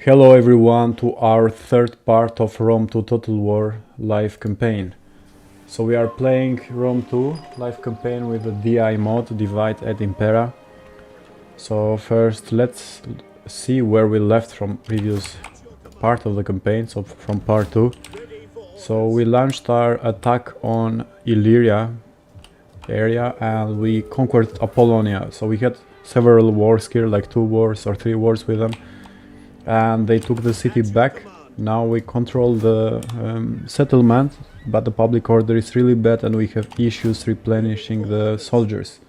Hello everyone to our third part of Rome 2 Total War live campaign. So we are playing Rome 2 live campaign with the DEI mod, Divide et Impera. So first let's see where we left from previous part of the campaign, so from part 2. So we launched our attack on Illyria area and we conquered Apollonia. So we had several wars here, like 2 wars or 3 wars with them. And they took the city back. Now we control the settlement, but the public order is really bad and we have issues replenishing the soldiers.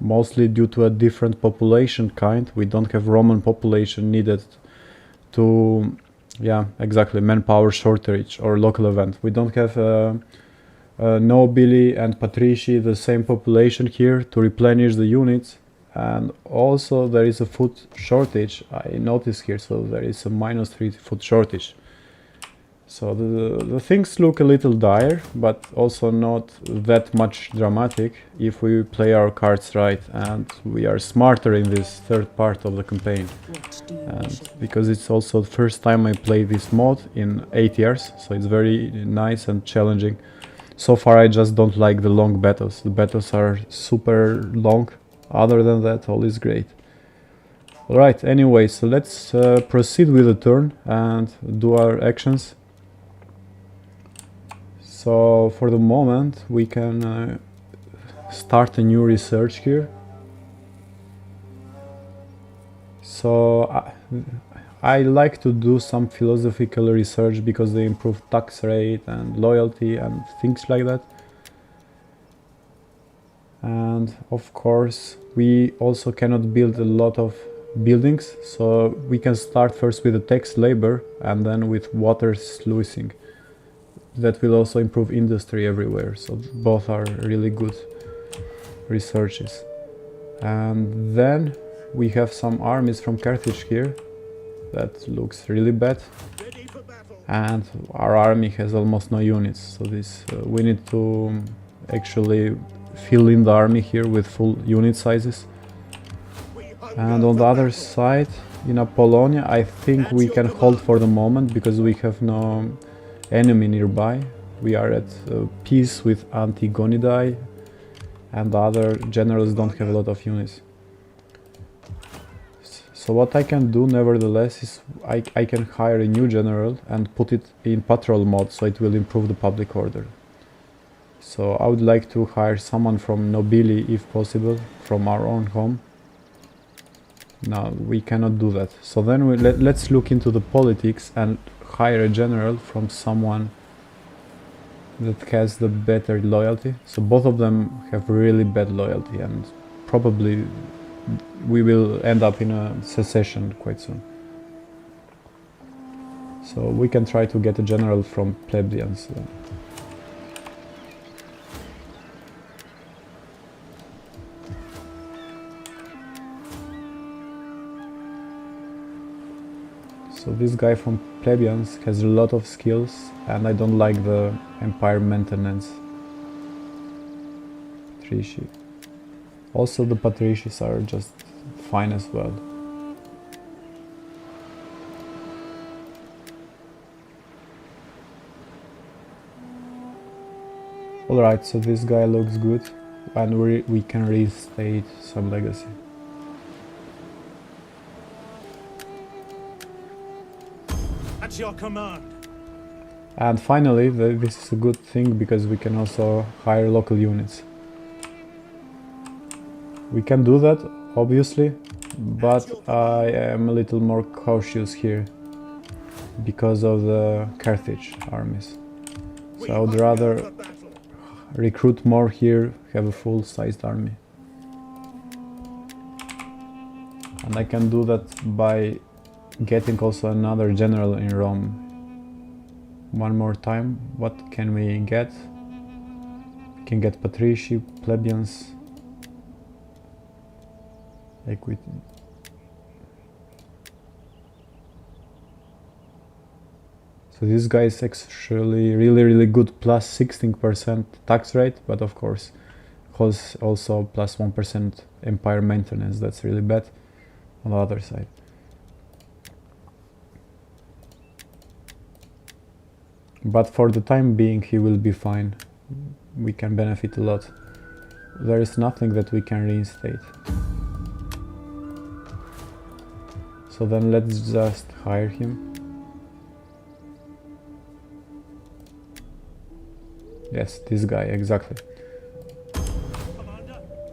Mostly due to a different population kind. We don't have Roman population needed to, manpower shortage or local event. We don't have Nobili and Patrici, the same population here to replenish the units. And also there is a food shortage, I noticed here, so there is a -3 food shortage. So the things look a little dire, but also not that much dramatic if we play our cards right and we are smarter in this third part of the campaign. And because it's also the first time I play this mod in 8 years, so it's very nice and challenging. So far I just don't like the long battles. The battles are super long. Other than that, all is great. Alright, anyway, so let's proceed with the turn and do our actions. So for the moment we can start a new research here. So I like to do some philosophical research because they improve tax rate and loyalty and things like that. And of course we also cannot build a lot of buildings, so we can start first with the tax labor and then with water sluicing. That will also improve industry everywhere, so both are really good researches. And then we have some armies from Carthage here. That looks really bad. And our army has almost no units, so this we need to actually fill in the army here with full unit sizes. And on the other side, in Apollonia, I think we can hold for the moment because we have no enemy nearby. We are at peace with Antigonidae and the other generals don't have a lot of units. So what I can do nevertheless is I can hire a new general and put it in patrol mode, so it will improve the public order. So I would like to hire someone from Nobili if possible, from our own home. No, we cannot do that. So then let's look into the politics and hire a general from someone that has the better loyalty. So both of them have really bad loyalty and probably we will end up in a secession quite soon. So we can try to get a general from plebeians. So this guy from plebeians has a lot of skills and I don't like the empire maintenance. Patrici. Also the patricis are just fine as well. Alright, so this guy looks good and we can restate some legacy. At your command. And finally, this is a good thing because we can also hire local units. We can do that, obviously, but I am a little more cautious here because of the Carthage armies. So I would rather recruit more here, have a full-sized army. And I can do that by getting also another general in Rome. One more time, what can we get? We can get patrici, plebeians, equity. So this guy is actually really good, plus 16% tax rate, but of course has also plus 1% empire maintenance. That's really bad on the other side. But for the time being he will be fine. We can benefit a lot. There is nothing that we can reinstate. So then let's just hire him. Yes, this guy, exactly.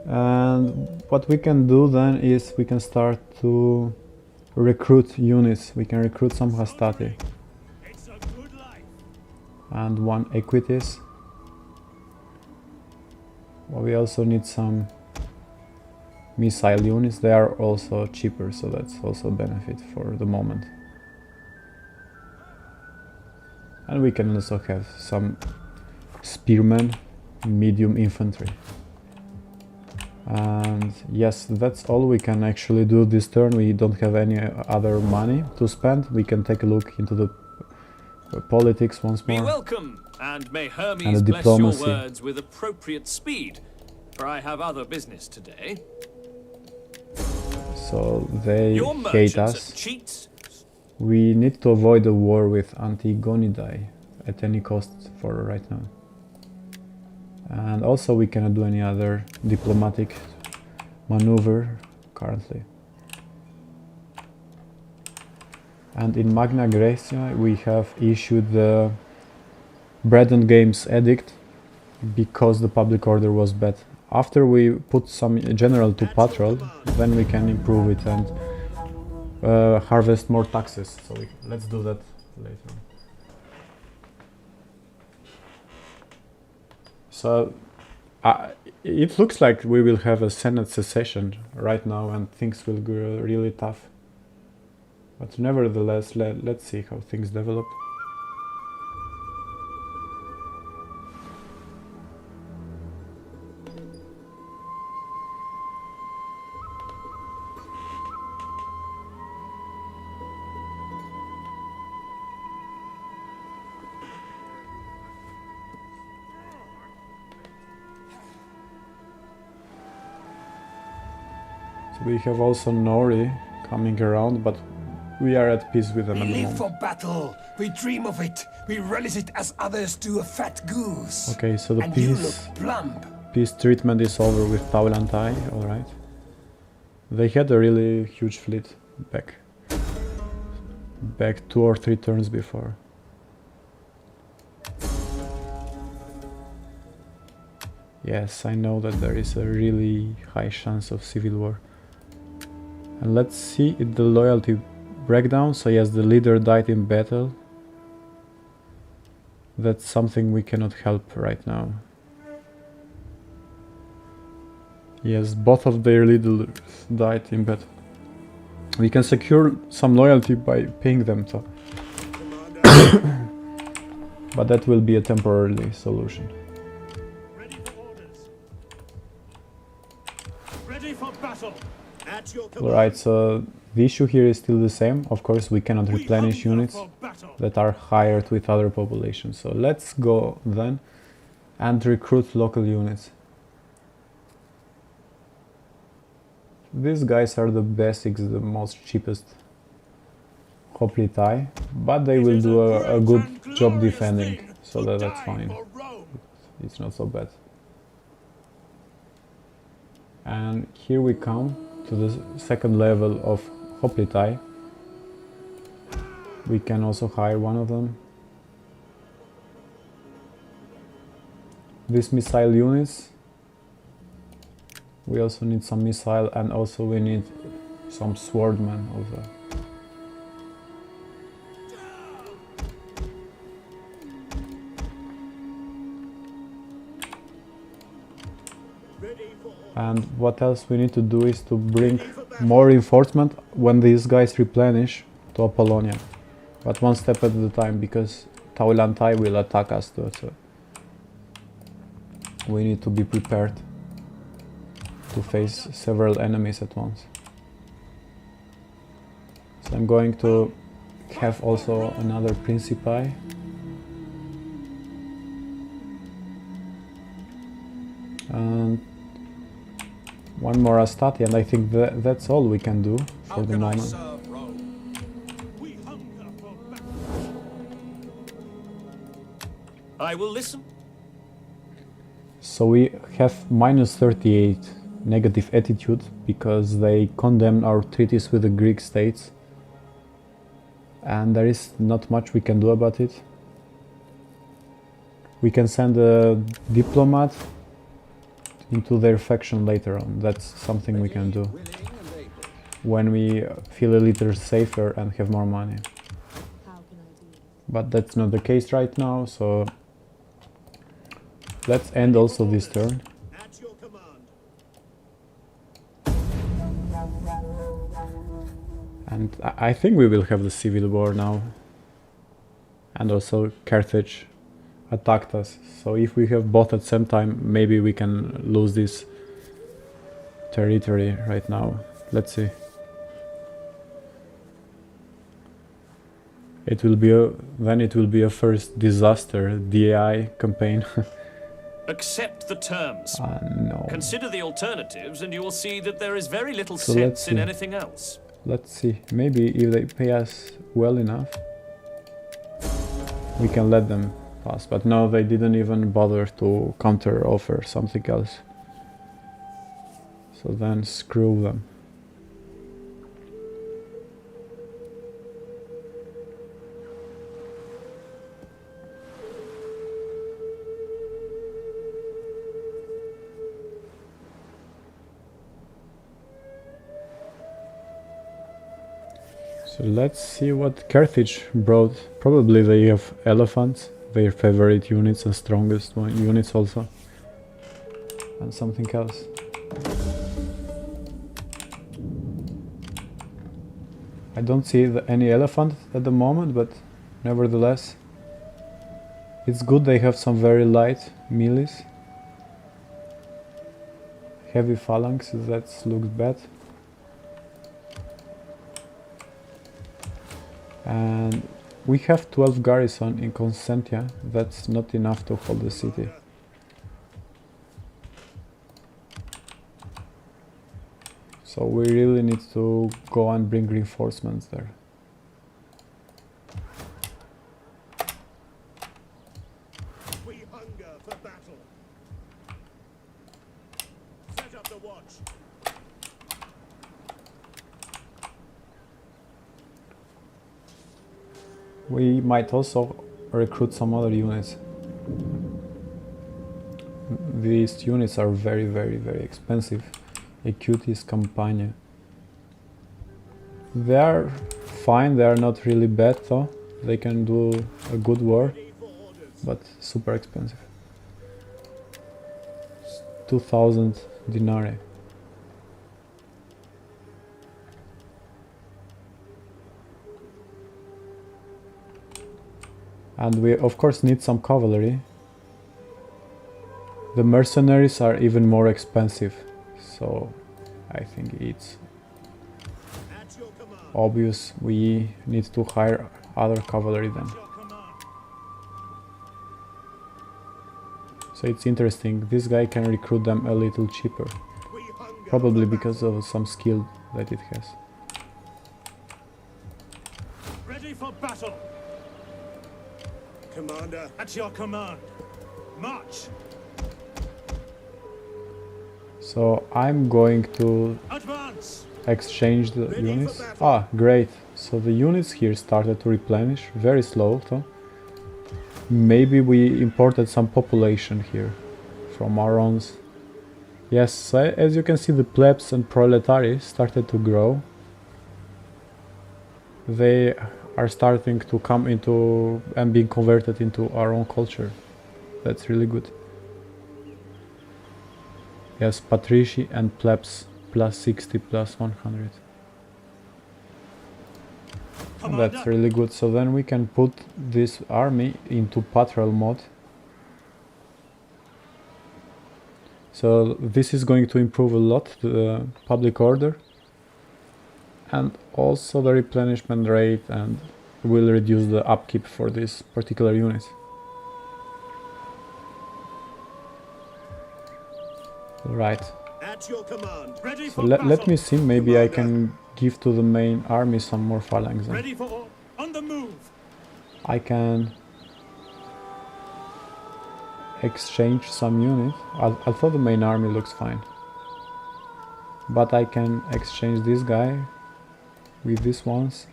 And what we can do then is we can start to recruit units. We can recruit some Hastati. And 1 equities. Well, we also need some missile units. They are also cheaper, so that's also a benefit for the moment. And we can also have some spearmen, medium infantry. And yes, that's all we can actually do this turn. We don't have any other money to spend. We can take a look into the politics once more. Be welcome, and may Hermes And the bless your diplomacy. words with appropriate speed, for I have other business today. So they Your hate merchants us. are cheats. We need to avoid a war with Antigonidae at any cost for right now. And also we cannot do any other diplomatic maneuver currently. And in Magna Graecia we have issued the Bread and Games Edict because the public order was bad. After we put some general to patrol, then we can improve it and harvest more taxes. So let's do that later. So it looks like we will have a Senate secession right now and things will go really tough. But nevertheless, let's see how things develop. We have also Nori coming around, but we are at peace with them We at the live moment. for battle. We dream of it. We relish it as others do a fat goose. Okay, so the And you look peace plump. treatment is over with Taulantai, alright. They had a really huge fleet back 2 or 3 turns before. Yes, I know that there is a really high chance of civil war. And let's see if the loyalty breakdown. So yes, the leader died in battle. That's something we cannot help right now. Yes, both of their leaders died in battle. We can secure some loyalty by paying them to. But that will be a temporary solution. Ready for orders. Ready for battle. At your command. Alright, so the issue here is still the same. Of course, we cannot We replenish hunger units for battle. that are hired with other populations. So let's go then and recruit local units. These guys are the basics, the most cheapest hoplitai, but they will do a good job defending, so that's fine. It's not so bad. And here we come to the second level of hoplitai. We can also hire one of them. These missile units, we also need some missile, and also we need some swordmen of the. And what else we need to do is to bring more reinforcement when these guys replenish to Apollonia. But one step at a time, because Taulantai will attack us too, so we need to be prepared to face several enemies at once. So I'm going to have also another Principi. And one more Astati, and I think that's all we can do for the moment. We hunger for battle. I will listen. So we have minus 38 negative attitude because they condemn our treaties with the Greek states. And there is not much we can do about it. We can send a diplomat into their faction later on. That's something we can do when we feel a little safer and have more money. But that's not the case right now, so let's end also this turn. At your command. And I think we will have the civil war now. And also Carthage attacked us. So if we have both at the same time, maybe we can lose this territory right now. Let's see. It will be then it will be a first disaster DEI campaign. Accept the terms. No. Consider the alternatives and you will see that there is very little So sense in see. anything else. Let's see. Maybe if they pay us well enough, we can let them pass. But no, they didn't even bother to counter offer something else. So then screw them. So let's see what Carthage brought. Probably they have elephants, their favorite units and strongest units also. And something else. I don't see any elephant at the moment, but nevertheless, it's good they have some very light melees. Heavy phalanx, that looks bad. And we have 12 garrison in Constantia. That's not enough to hold the city. So we really need to go and bring reinforcements there. We hunger for battle. Set up the watch. We might also recruit some other units. These units are very, very, very expensive. Acutis Campania. They are fine, they are not really bad though. They can do a good war, but super expensive. 2000 denarii. And we of course need some cavalry. The mercenaries are even more expensive, so I think it's At your command. obvious we need to hire other cavalry then. Your command. So it's interesting, this guy can recruit them a little cheaper, We hunger probably for because of some skill that it has. battle. Ready for battle. Commander, at your command. March. So I'm going to Advance. exchange the Ready for units. battle. Ah, great. So the units here started to replenish, very slow though. Maybe we imported some population here from our own. Yes, so as you can see, the plebs and proletari started to grow. They are starting to come into and being converted into our own culture. That's really good. Yes, patrici and plebs plus 60 plus 100. Commander. That's really good. So then we can put this army into patrol mode. So this is going to improve a lot the public order and also the replenishment rate, and will reduce the upkeep for this particular unit. Right. At your command. Ready So for let battle. me see, maybe I can give to the main army some more phalanx. Then. Ready for on the move. I can exchange some unit. Although the main army looks fine. But I can exchange this guy with these ones.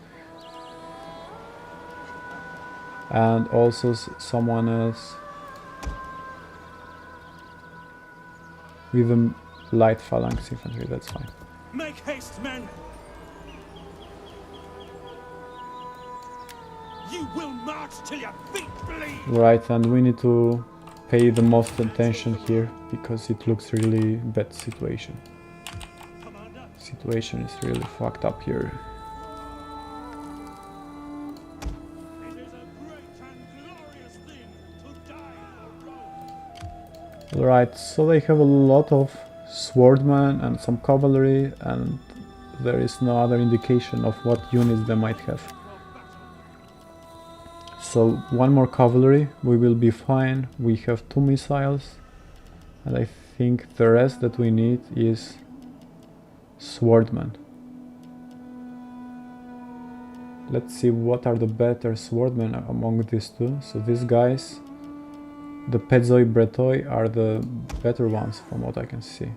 And also someone else with a light phalanx infantry, that's fine. Make haste, men! You will march till your feet bleed! Right, and we need to pay the most attention here, because it looks really bad situation. Commander, Situation is really fucked up here. it is a great and glorious thing to die for Rome. Right, so they have a lot of swordmen and some cavalry, and there is no other indication of what units they might have. So one more cavalry, we will be fine. We have 2 missiles, and I think the rest that we need is swordmen. Let's see what are the better swordmen among these two. So these guys, the Pezoi Bretoi, are the better ones from what I can see.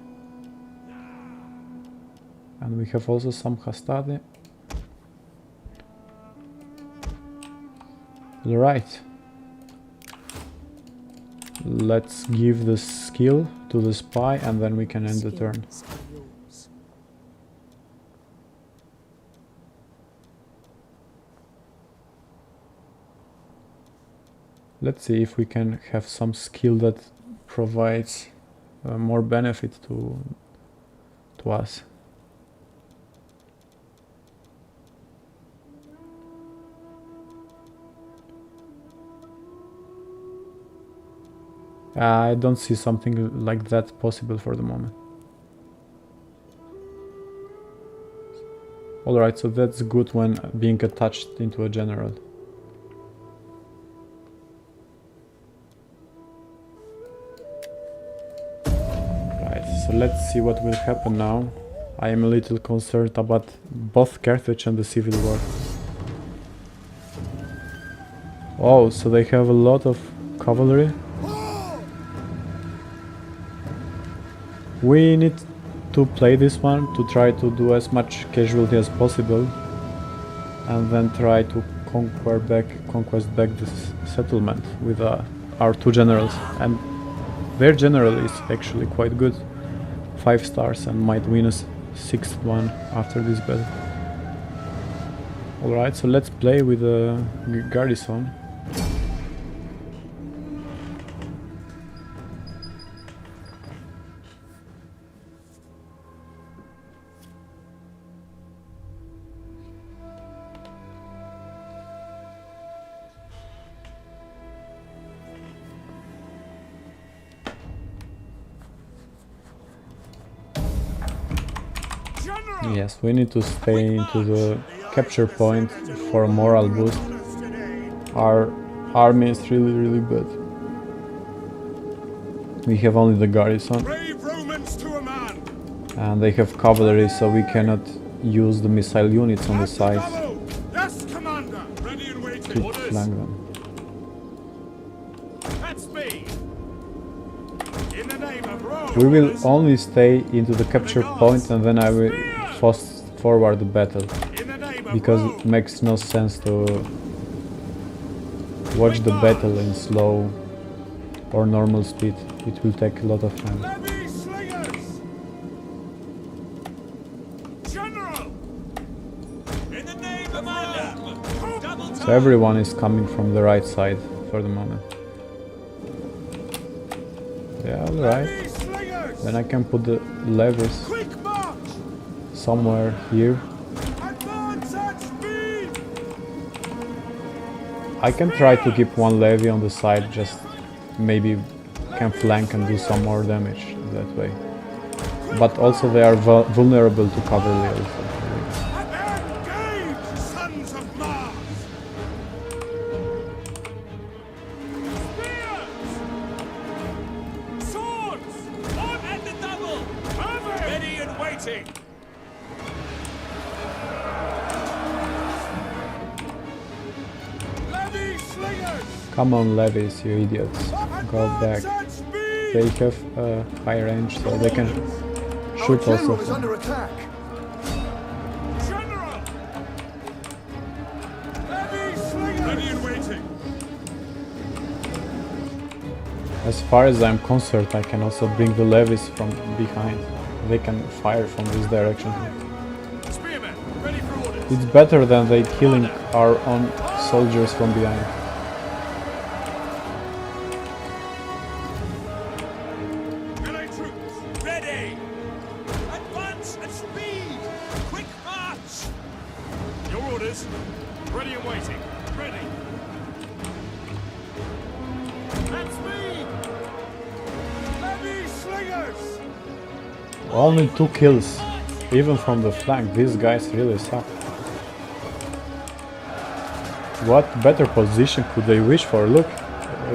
And we have also some Hastati. Right. Let's give the skill to the spy and then we can end the turn. Skills are yours. Let's see if we can have some skill that provides more benefit to us. I don't see something like that possible for the moment. Alright, so that's good when being attached into a general. Right, so let's see what will happen now. I am a little concerned about both Carthage and the Civil War. Oh, so they have a lot of cavalry. We need to play this one to try to do as much casualty as possible and then try to conquest back this settlement with our 2 generals, and their general is actually quite good, 5 stars, and might win a 6th one after this battle. Alright, so let's play with a garrison. Yes, we need to stay into the capture point for a morale boost. Our army is really bad. We have only the garrison. Brave Romans to a man! And they have cavalry, so we cannot use the missile units on the sides Yes, Commander! Ready and waiting. to flank them. At speed! In the name of Rome! We will only stay into the capture point and then I will fast forward the battle, In the name of because Rome! it makes no sense to watch the battle in slow or normal speed. It will take a lot of time. Levy slingers! General! In the name of Rome! Double So everyone is coming from the right side for the moment. Yeah, alright. Levy slingers! Then I can put the levies Quick march! somewhere here. Advance at speed! I can try to keep one levy on the side, just maybe can flank and do some more damage that way. But also they are vulnerable to cavalry also. Engage, sons of Mars! Spears! Swords! On at the double! Ready and waiting! Levy slingers! Come on, levies, you idiots. Go back. They have a high range, so they can Our shoot also. general is under attack. General! Heavy slingers! Ready and waiting. As far as I'm concerned, I can also bring the levies from behind. They can fire from this direction. Spearmen, ready for orders. It's better than they killing our own soldiers from behind. Melee troops, ready! Advance at speed! Quick march! Your orders. Ready and waiting. Ready. At speed! Heavy slingers! Only 2 kills, even from the flank. These guys really suck. What better position could they wish for? Look,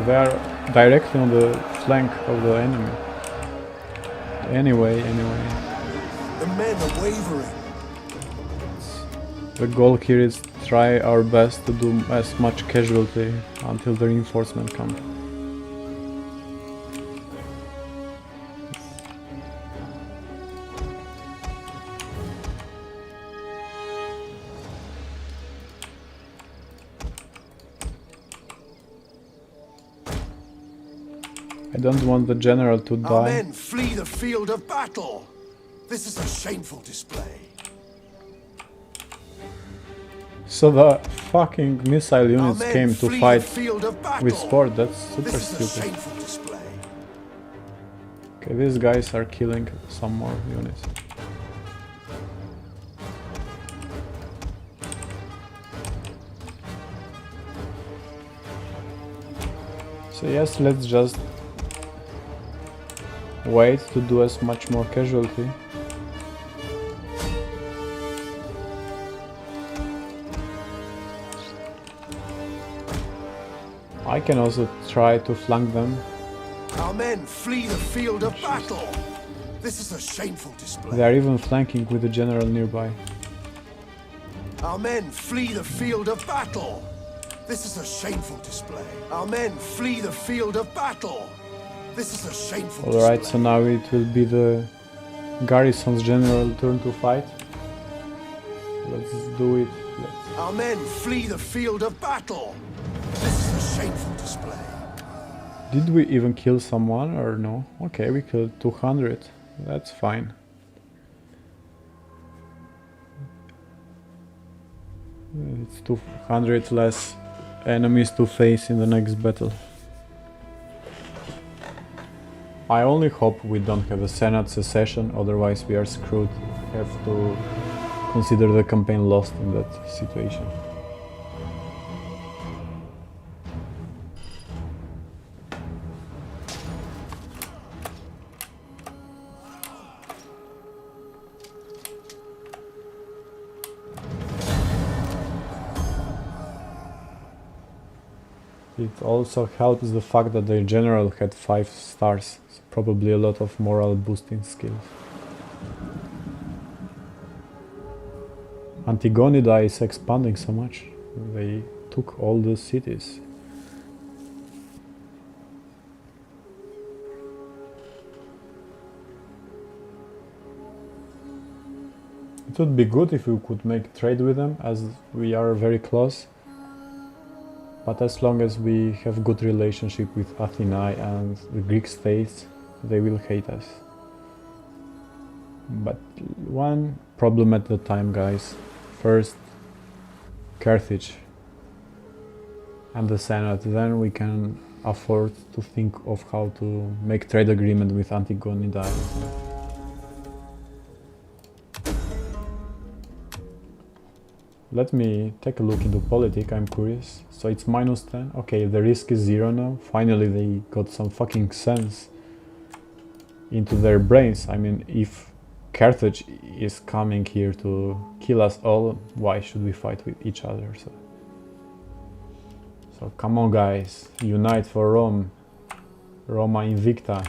they are directly on the flank of the enemy. Anyway. The men are wavering. The goal here is try our best to do as much casualty until the reinforcement comes. I don't want the general to Our die. men flee the field of battle. This is a shameful display. So the fucking missile Our units men came to flee fight the field of battle. with sword. That's super This is a stupid. shameful display. Okay, these guys are killing some more units. So yes, let's just wait to do as much more casualty. I can also try to flank them. Our men flee the field of battle. This is a shameful display. They are even flanking with the general nearby. Our men flee the field of battle. This is a shameful display. Our men flee the field of battle. This is a shameful Alright, display. so now it will be the garrison's general turn to fight. Let's do it. Our men flee the field of battle. This is a shameful display. Did we even kill someone or no? Okay, we killed 200. That's fine. It's 200 less enemies to face in the next battle. I only hope we don't have a Senate secession, otherwise we are screwed. We have to consider the campaign lost in that situation. It also helps the fact that their general had 5 stars, so probably a lot of morale boosting skills. Antigonida is expanding so much. They took all the cities. It would be good if we could make trade with them, as we are very close. But as long as we have good relationship with Athena and the Greek states, they will hate us. But one problem at a time, guys. First, Carthage and the Senate, then we can afford to think of how to make trade agreement with Antigonida. Let me take a look into politics, I'm curious. So it's -10. Okay, the risk is 0 now. Finally they got some fucking sense into their brains. I mean, if Carthage is coming here to kill us all, why should we fight with each other? So come on, guys, unite for Rome. Roma Invicta.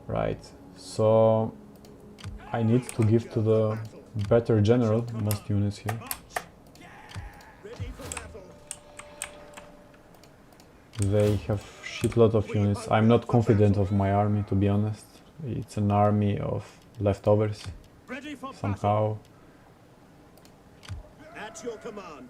Right, so I need to give to the better general most units here. They have shitload of units. I'm not confident of my army, to be honest. It's an army of leftovers Ready for battle. somehow. At your command.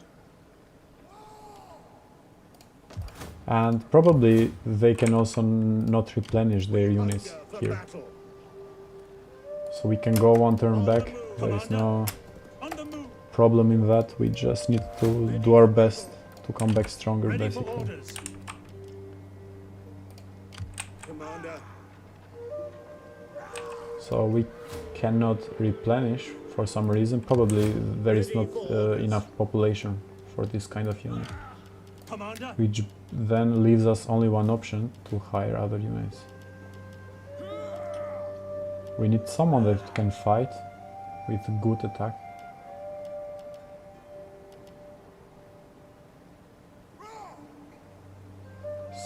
And probably they can also not replenish their units For here. battle. So we can go one turn back. There is no On the move. problem in that. We just need to do our best to come back stronger, Ready for basically. orders. Commander. So we cannot replenish for some reason. Probably there is not enough population for this kind of unit, Commander. which then leaves us only one option to hire other units. We need someone that can fight with good attack.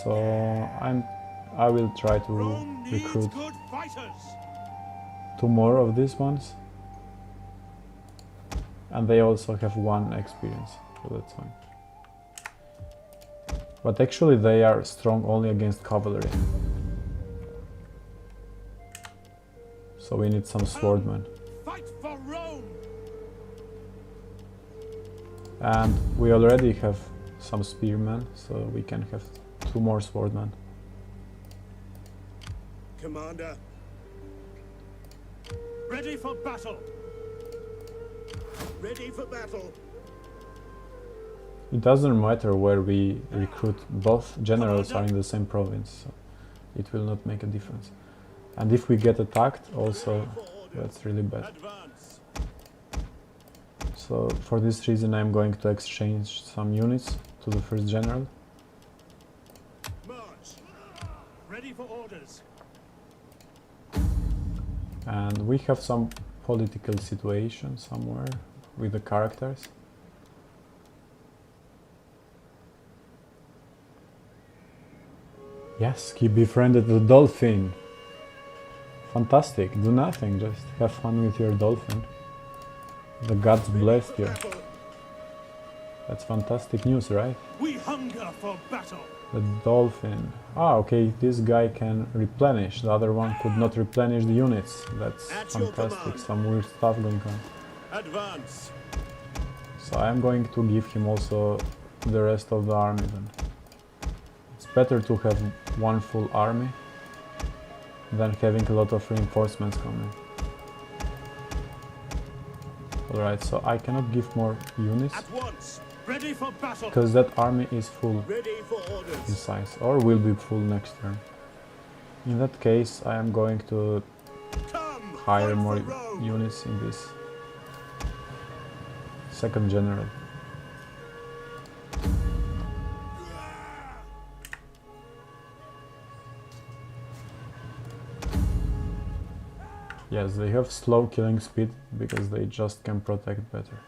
So I will try to Rome needs recruit good fighters. 2 more of these ones, and they also have 1 experience, so that's fine. But actually they are strong only against cavalry, so we need some swordmen. Fight for Rome. And we already have some spearmen, so we can have 2 more swordmen. Commander. Ready for battle. Ready for battle. It doesn't matter where we recruit, both generals are in the same province, so it will not make a difference. And if we get attacked also, that's really bad. Advance. So for this reason I'm going to exchange some units to the first general. March. Ready for orders. And we have some political situation somewhere with the characters. Yes, he befriended the dolphin. Fantastic, do nothing, just have fun with your dolphin. The gods blessed you. Battle. That's fantastic news, right? We hunger for battle. The dolphin. Ah, okay, this guy can replenish. The other one could not replenish the units. That's At your fantastic, command. some weird stuff going on. Advance. So I'm going to give him also the rest of the army then. It's better to have 1 full army than having a lot of reinforcements coming. Alright, so I cannot give more units At once. Ready for battle. because that army is full Ready for in orders. size, or will be full next turn. In that case, I am going to Come. hire fight more for Rome. units in this second general. Yes, they have slow killing speed because they just can protect better.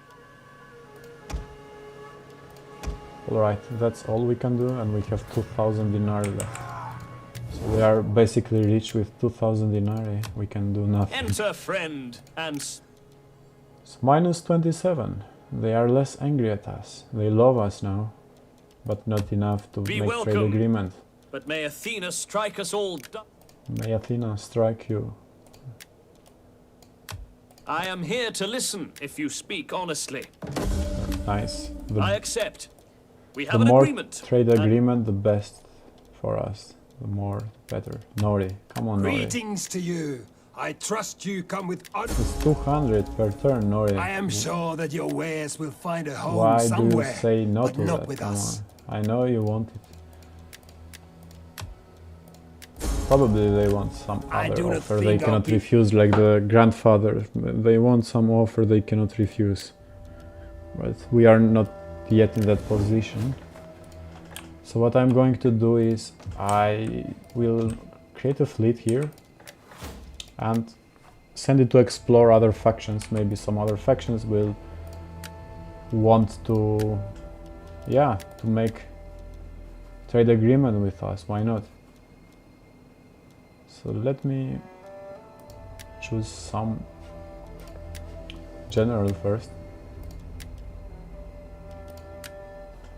Alright, that's all we can do, and we have 2000 denarii left. So we are basically rich with 2000 denarii, we can do nothing. Enter, friend, and It's minus 27. They are less angry at us. They love us now, but not enough to Be make trade welcome. agreement. but may Athena strike us all. May Athena strike you. I am here to listen if you speak honestly. Nice. I The, accept. We the have an more agreement. trade and agreement, the best for us. The more better. Nori, come on, Nori. Greetings to you. I trust you come with It's 200 per turn, Nori. I am sure that your wares will find a home Why do you somewhere, say no but to not that? with Come us. on. I know you want it. Probably they want some I other do not offer they think I'll cannot be- refuse, like the grandfather. They want some offer they cannot refuse. But we are not yet in that position. So what I'm going to do is I will create a fleet here and send it to explore other factions. Maybe some other factions will want to, yeah, to make trade agreement with us. Why not? So let me choose some general first,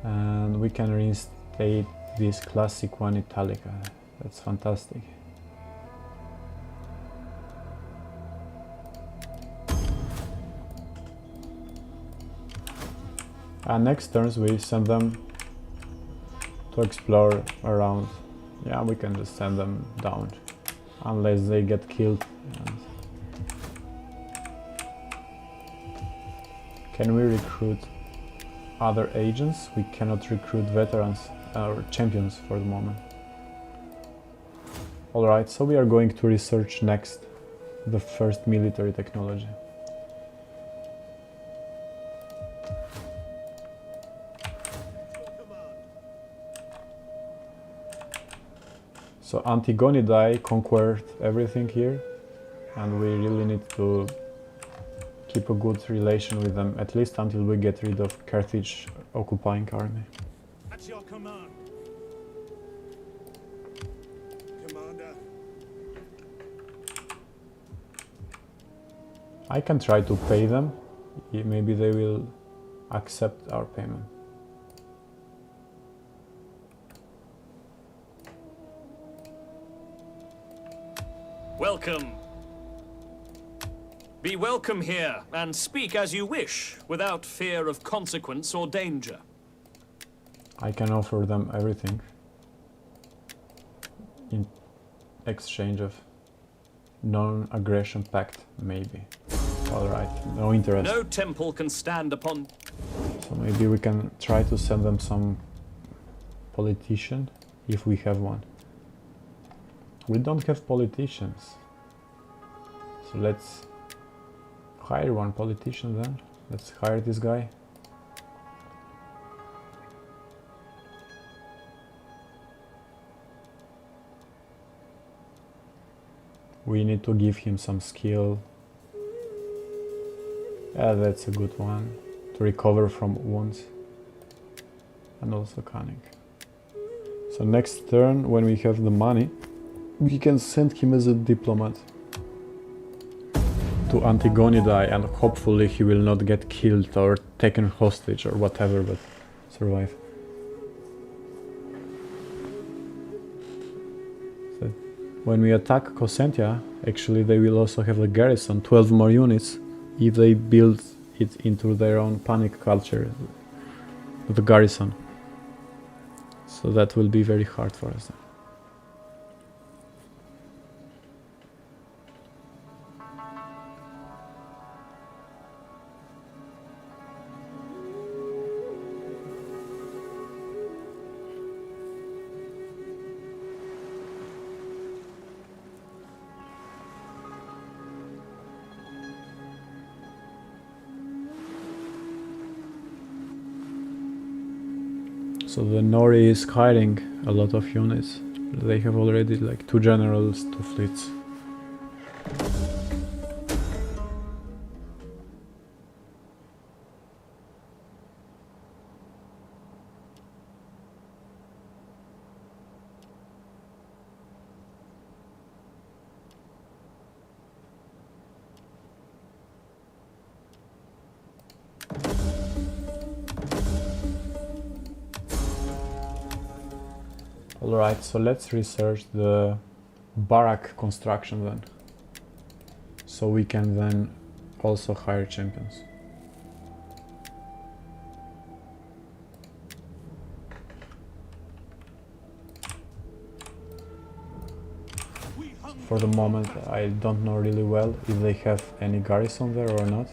and we can reinstate this classic one Italica. That's fantastic. And next turns we send them to explore around. Yeah, we can just send them down unless they get killed. And can we recruit other agents? We cannot recruit veterans or champions for the moment. Alright, so we are going to research next the first military technology. So Antigonidae conquered everything here, and we really need to keep a good relation with them, at least until we get rid of Carthage occupying army. At your command. Commander. I can try to pay them, maybe they will accept our payment. Welcome. Be welcome here, and speak as you wish, without fear of consequence or danger. I can offer them everything in exchange of non-aggression pact, maybe. Alright, no interest. No temple can stand upon... So maybe we can try to send them some politician, if we have one. We don't have politicians. So let's hire one politician then. Let's hire this guy. We need to give him some skill. Yeah, that's a good one. To recover from wounds. And also cunning. So next turn, when we have the money, we can send him as a diplomat to Antigonidae, and hopefully he will not get killed or taken hostage or whatever, but survive. So when we attack Cosentia, actually they will also have a garrison, 12 more units, if they build it into their own panic culture, the garrison. So that will be very hard for us. So the Nori is hiring a lot of units. They have already like 2 generals, 2 fleets. Alright, so let's research the barrack construction then. So we can then also hire champions. For the moment, I don't know really well if they have any garrison there or not.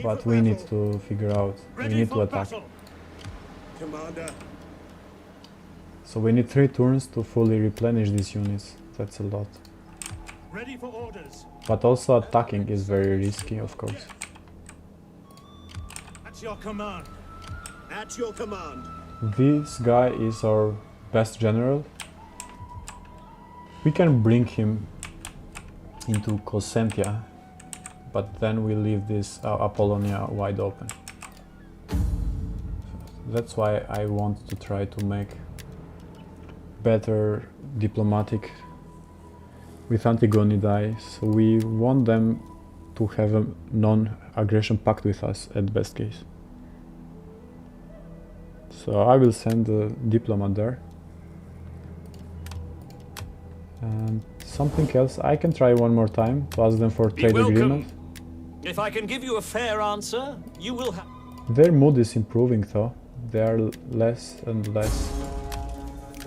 But we need to figure out, we need to attack. Commander. So we need 3 turns to fully replenish these units. That's a lot. Ready for orders. But also attacking is very risky, of course. At your command. At your command. This guy is our best general. We can bring him into Cosentia, but then we leave this Apollonia wide open. That's why I want to try to make better diplomatic with Antigonidae, so we want them to have a non-aggression pact with us at best case. So I will send a diplomat there. And something else, I can try one more time to ask them for Be trade welcome. agreement. If I can give you a fair answer, you will have. Their mood is improving though. They are less and less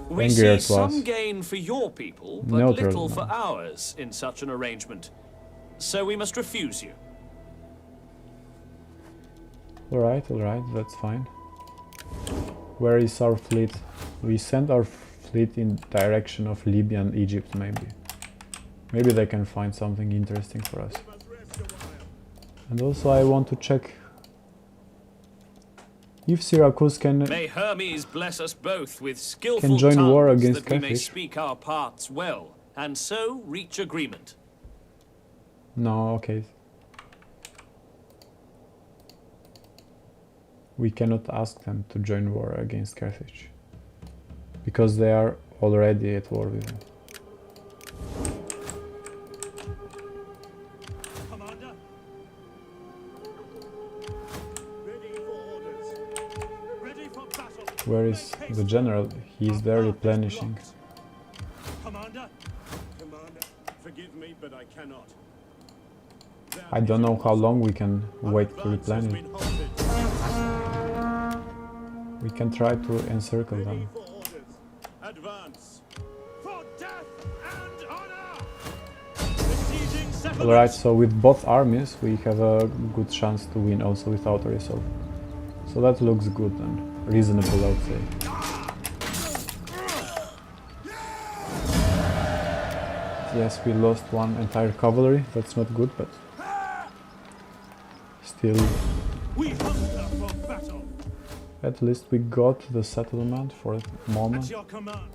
We angrier see to us. some gain for your people, but Neutral little for now. ours in such an arrangement. So we must refuse you. Alright, that's fine. Where is our fleet? We send our fleet in direction of Libya and Egypt maybe. Maybe they can find something interesting for us. And also I want to check if Syracuse can... May Hermes bless us both with skillful Can join war tongues against that we may Carthage. speak our parts well, and so reach agreement. No, okay. We cannot ask them to join war against Carthage. Because they are already at war with them. Commander. Ready for orders. Ready for battle. Where is the general? He is there replenishing. Commander. Commander, forgive me, but I cannot. I don't know how long we can wait to replenish. We can try to encircle them. For orders. Advance. For death and honor. Besieging settlements. Alright, so with both armies we have a good chance to win also without a resolve. So that looks good and reasonable, I would say. Yes, we lost one entire cavalry, that's not good, but still, We hunger for battle. at least we got the settlement for a At moment. your command.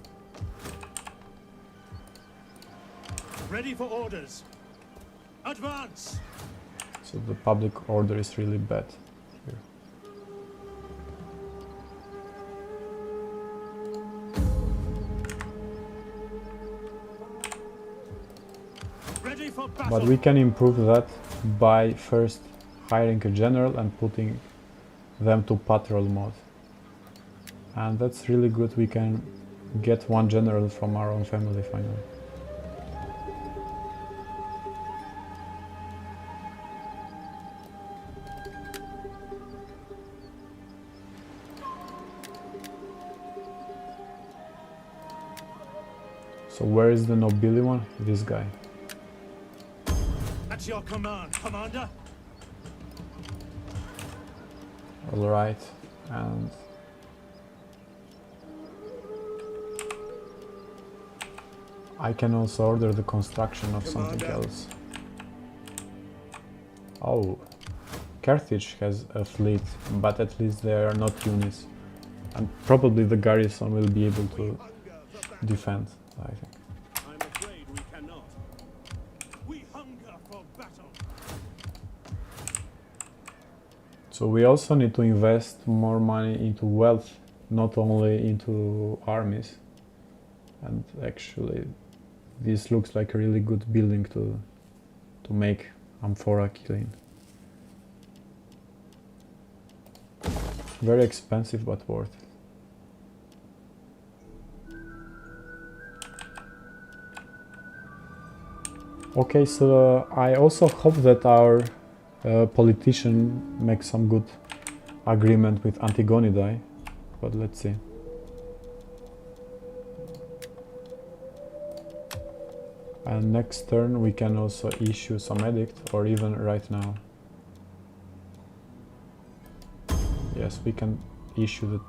Ready for orders. Advance. So the public order is really bad here. Ready for battle. But we can improve that by first hiring a general and putting them to patrol mode. And that's really good, we can get one general from our own family finally. So where is the Nobili one? This guy. At your command, Commander. Alright, and I can also order the construction of something else. Oh, Carthage has a fleet, but at least they are not units. And probably the garrison will be able to defend, I think. I'm afraid we cannot. We hunger for battle. So we also need to invest more money into wealth, not only into armies. And actually, this looks like a really good building to make Amphora clean. Very expensive, but worth it. Okay, so I also hope that our politician makes some good agreement with Antigonidae, but let's see. And next turn we can also issue some edict, or even right now. Yes, we can issue the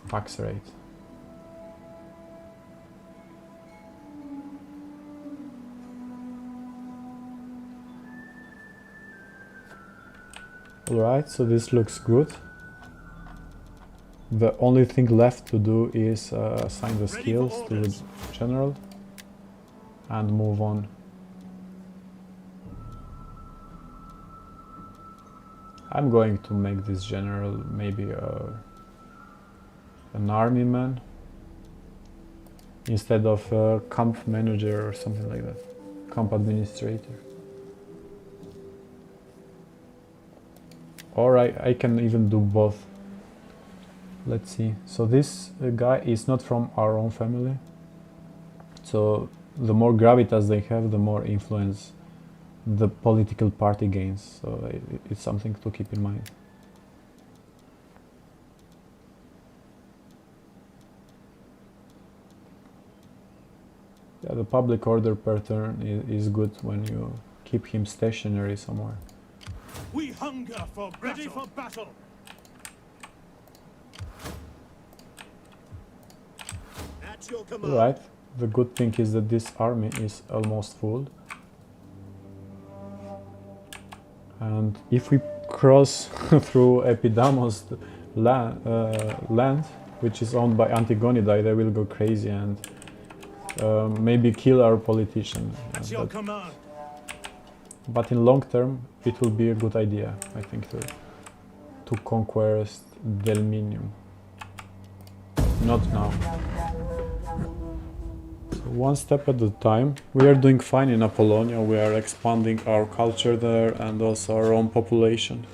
tax rate. Alright, so this looks good. The only thing left to do is assign the skills to the general and move on. I'm going to make this general maybe an army man instead of a camp manager or something like that. Camp administrator. Or I can even do both Let's see. So this guy is not from our own family. So the more gravitas they have, the more influence the political party gains. So it's something to keep in mind. Yeah, the public order per turn is good when you keep him stationary somewhere. We hunger for battle. Ready for battle. At your command. Right. The good thing is that this army is almost full. And if we cross through Epidamo's land, which is owned by Antigonidae, they will go crazy and maybe kill our politician. At your command. But in long term, it will be a good idea, I think, to conquest Delminium. Not now. So one step at a time. We are doing fine in Apollonia. We are expanding our culture there and also our own population.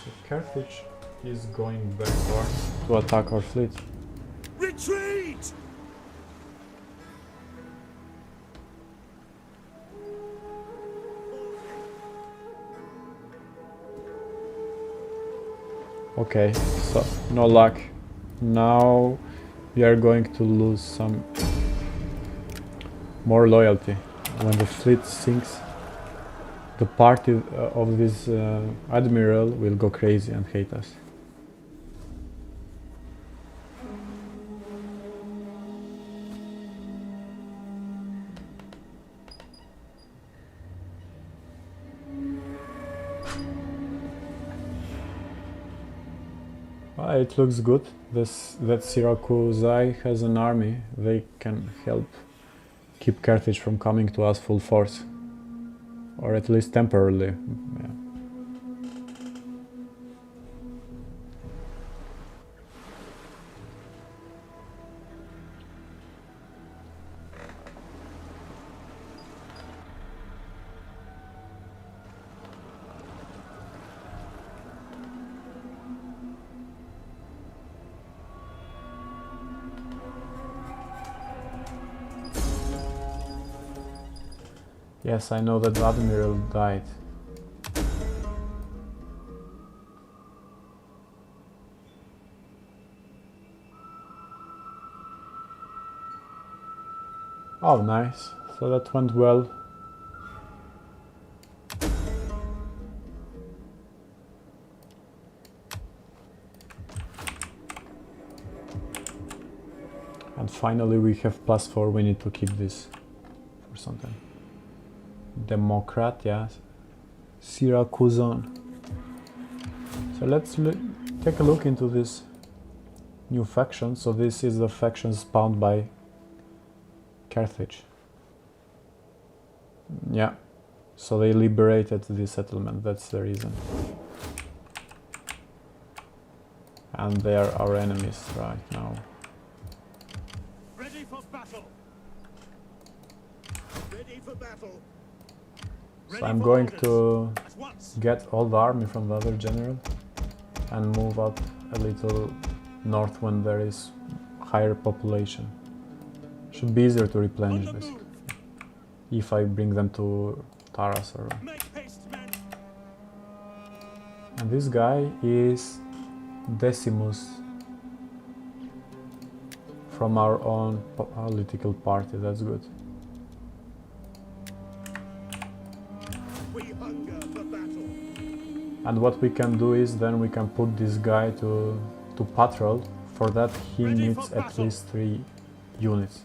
So Carthage is going backward to attack our fleet. Retreat! Okay, so no luck. Now we are going to lose some more loyalty. When the fleet sinks, the party of this admiral will go crazy and hate us. It looks good. That Syracuse has an army. They can help keep Carthage from coming to us full force, or at least temporarily. Yeah. Yes, I know that the admiral died. Oh, nice. So that went well. And finally we have +4, we need to keep this for some time. Democrat, yeah. Syracusan. So let's take a look into this new faction. So this is the faction spawned by Carthage. Yeah. So they liberated the settlement, that's the reason. And they are our enemies right now. Ready for battle. Ready for battle. So I'm going to get all the army from the other general and move up a little north when there is higher population. Should be easier to replenish basically. If I bring them to Taras or... And this guy is Decimus from our own political party, that's good. And what we can do is then we can put this guy to patrol. For that he needs at least 3 units.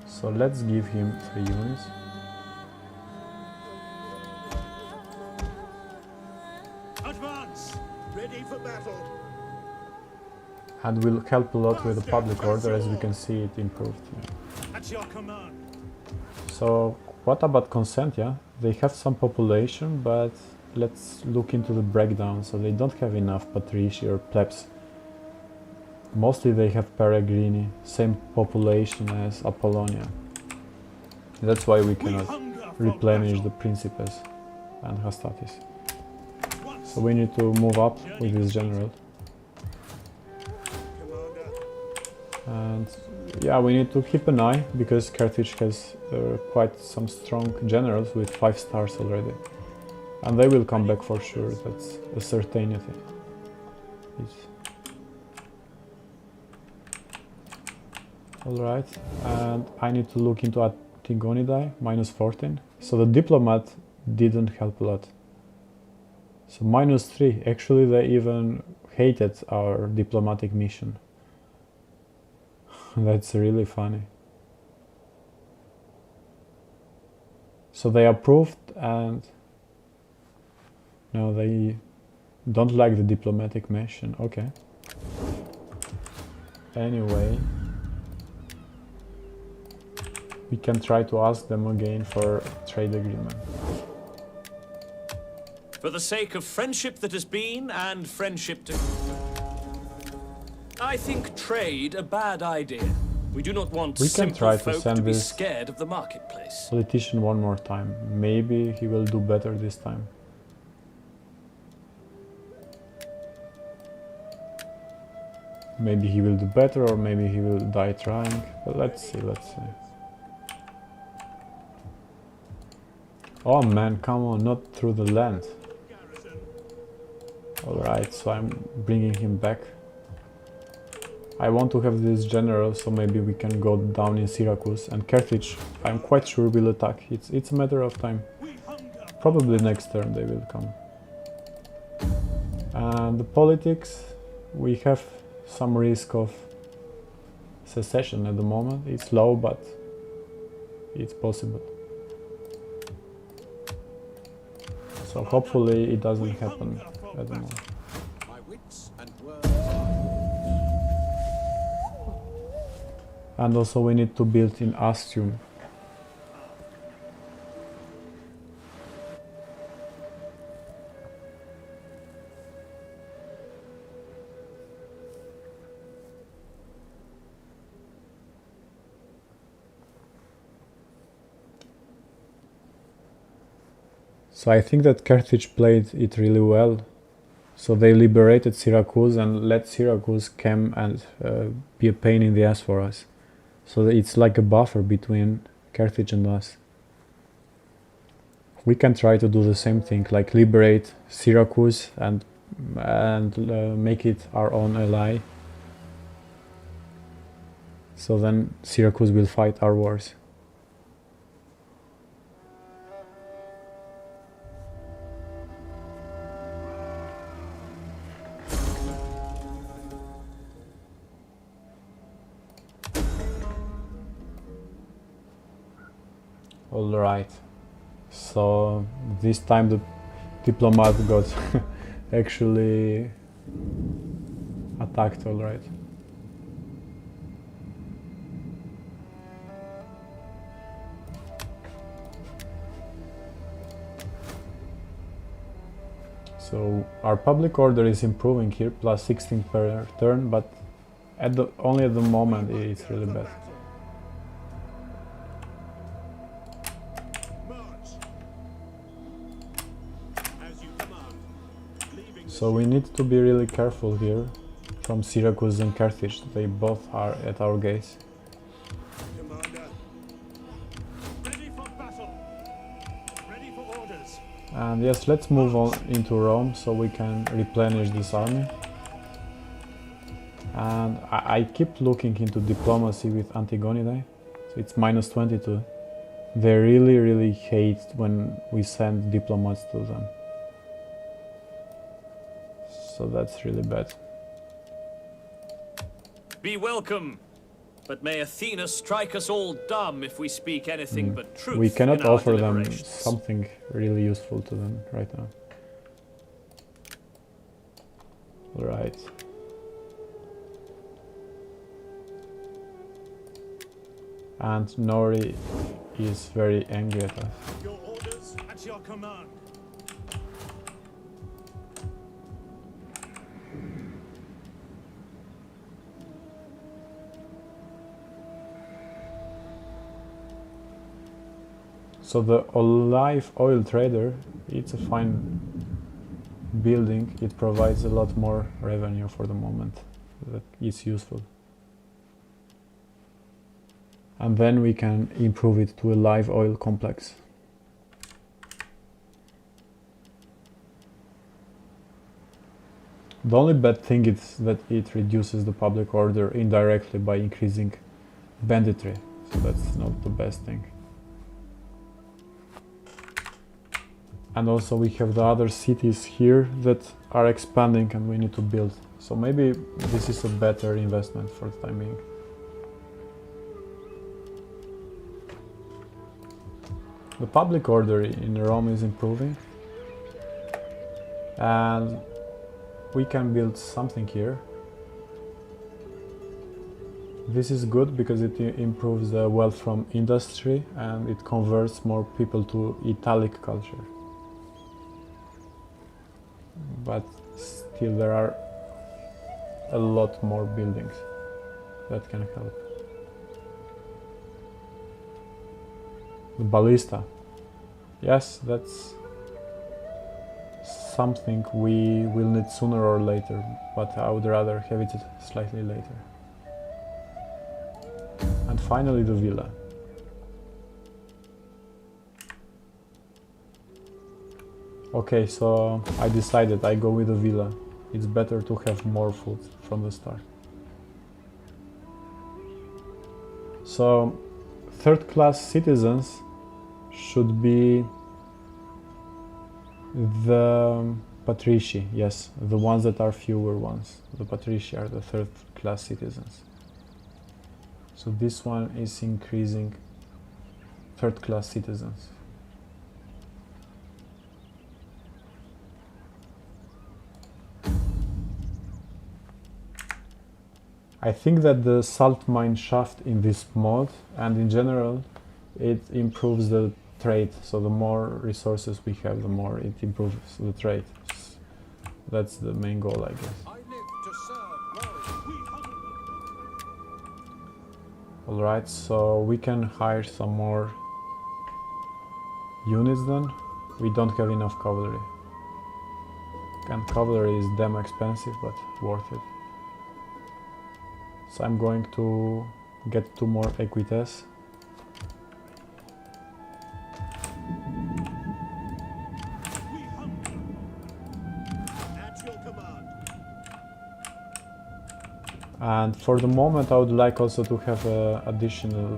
So let's give him 3 units. Advance! Ready for battle. And will help a lot with the public order, as we can see it improved. Yeah. At your command. So what about consent, yeah? They have some population, but let's look into the breakdown. So they don't have enough patrici or plebs. Mostly they have peregrini, same population as Apollonia. That's why we cannot replenish the Principes and Hastatis. So we need to move up with this general. And yeah, we need to keep an eye, because Carthage has quite some strong generals with 5 stars already. And they will come back for sure, that's a certainty. Alright, and I need to look into Antigonidae, minus 14. So the diplomat didn't help a lot. So minus 3, actually they even hated our diplomatic mission. That's really funny. So they approved, and no, they don't like the diplomatic mission. Okay. Anyway, we can try to ask them again for a trade agreement. For the sake of friendship that has been and friendship to... I think trade a bad idea. We do not want We can simple try to folk send to be this scared of the marketplace. politician one more time. Maybe he will do better this time. Maybe he will do better, or maybe he will die trying. But let's see, let's see. Oh man, come on, not through the land. Alright, so I'm bringing him back. I want to have this general, so maybe we can go down in Syracuse. And Carthage, I'm quite sure, will attack. It's a matter of time. Probably next turn they will come. And the politics, we have some risk of secession at the moment. It's low, but it's possible. So hopefully it doesn't happen at the moment. And also we need to build in Astium. So I think that Carthage played it really well. So they liberated Syracuse and let Syracuse come and be a pain in the ass for us. So it's like a buffer between Carthage and us. We can try to do the same thing, like liberate Syracuse and make it our own ally. So then Syracuse will fight our wars. Alright, so this time the diplomat got actually attacked, alright. So our public order is improving here, plus 16 per turn, but only at the moment it's really bad. So we need to be really careful here from Syracuse and Carthage. They both are at our gates. Commander. Ready for battle. Ready for orders. And yes, let's move on into Rome so we can replenish this army. And I keep looking into diplomacy with Antigonidae. So it's minus 22. They really hate when we send diplomats to them. So that's really bad. Be welcome, but may Athena strike us all dumb if we speak anything but truth. We cannot in our offer them deliberations. something really useful to them right now. Alright. And Nori is very angry at us. Your orders at your command. So the olive oil trader, it's a fine building. It provides a lot more revenue for the moment. That is useful. And then we can improve it to a live oil complex. The only bad thing is that it reduces the public order indirectly by increasing banditry, so that's not the best thing. And also we have the other cities here that are expanding and we need to build. So maybe this is a better investment for the time being. The public order in Rome is improving. And we can build something here. This is good because it improves the wealth from industry and it converts more people to Italic culture. But still there are a lot more buildings that can help. The ballista. Yes, that's something we will need sooner or later, but I would rather have it slightly later. And finally the villa. Okay, so I decided I go with the villa. It's better to have more food from the start. So third-class citizens should be the patrici, yes, the ones that are fewer ones. The patrici are the third-class citizens. So this one is increasing third-class citizens. I think that the salt mine shaft in this mod and in general it improves the trade, so the more resources we have, the more it improves the trade. That's the main goal, I guess. I live to serve Rome. Alright, so we can hire some more units then. We don't have enough cavalry. And cavalry is damn expensive, but worth it. So I'm going to get 2 more equites. At your command. And for the moment I would like also to have an additional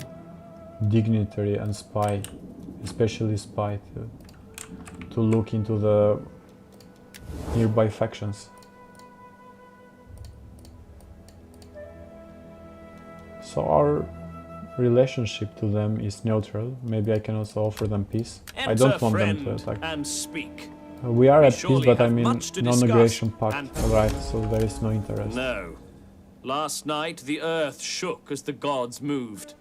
dignitary and spy, especially spy, to look into the nearby factions. So our relationship to them is neutral. Maybe I can also offer them peace. I don't want them to attack. And speak. We are at peace, surely but I have mean much to non-aggression discuss, pact. and- Alright, so there is no interest. No. Last night the earth shook as the gods moved.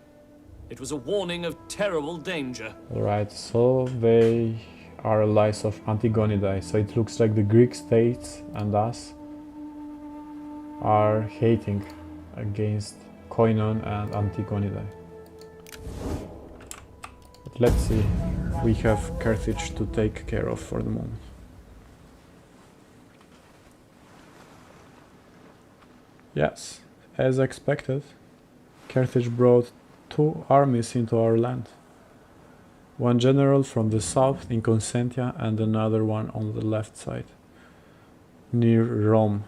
It was a warning of terrible danger. Alright, so they are allies of Antigonidae. So it looks like the Greek states and us are hating against Koinon and Antigonidae. But let's see. We have Carthage to take care of for the moment. Yes, as expected, Carthage brought 2 armies into our land. One general from the south in Consentia and another one on the left side, near Rome.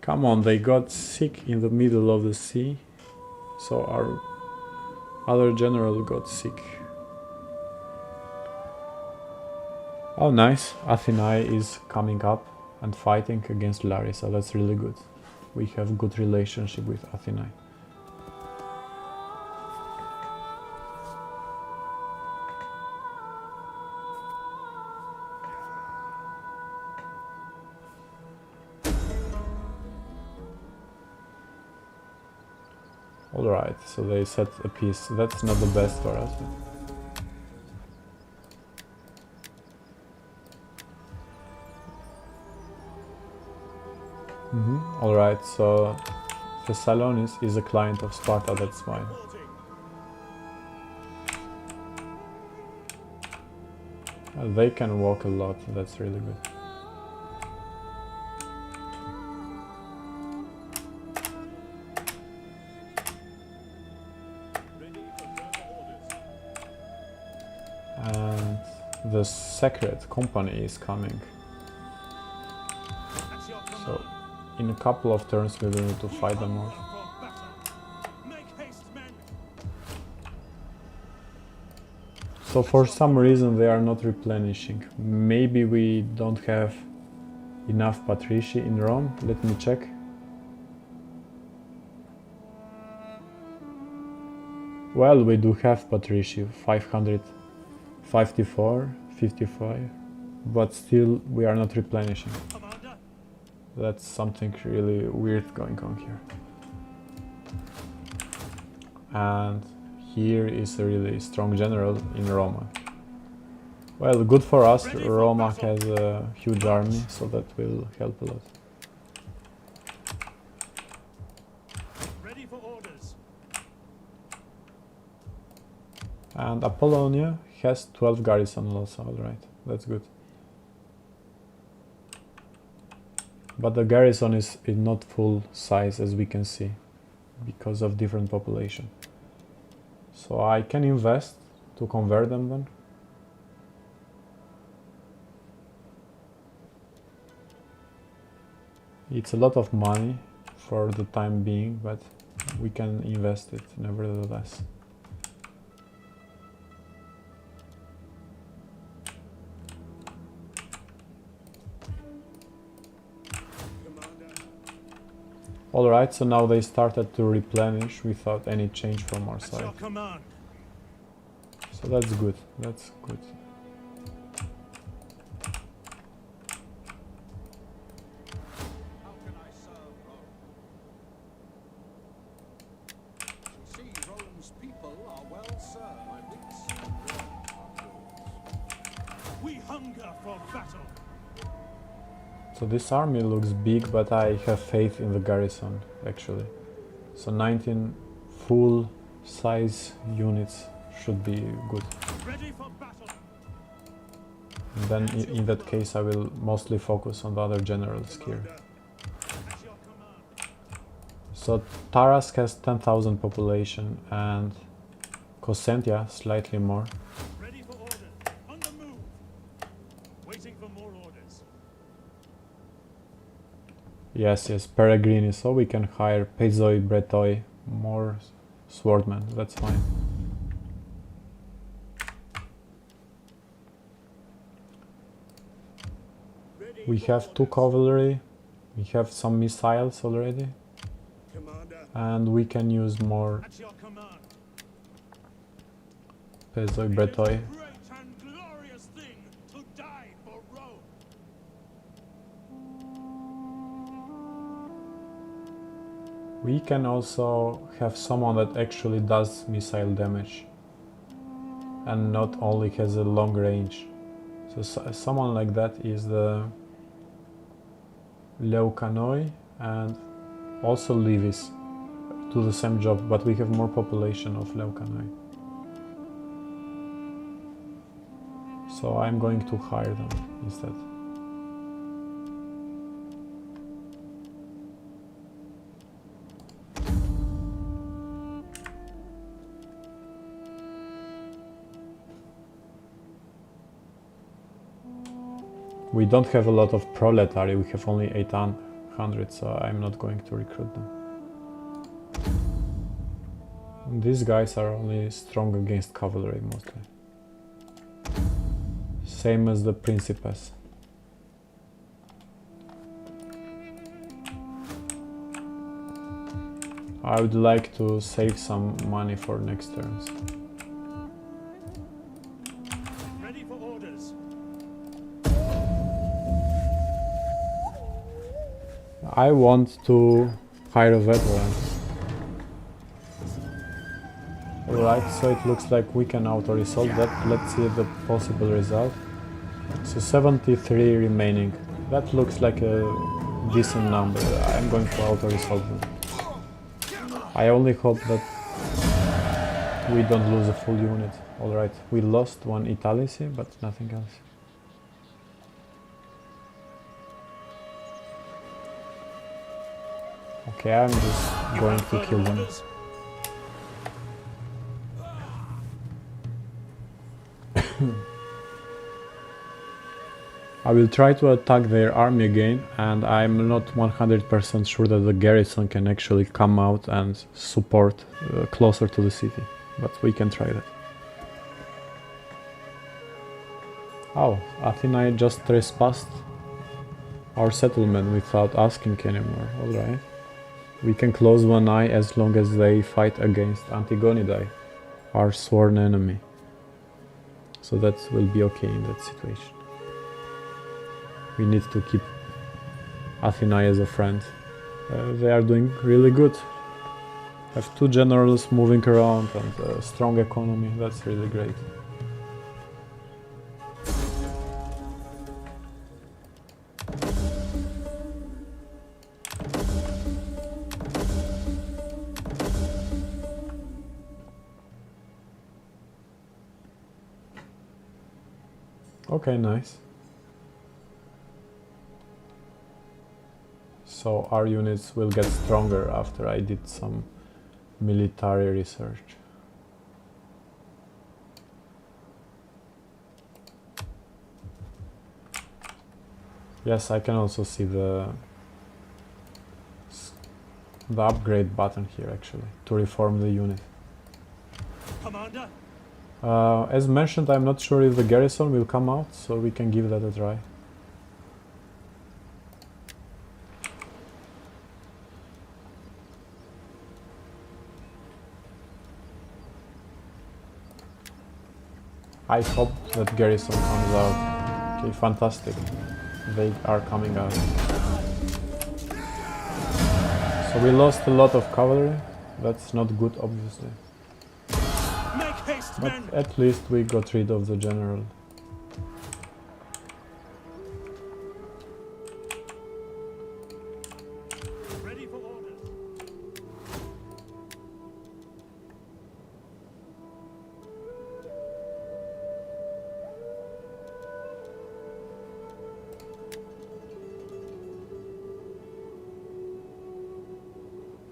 Come on, they got sick in the middle of the sea, so our other general got sick. Oh nice, Athenae is coming up and fighting against Larissa, that's really good. We have good relationship with Athenae. Alright, so they set a piece. That's not the best for us. Alright, so Thessalonis is a client of Sparta, that's fine. They can walk a lot, that's really good. the Secret Company is coming. At your command. So in a couple of turns we will need to fight them off. For battle. Make haste, men. So for some reason they are not replenishing. Maybe we don't have enough patrici in Rome. Let me check. Well, we do have patrici, 554, 55, but still we are not replenishing. Commander. That's something really weird going on here. And here is a really strong general in Roma. Well, good for us, Roma has a huge army, so that will help a lot. Ready for orders. And Apollonia has 12 garrison also, alright, that's good. But the garrison is not full size, as we can see, because of different population. So I can invest to convert them then. It's a lot of money for the time being, but we can invest it nevertheless. Alright, so now they started to replenish without any change from our At your side. command. So that's good, that's good. How can I serve Rome? See, Rome's people are well served. My wits and will are yours. We hunger for battle. So this army looks big, but I have faith in the garrison, actually. So 19 full size units should be good. Ready for battle. And then in that case I will mostly focus on the other generals here. At your command. So Taras has 10,000 population and Cosentia slightly more. Ready for orders. On the move. Waiting for more orders. Yes, Peregrini, so we can hire Pezoi, Bretoi, more swordmen, that's fine. We have 2 cavalry, we have some missiles already, Commander. and we can use more At your command. Pezoi, It is a Bretoi. great and glorious thing to die for Rome. We can also have someone that actually does missile damage and not only has a long range. So someone like that is the Leukanoi and also Levis do the same job, but we have more population of Leukanoi. So I'm going to hire them instead. We don't have a lot of proletary, we have only 800, so I'm not going to recruit them. These guys are only strong against cavalry mostly. Same as the Principes. I would like to save some money for next turns. Ready for orders. I want to hire a veteran. Alright, so it looks like we can auto-resolve that. Let's see the possible result. So 73 remaining. That looks like a decent number. I'm going to auto-resolve them. I only hope that we don't lose a full unit. Alright, we lost one Italici, but nothing else. Okay, I'm just going to kill them. Orders. I will try to attack their army again, and I'm not 100% sure that the garrison can actually come out and support closer to the city, but we can try that. Oh, Athena just trespassed our settlement without asking anymore, alright. We can close one eye as long as they fight against Antigonidae, our sworn enemy. So that will be okay in that situation. We need to keep Athena as a friend. They are doing really good. Have 2 generals moving around and a strong economy, that's really great. Okay, nice. So our units will get stronger after I did some military research. Yes, I can also see the upgrade button here actually, to reform the unit. Commander? As mentioned, I'm not sure if the garrison will come out, so we can give that a try. I hope that garrison comes out. Okay, fantastic. They are coming out. So we lost a lot of cavalry. That's not good, obviously. Make haste, But men! at least we got rid of the general. Ready for orders.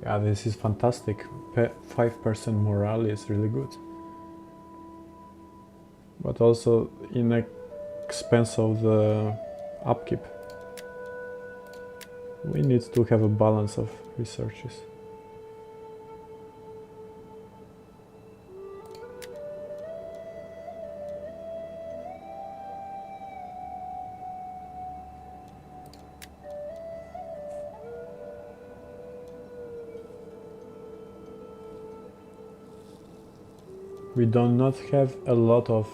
Yeah, this is fantastic. 5% morale is really good. But also in expense of the upkeep. We need to have a balance of researches. We do not have a lot of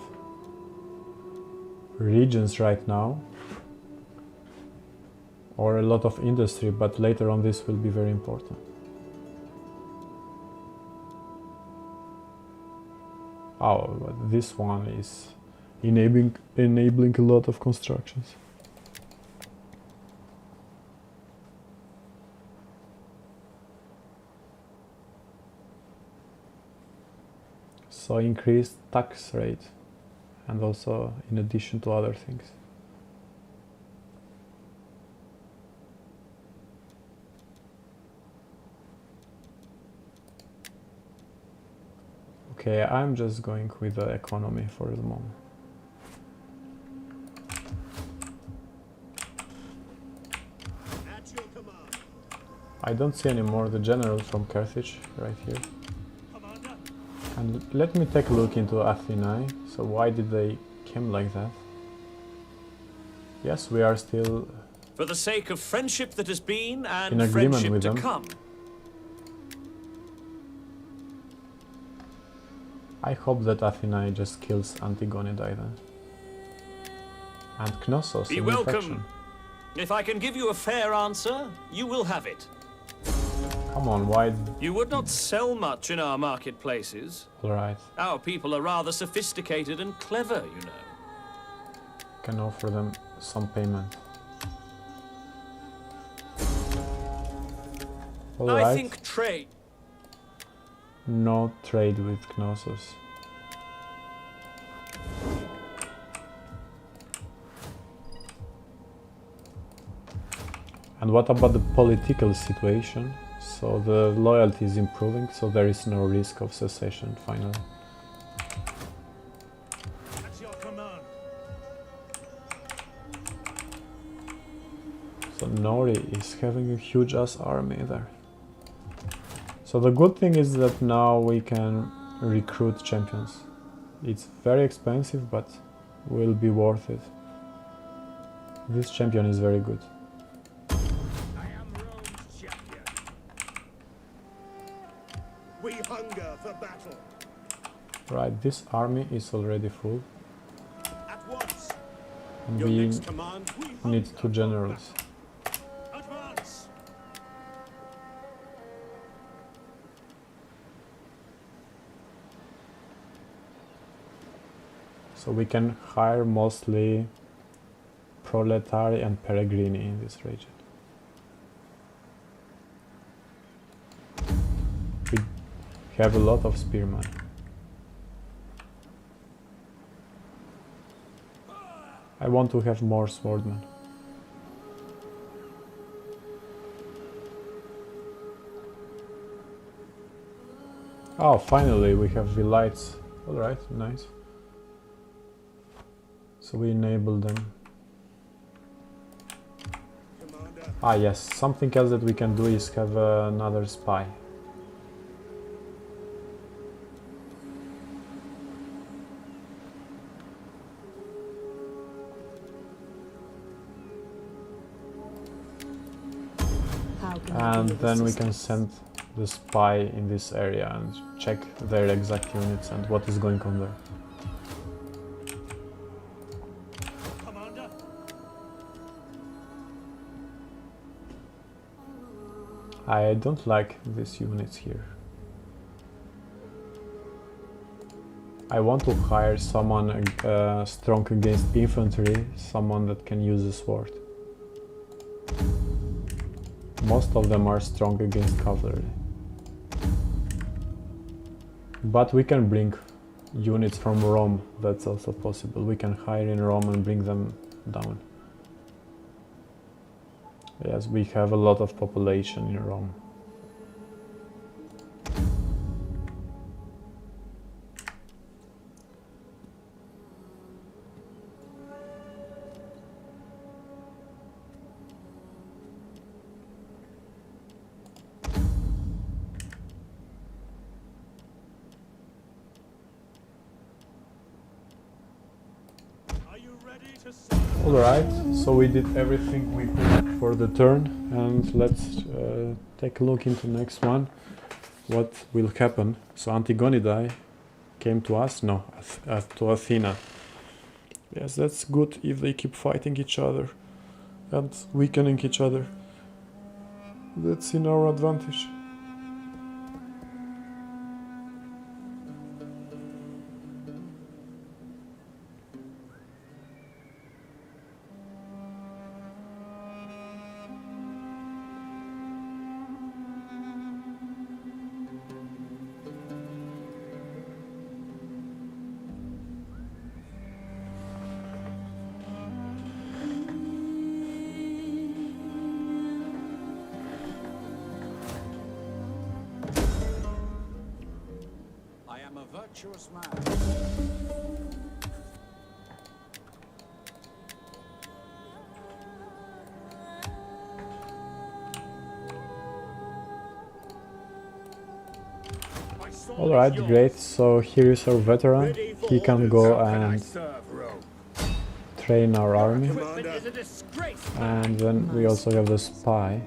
regions right now, or a lot of industry, but later on this will be very important. Oh, but this one is enabling a lot of constructions. So increased tax rate, and also in addition to other things. Okay, I'm just going with the economy for the moment. At your command. I don't see anymore the general from Carthage right here. Commander? And let me take a look into Athena. So why did they come like that? Yes, we are still For the sake of friendship that has been and in agreement friendship with to them. come. I hope that Athena just kills Antigonidae then. And Knossos Be in welcome. infection. If I can give you a fair answer, you will have it. Come on, why? You would not sell much in our marketplaces. Alright, Our people are rather sophisticated and clever, you know. can offer them some payment. Alright, I think trade. no trade with Knossos. And what about the political situation? So the loyalty is improving, so there is no risk of secession finally. At your command. So Nori is having a huge ass army there. So the good thing is that now we can recruit champions. It's very expensive, but will be worth it. This champion is very good. I am Rome's champion. We hunger for battle. Right, this army is already full. At once. And Your we next command, we need hunger 2 for generals. battle. Advance. So we can hire mostly proletari and peregrini in this region. We have a lot of spearmen. I want to have more swordmen. Oh, finally we have Vilites. Alright, nice. So we enable them. Commander. Ah yes, something else that we can do is have another spy. And then we can send the spy in this area and check their exact units and what is going on there. Commander. I don't like these units here. I want to hire someone strong against infantry, someone that can use a sword. Most of them are strong against cavalry. But we can bring units from Rome, that's also possible. We can hire in Rome and bring them down. Yes, we have a lot of population in Rome. Are you ready to serve? Alright, so we did everything we could for the turn, and let's take a look into the next one. What will happen? So Antigonidae came to us? No, to Athena. Yes, that's good if they keep fighting each other and weakening each other. That's in our advantage. I am a virtuous man. My sword Alright, is yours. great. So here is our veteran. Ready for He can orders. go How can I and serve Rome? train our army. Equipment is a disgrace. And then we also have the spy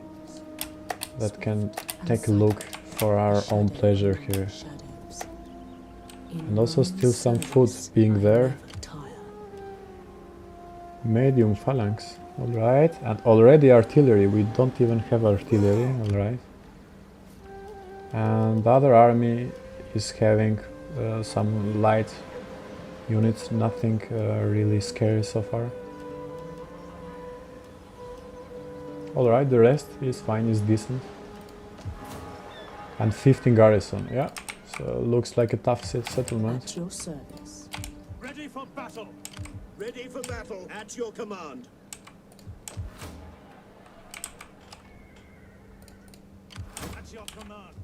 that can take a look for our own pleasure here. And also still some food being there. Medium phalanx, alright. And already artillery, we don't even have artillery, alright. And the other army is having some light units, nothing really scary so far. Alright, the rest is fine, is decent. And 15 garrison, yeah. So looks like a tough settlement. At your service. Ready for battle. Ready for battle. At your command. At your command.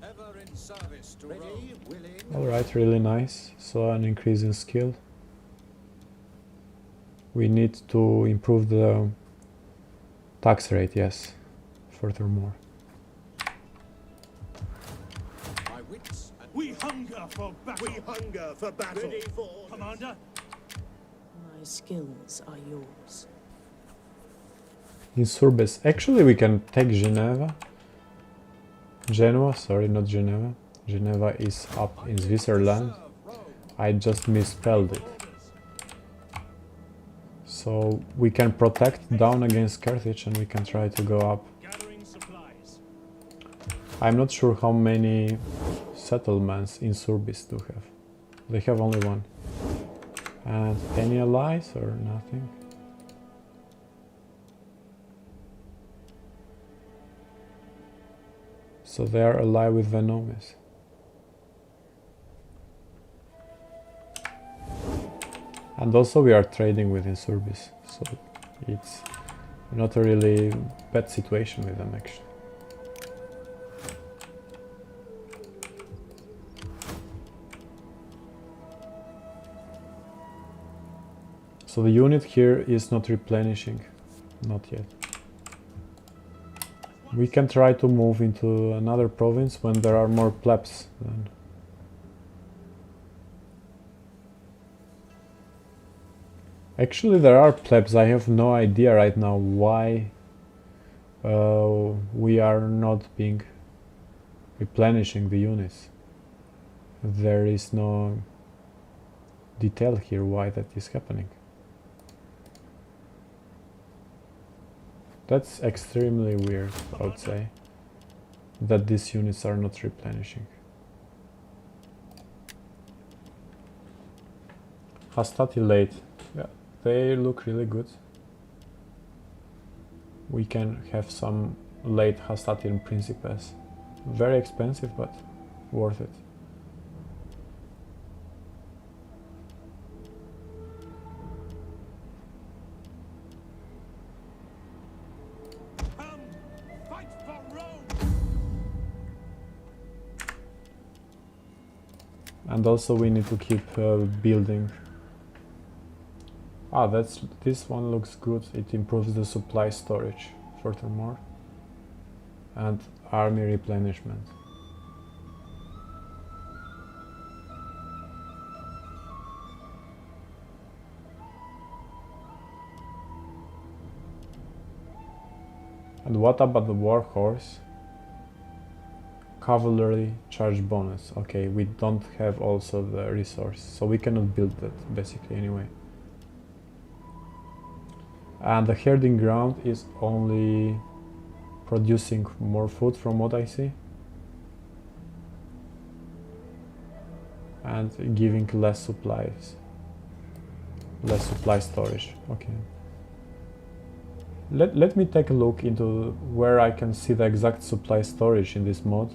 Ever in service to Ready, willing. Alright, really nice. So an increase in skill. We need to improve the Tax rate, yes. Furthermore. My wits and We hunger for battle. We hunger for battle. Ready for Commander. My skills are yours. In Surbes. Actually, we can take Geneva. Genoa, sorry, not Geneva. Geneva is up in Switzerland. I just misspelled it. So we can protect down against Carthage and we can try to go up. Gathering supplies. I'm not sure how many settlements in Surbis do have. They have only one. And any allies or nothing? So they are allied with Venomes. And also we are trading within Surbis, so it's not a really bad situation with them actually. So the unit here is not replenishing, not yet. We can try to move into another province when there are more plebs then. Actually, there are plebs. I have no idea right now why we are not being replenishing the units. There is no detail here why that is happening. That's extremely weird, I would say, that these units are not replenishing. Hastati late. Yeah, they look really good. We can have some late Hastatian Principes. Very expensive, but worth it. Come, fight for Rome. And also we need to keep building. Ah, this one looks good. It improves the supply storage furthermore. And army replenishment. And what about the war horse? Cavalry charge bonus. Okay, we don't have also the resource, so we cannot build that basically anyway. And the herding ground is only producing more food from what I see. And giving less supplies. Less supply storage. Okay. Let me take a look into where I can see the exact supply storage in this mod.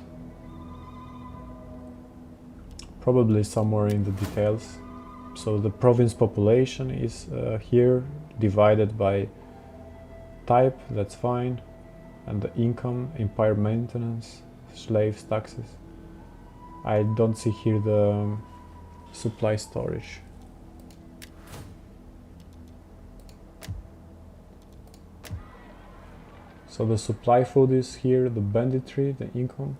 Probably somewhere in the details. So the province population is here, divided by type, that's fine. And the income, empire maintenance, slaves, taxes. I don't see here the supply storage. So the supply food is here, the banditry, the income.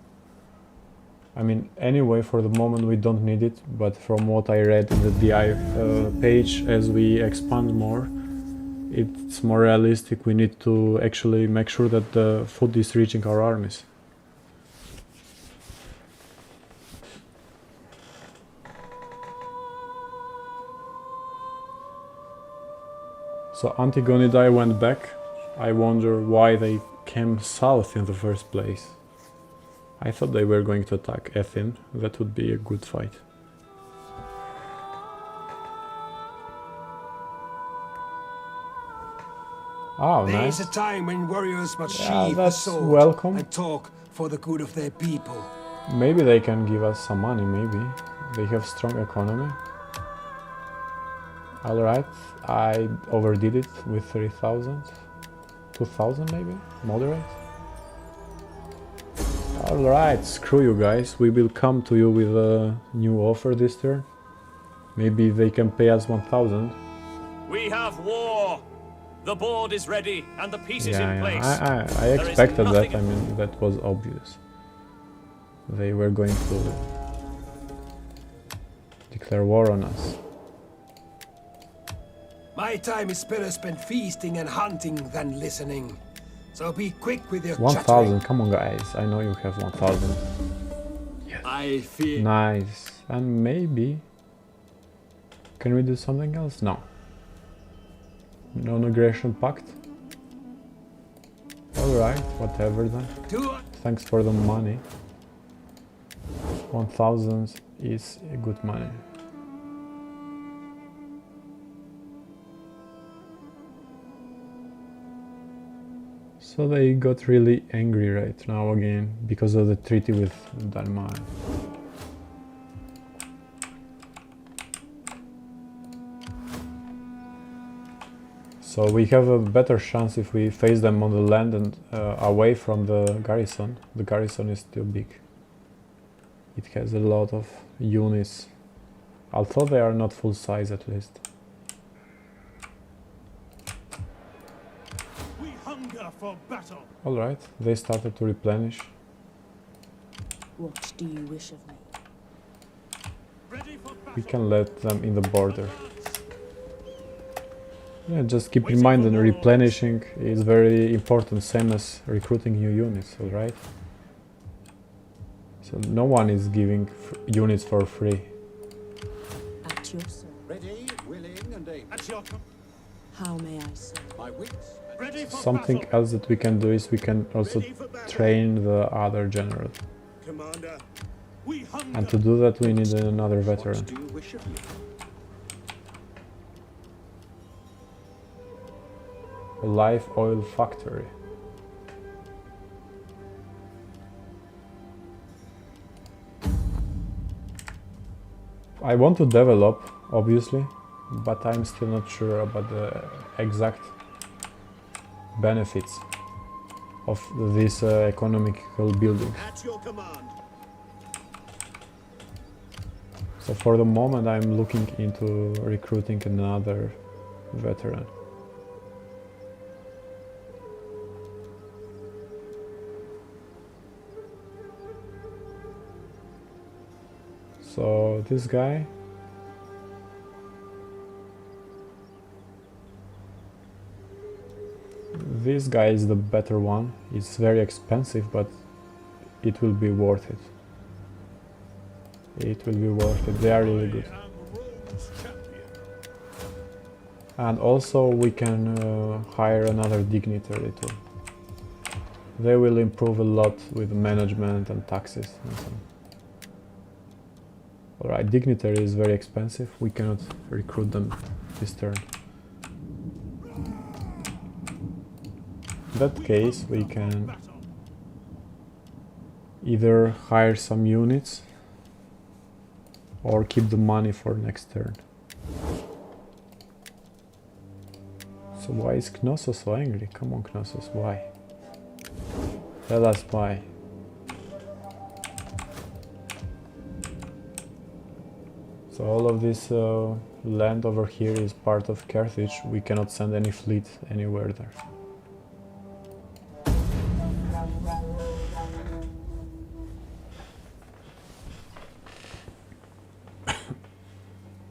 I mean, anyway, for the moment we don't need it, but from what I read in the DI page, as we expand more, it's more realistic. We need to actually make sure that the food is reaching our armies. So Antigonidae went back. I wonder why they came south in the first place. I thought they were going to attack Athens. That would be a good fight. Oh, There's nice. a time when warriors must Yeah, sheathe the that's sword welcome. and talk for the good of their people. Maybe they can give us some money, maybe. They have strong economy. Alright, I overdid it with 3,000. 2,000 maybe? Moderate? Alright, screw you guys. We will come to you with a new offer this turn. Maybe they can pay us 1,000. We have war. The board is ready and the piece is in Yeah, place. I There is expected that. nothing- I mean, that was obvious. They were going to declare war on us. My time is better spent feasting and hunting than listening. So be quick with your 1000, chattering. come on guys, I know you have 1000. I fear. Nice. And maybe... Can we do something else? No. Non-aggression pact? Alright, whatever then. Thanks for the money. 1000 is good money. So they got really angry right now again because of the treaty with Denmark. So we have a better chance if we face them on the land and away from the garrison. The garrison is still big. It has a lot of units, although they are not full size at least. We hunger for battle. Alright, they started to replenish. What do you wish of me? Ready for battle. We can let them in the border. Yeah, just keep in mind that replenishing is very important, same as recruiting new units, alright? So no one is giving units for free. At your service. Ready, willing, and able. At your How may I serve? My wits. ready for Something battle. else that we can do is we can also Ready for battle. train the other general. Commander, we hunger. And to do that we need another What veteran. do you wish of me? A live oil factory. I want to develop, obviously, but I'm still not sure about the exact benefits of these economical buildings. At your command. So for the moment I'm looking into recruiting another veteran. So this guy, is the better one. It's very expensive, but it will be worth it. It will be worth it. They are really good. I am Rome's champion. And also we can hire another dignitary too. They will improve a lot with management and taxes and so on. Alright, dignitary is very expensive. We cannot recruit them this turn. In that case, we can Battle. either hire some units or keep the money for next turn. So why is Knossos so angry? Come on, Knossos, why? Tell us why. So all of this land over here is part of Carthage. We cannot send any fleet anywhere there.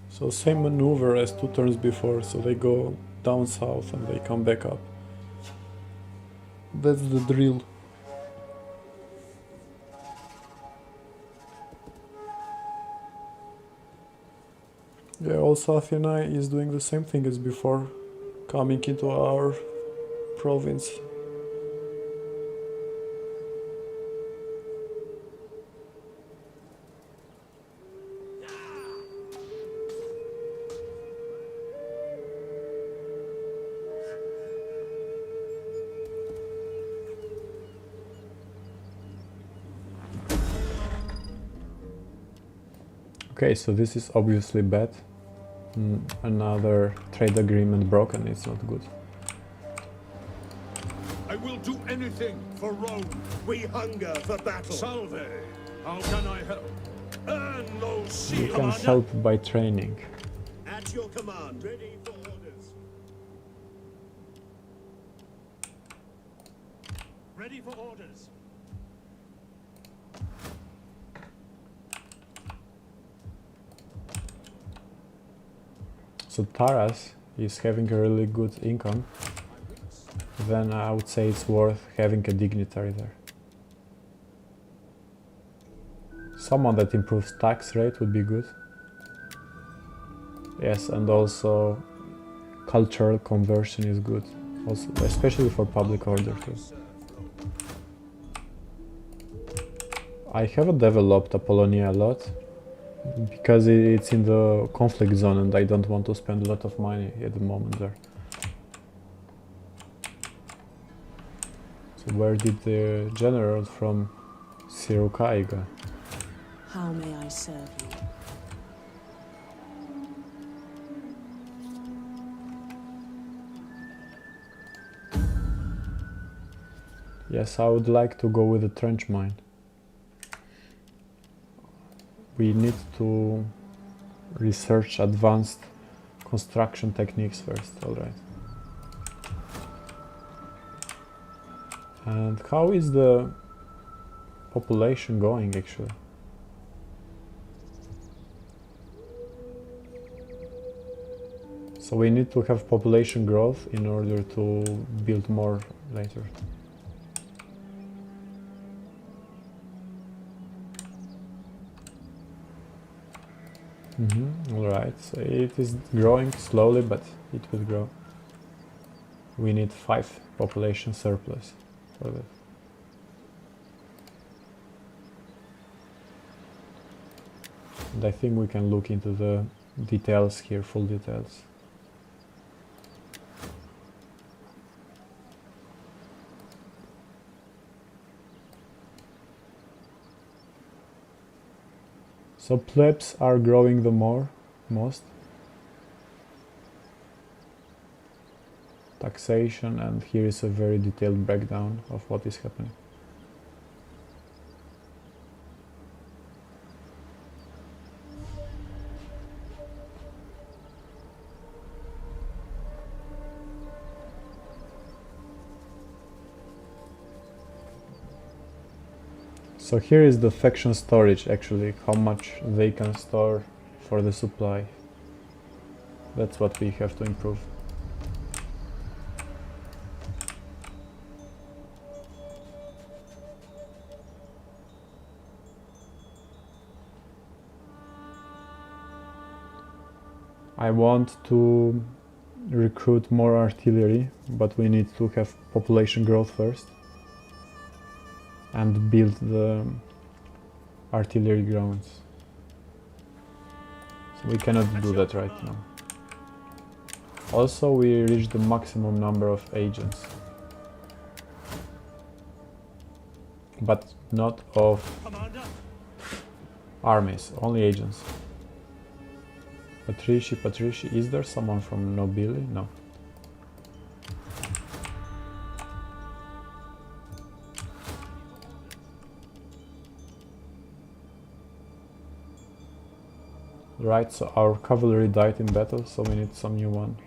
So same maneuver as 2 turns before, so they go down south and they come back up. That's the drill. Yeah, also Athena is doing the same thing as before, coming into our province. Okay, so this is obviously bad. Another trade agreement broken, it's not good. I will do anything for Rome. We hunger for battle. Salve. How can I help? Earn those You shields. can help by training. At your command. Ready for orders. Ready for orders. So Taras is having a really good income. Then I would say it's worth having a dignitary there. Someone that improves tax rate would be good. Yes, and also cultural conversion is good, also especially for public order too. I haven't developed Apollonia a lot because it's in the conflict zone and I don't want to spend a lot of money at the moment there. So where did the general from Sirukai go? How may I serve you? Yes, I would like to go with the trench mine. We need to research advanced construction techniques first, alright. And how is the population going actually? So we need to have population growth in order to build more later. Alright, so it is growing slowly, but it will grow. We need 5 population surplus for that. And I think we can look into the details here, full details. So plebs are growing the most. Taxation, and here is a very detailed breakdown of what is happening. So here is the faction storage actually, how much they can store for the supply. That's what we have to improve. I want to recruit more artillery, but we need to have population growth first and build the artillery grounds. So we cannot do that right now. Also, we reached the maximum number of agents, but not of armies, only agents. Patrici, is there someone from Nobili? No. Right, so our cavalry died in battle, so we need some new one.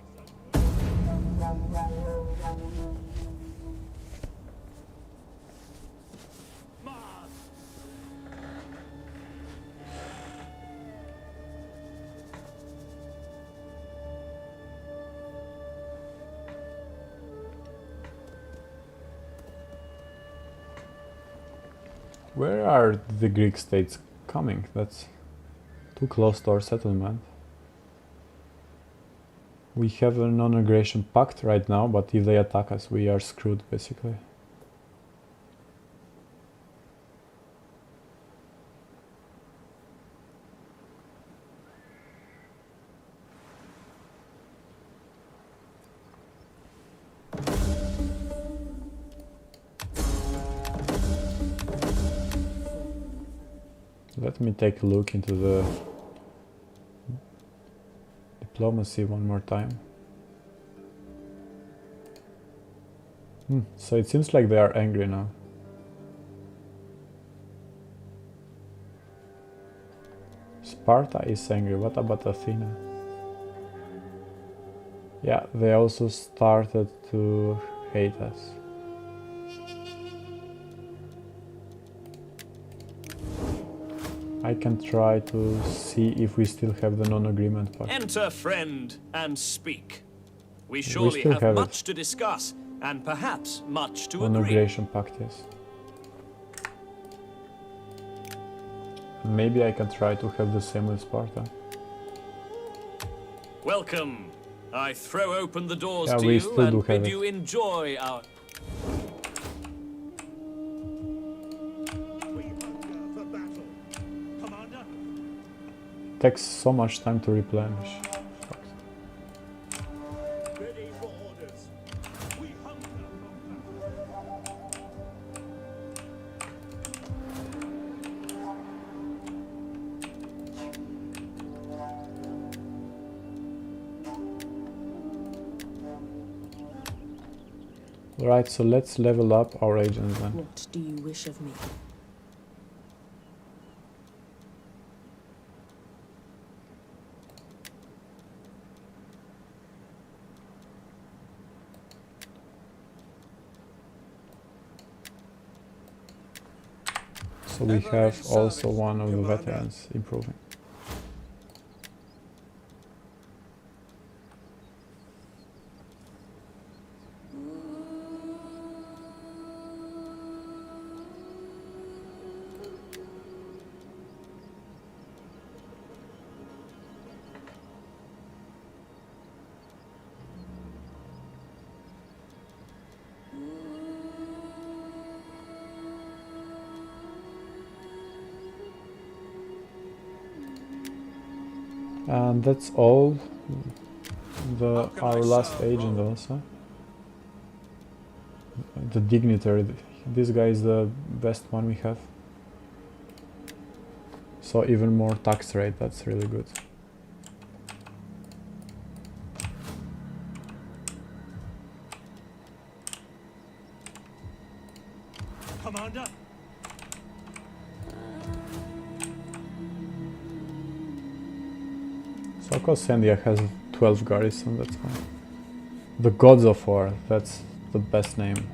Where are the Greek states coming? That's too close to our settlement. We have a non-aggression pact right now, but if they attack us, we are screwed basically. Let me take a look into the diplomacy one more time. So it seems like they are angry now. Sparta is angry. What about Athena? Yeah, they also started to hate us. I can try to see if we still have the non-agreement pact. Enter, friend, and speak. We surely still have have it. much to discuss, and perhaps much to agree. Non-aggression pact, yes. Maybe I can try to have the same with Sparta. Welcome. I throw open the doors Yeah, to we you still do and have bid it. you enjoy our... We hunger for battle. Commander? Takes so much time to replenish. Fuck. Ready for orders. We hunger for battle. Right, so let's level up our agents then. What do you wish of me? So we have also one of the veterans improving. And that's all. Our last agent also. The dignitary. This guy is the best one we have. So even more tax rate, that's really good. Commander? So of course Sandia has 12 garrison, that's fine. The Gods of War, that's the best name.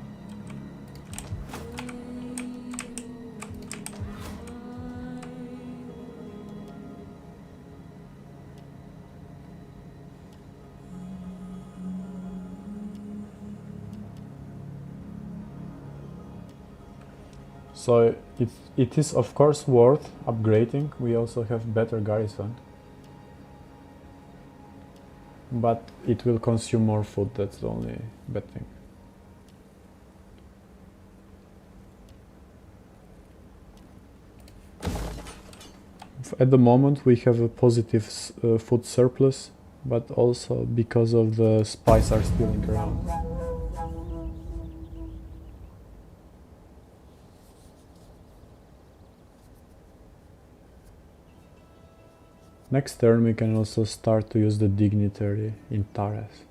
So it is of course worth upgrading. We also have better garrison. But it will consume more food, that's the only bad thing. At the moment we have a positive food surplus, but also because of the spies are stealing around. Next turn we can also start to use the dignitary in Taras.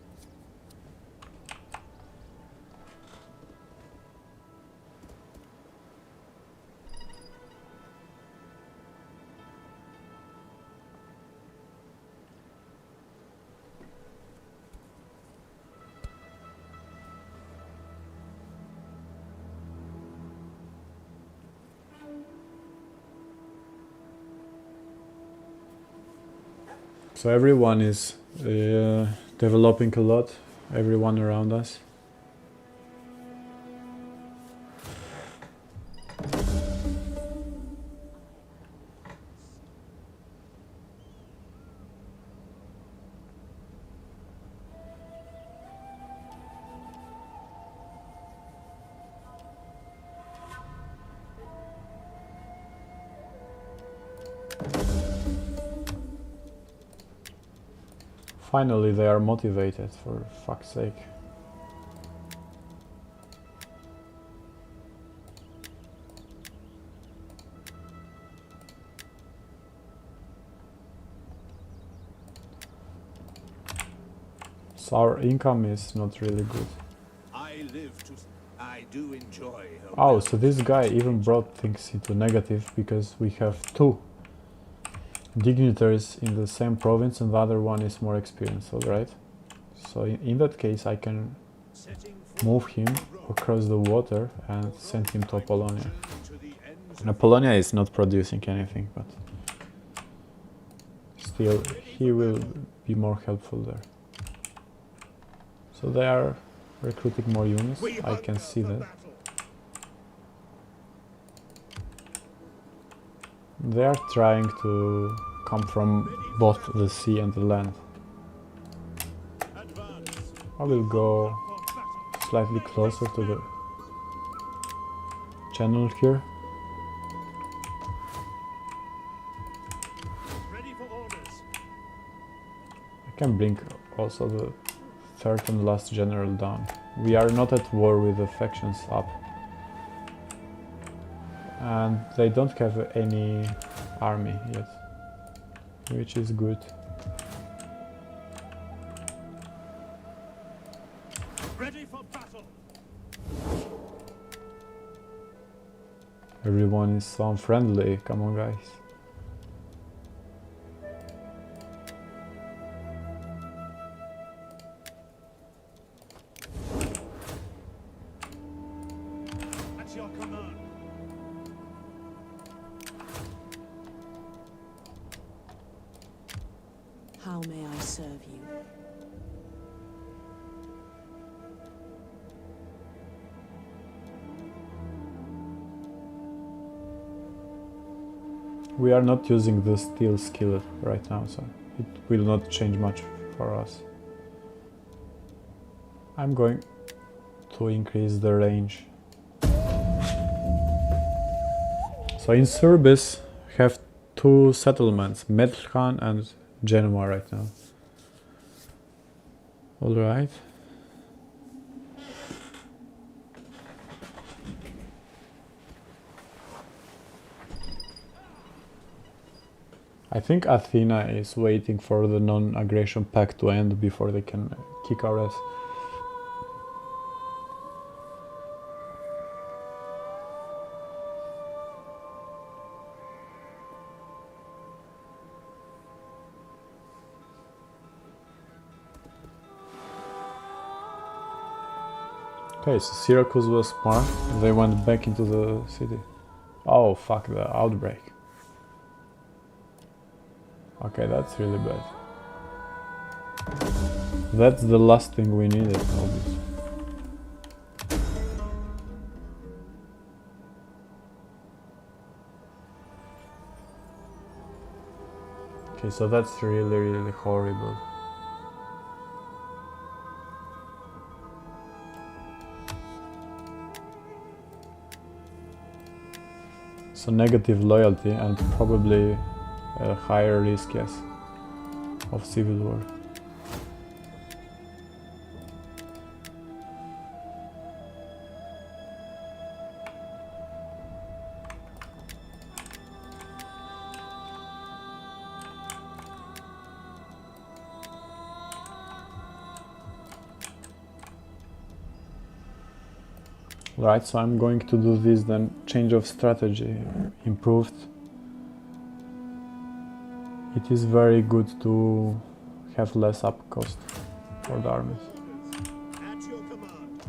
So everyone is developing a lot, everyone around us. Finally, they are motivated, for fuck's sake. So our income is not really good. I do enjoy her. Oh, so this guy even brought things into negative because we have two dignitaries in the same province and the other one is more experienced, alright? So in that case I can move him across the water and send him to Apollonia. And Apollonia is not producing anything, but still he will be more helpful there. So they are recruiting more units, I can see that. They are trying to come from both the sea and the land. I will go slightly closer to the channel here. I can bring also the third and last general down. We are not at war with the factions up. And they don't have any army yet, which is good. Ready for battle. Everyone is so unfriendly, come on guys. At your command. How may I serve you? We are not using the steel skillet right now, so it will not change much for us. I'm going to increase the range. So in Serbis have two settlements, Medhan and Genoa right now. Alright. I think Athena is waiting for the non-aggression pact to end before they can kick our ass. Okay, so Syracuse was smart. They went back into the city. Oh fuck, the outbreak. Okay, that's really bad. That's the last thing we needed, obviously. Okay, so that's really, really horrible. So negative loyalty and probably a higher risk, yes, of civil war. Right, so I'm going to do this then, change of strategy, improved. It is very good to have less up cost for the armies. At your command.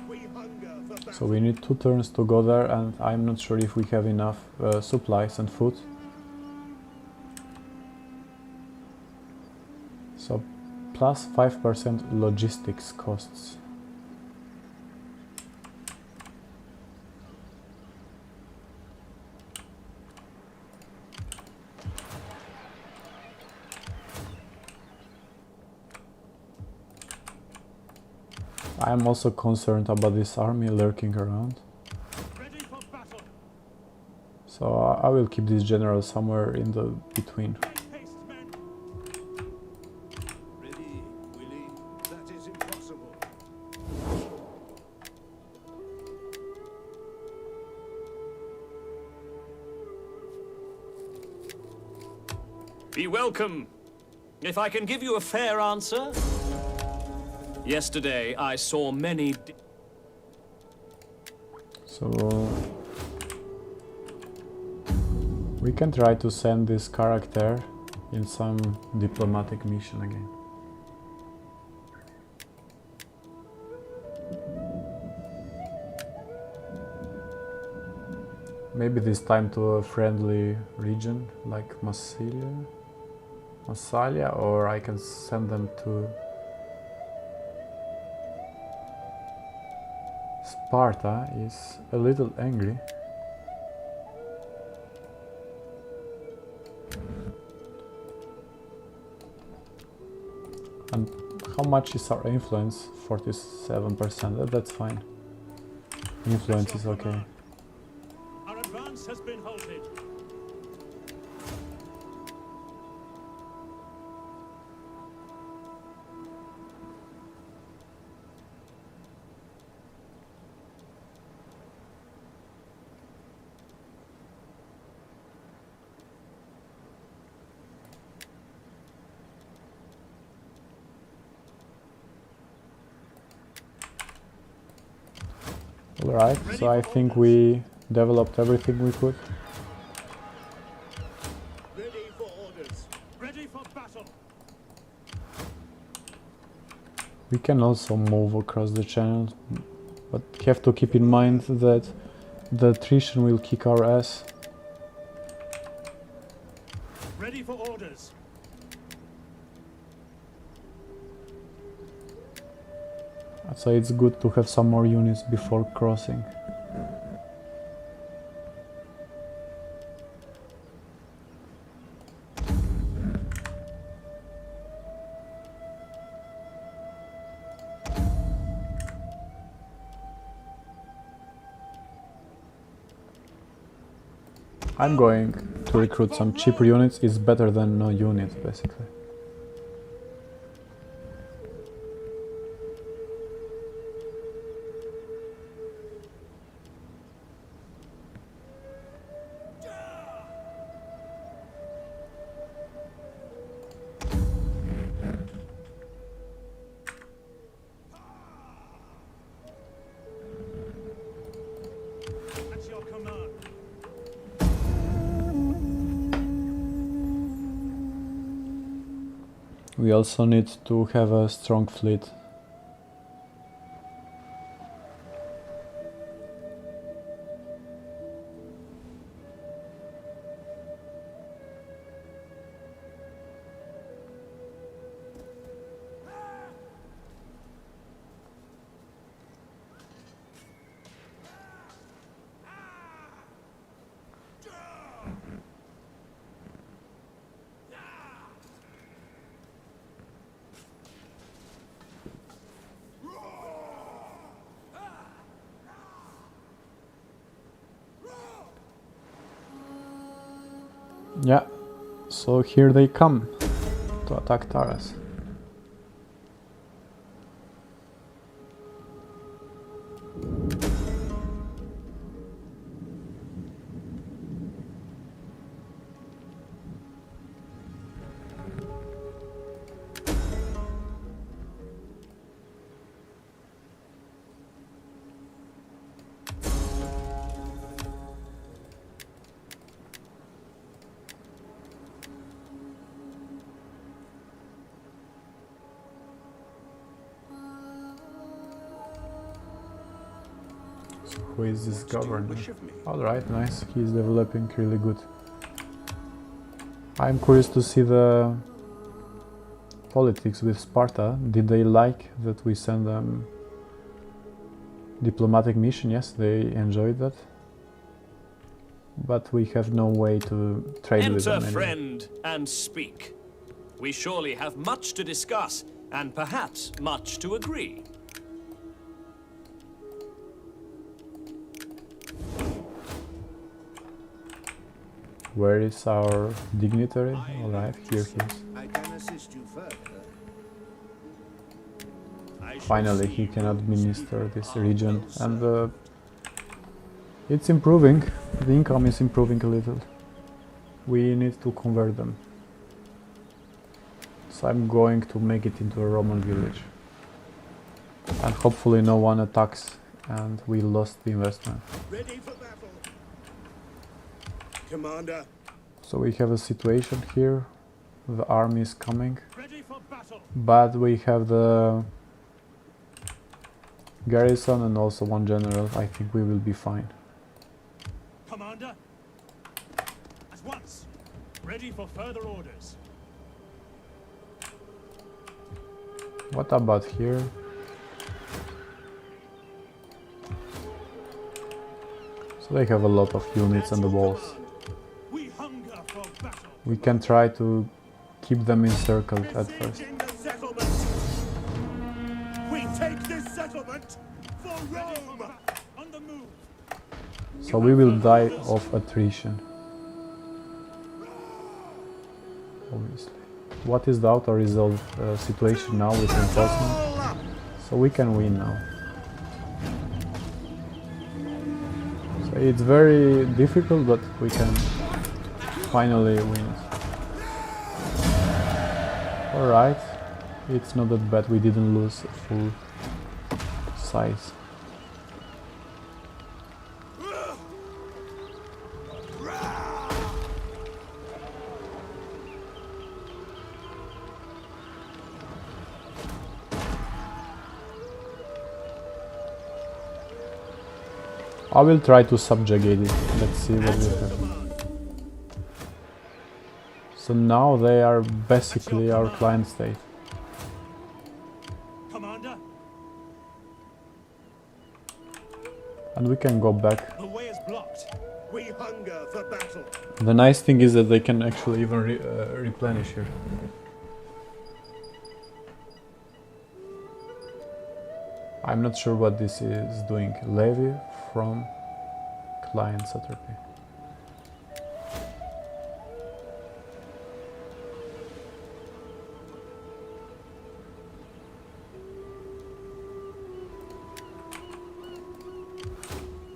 We hunger for battle. So we need 2 turns to go there, and I'm not sure if we have enough supplies and food. So plus 5% logistics costs. I am also concerned about this army lurking around. Ready for battle. So I will keep this general somewhere in the between. Haste, men. Ready, Willie. That is impossible. Be welcome. If I can give you a fair answer. Yesterday I saw many. So we can try to send this character in some diplomatic mission again. Maybe this time to a friendly region like Massalia, or I can send them to Sparta. Is a little angry. And how much is our influence? 47%. That's fine. Influence is okay. Our advance has been halted. Alright, so I think we developed everything we could. Ready for orders. Ready for battle. We can also move across the channel, but have to keep in mind that the attrition will kick our ass. Ready for orders. So it's good to have some more units before crossing. I'm going to recruit some cheaper units. It's better than no units, basically. At your command. We also need to have a strong fleet. Yeah, so here they come to attack Taras. Who is this governor? Alright, nice. He's developing really good. I'm curious to see the politics with Sparta. Did they like that we send them diplomatic mission? Yes, they enjoyed that. But we have no way to trade with them Enter, anymore. friend, and speak. We surely have much to discuss, and perhaps much to agree. Where is our dignitary? Alright, here he is. I can assist you further. Finally, he can administer this region, and it's improving. The income is improving a little. We need to convert them. So I'm going to make it into a Roman village. And hopefully no one attacks and we lost the investment. Ready for battle. Commander. So we have a situation here. The army is coming. Ready for battle. But we have the garrison and also one general. I think we will be fine. Commander. Ready for further orders. What about here? So they have a lot of units on the walls. We hunger for battle. We can try to keep them encircled at first. Besieging the settlement. We take this settlement for Rome. On the move. So we will die of attrition. Obviously. What is the auto-resolve situation now with reinforcement? So we can win now. So it's very difficult, but we can finally win it. Alright, it's not that bad, we didn't lose full size. I will try to subjugate it. Let's see what will happen. So now they are basically our client state. Commander, And we can go back. the way is blocked. We hunger for battle. The nice thing is that they can actually even replenish here. I'm not sure what this is doing. Levy from client satrapy.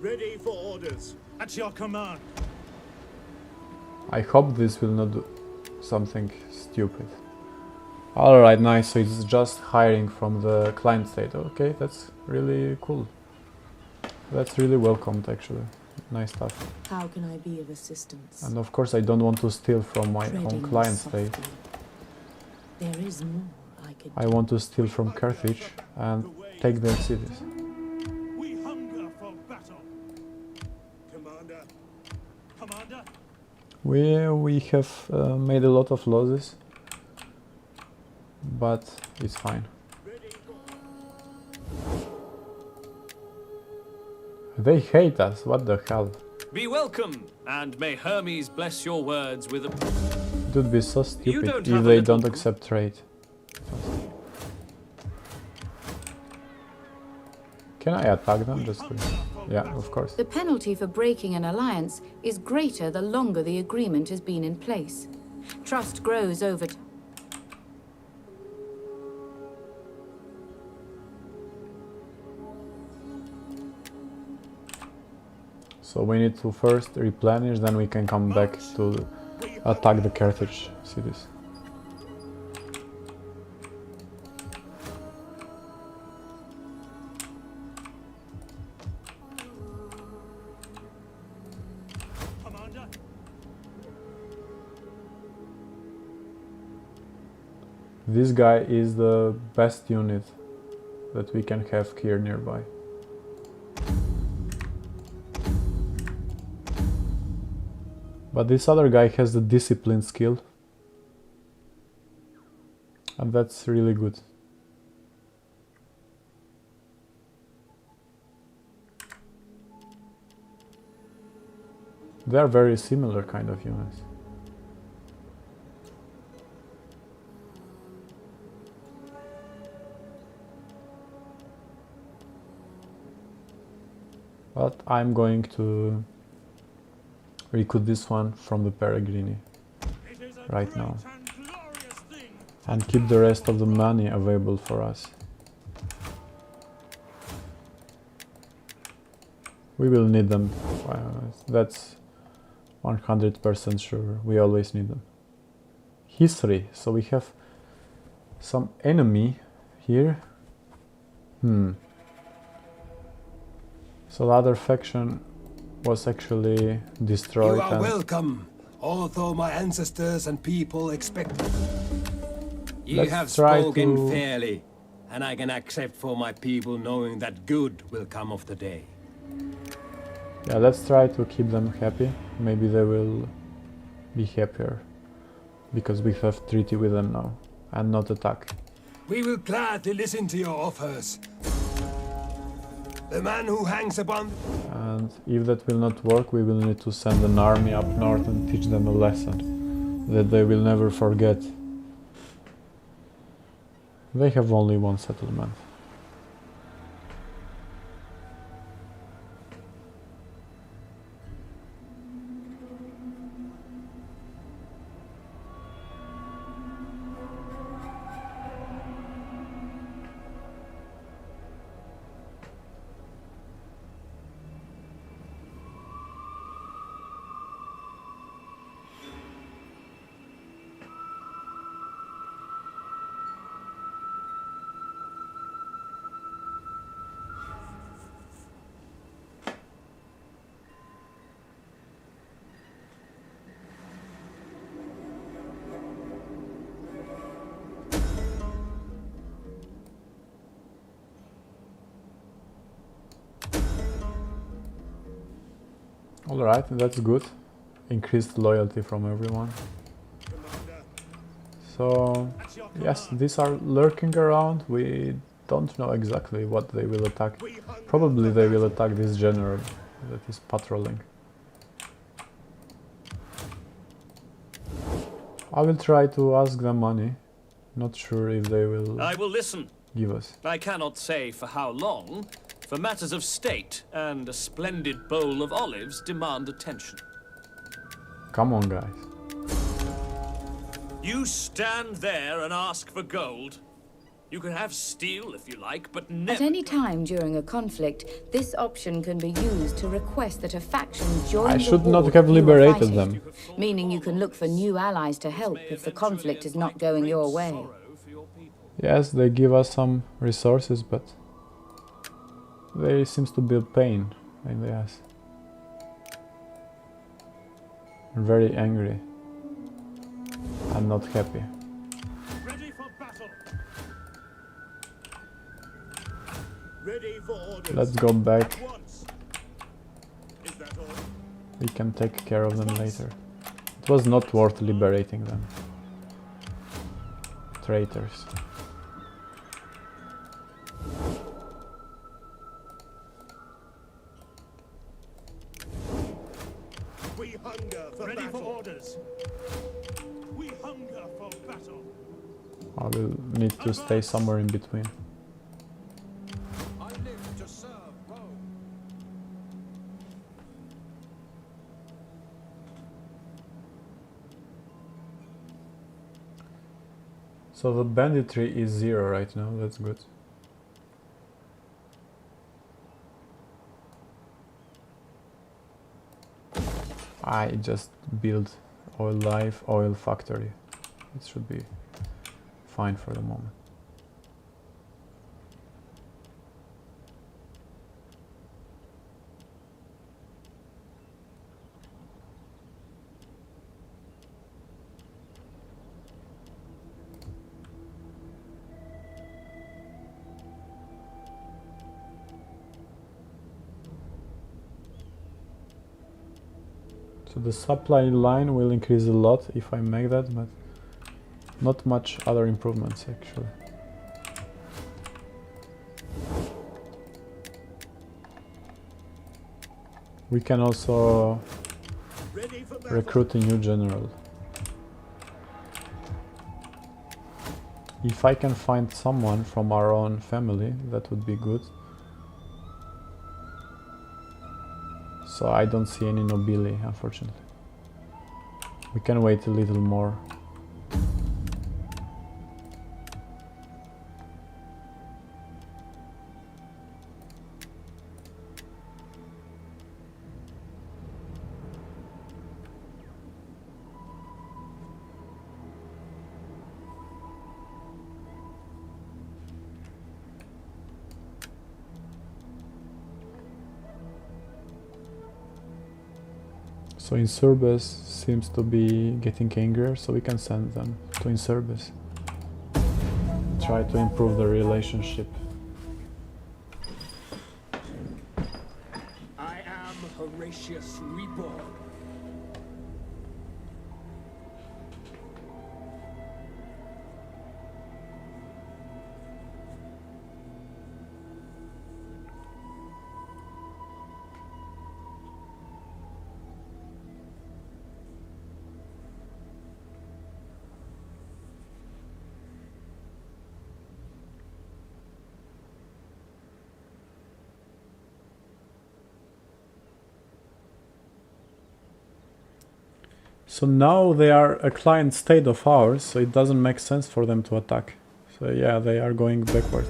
Ready for orders. At your command. I hope this will not do something stupid. Alright, nice, so it's just hiring from the client state. Okay, that's really cool. That's really welcomed actually. Nice stuff. How can I be of assistance? And of course I don't want to steal from my own Treading client softly. state. There is more I could I do. want to steal from Carthage and take their cities. We hunger for battle. Commander. Commander. We have made a lot of losses, but it's fine. They hate us, what the hell? Be welcome, and may Hermes bless your words with a... It would be so don't stupid have if a they little don't gr- accept trade. Can I attack them? Just to... Yeah, of course. The penalty for breaking an alliance is greater the longer the agreement has been in place. Trust grows over time. So we need to first replenish, then we can come back to attack the Carthage cities. Commander. This guy is the best unit that we can have here nearby. But this other guy has the discipline skill. And that's really good. They are very similar kind of units. But I'm going to recruit this one from the Peregrini It is a right great now and glorious thing. and keep the rest of the money available for us. We will need them. That's 100% sure. We always need them. History. So we have some enemy here. So the other faction was actually destroyed. You are and welcome, although my ancestors and people expect. You Let's have try spoken to- fairly, and I can accept for my people knowing that good will come of the day. Yeah, let's try to keep them happy. Maybe they will be happier because we have treaty with them now, and not attack. We will gladly listen to your offers. The man who hangs upon... And if that will not work, we will need to send an army up north and teach them a lesson that they will never forget. They have only one settlement. Alright, that's good. Increased loyalty from everyone. So, yes, these are lurking around. We don't know exactly what they will attack. Probably they will attack this general that is patrolling. I will try to ask them money. Not sure if they will... I will listen. Give us. I cannot say for how long. For matters of state and a splendid bowl of olives demand attention. Come on, guys. You stand there and ask for gold. You can have steel if you like, but never... At any time during a conflict, this option can be used to request that a faction join I the should war not have you are liberated fighting, them. meaning you can look for new allies to help if the conflict is not going your way. Yes, they give us some resources, but there seems to be a pain in the ass. Very angry. I'm not happy. Ready for battle. Ready for orders. Let's go back. At once. Is that all? We can take care of them later. It was not worth liberating them. Traitors. We hunger for Ready battle. for orders. We hunger for battle. I will need to stay somewhere in between. I live to serve Rome. So the banditry is 0 right now, that's good. I just built oil factory. It should be fine for the moment. So the supply line will increase a lot if I make that, but not much other improvements actually. We can also Ready for battle. recruit a new general. If I can find someone from our own family, that would be good. So I don't see any Nobili, unfortunately. We can wait a little more. So Insurbus seems to be getting angrier, so we can send them to Insurbus. Try to improve the relationship. I am Horatius reborn. So now they are a client state of ours, so it doesn't make sense for them to attack. So yeah, they are going backward.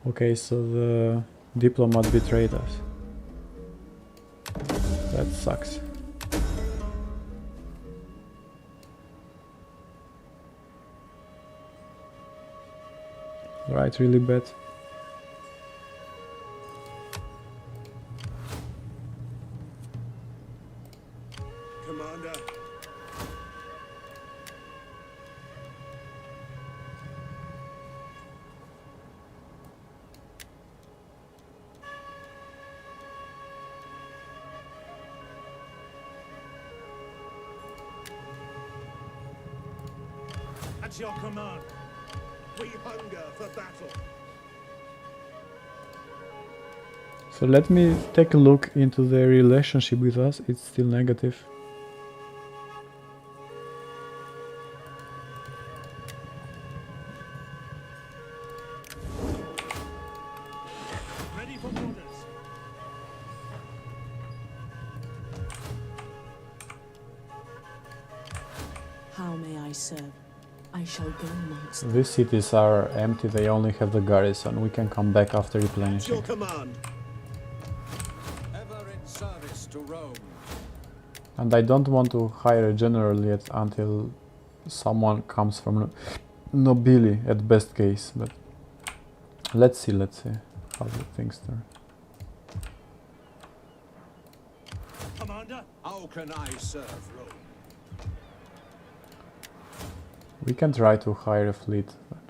Okay, so the diplomat betrayed us. That sucks. Right, really bad. Commander. At your command. We hunger for battle. So let me take a look into their relationship with us. It's still negative. Ready for orders. How may I serve? I shall go amongst them. These cities are empty, they only have the garrison. We can come back after At your replenishing. command. Ever in service to Rome. And I don't want to hire a general yet until someone comes from Nobili at best case, but let's see how the things turn. Commander. How can I serve Rome? We can try to hire a fleet, but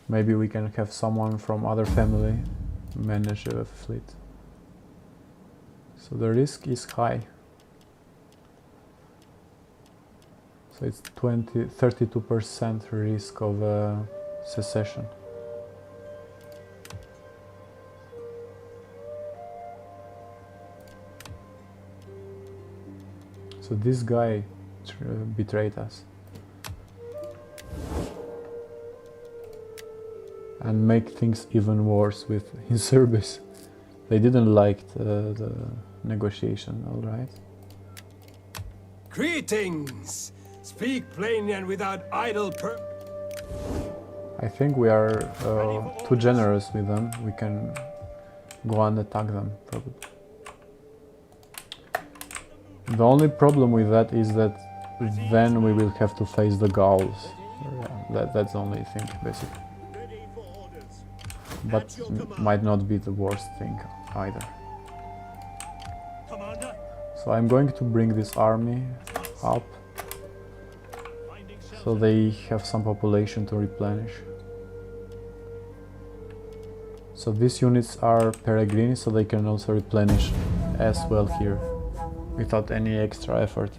maybe we can have someone from other family manage a fleet. So the risk is high. So it's 32% risk of secession. So this guy betrayed us. And make things even worse with his service. They didn't like the negotiation, alright? Greetings! Speak plainly and without idle I think we are too generous with them. We can go and attack them, probably. The only problem with that is that then we will have to face the Gauls. Yeah, that's the only thing, basically. Ready for orders. But might not be the worst thing either. Commander. So I'm going to bring this army up Finding shelter. so they have some population to replenish. So these units are peregrini, so they can also replenish as well here without any extra effort.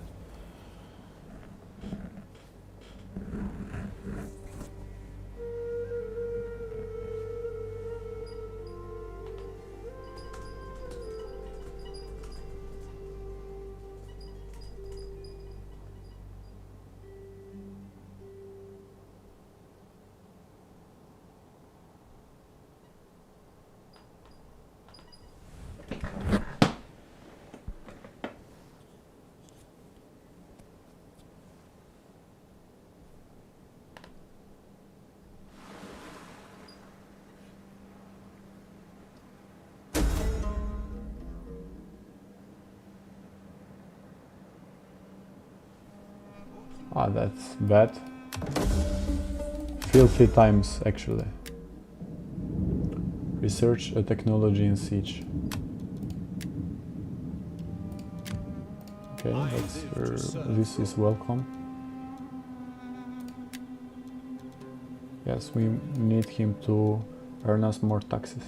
Ah, that's bad. Filthy times, actually. Research a technology in siege. Okay, this is welcome. Yes, we need him to earn us more taxes.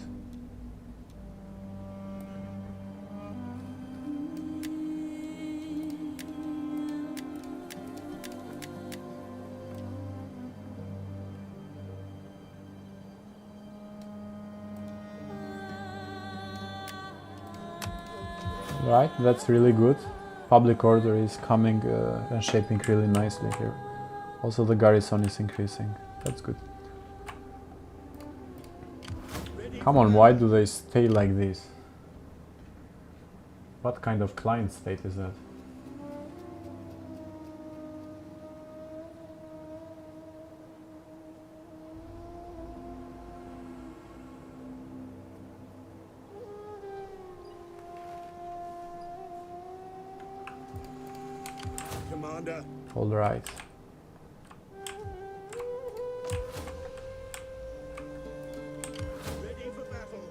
Right, that's really good. Public order is coming and shaping really nicely here. Also the garrison is increasing. That's good. Come on, why do they stay like this? What kind of client state is that? Commander. All right. Ready for battle.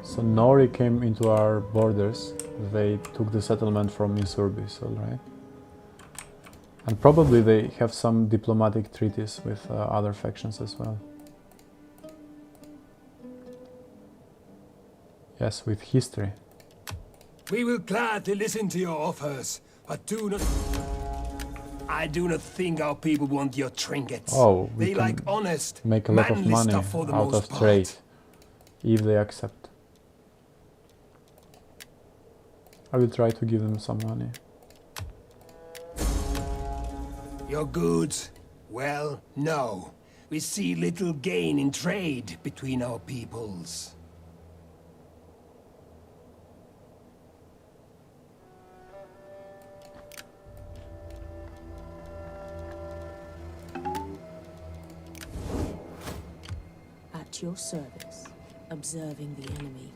So Nori came into our borders. They took the settlement from Insurbis, alright? And probably they have some diplomatic treaties with other factions as well. Yes, with history. We will gladly listen to your offers, but do not... I do not think our people want your trinkets. Oh, we they can like honest, make a lot of manly money stuff for the out most of part. trade, if they accept. I will try to give them some money. Your goods? Well, no. We see little gain in trade between our peoples. At your service, observing the enemy.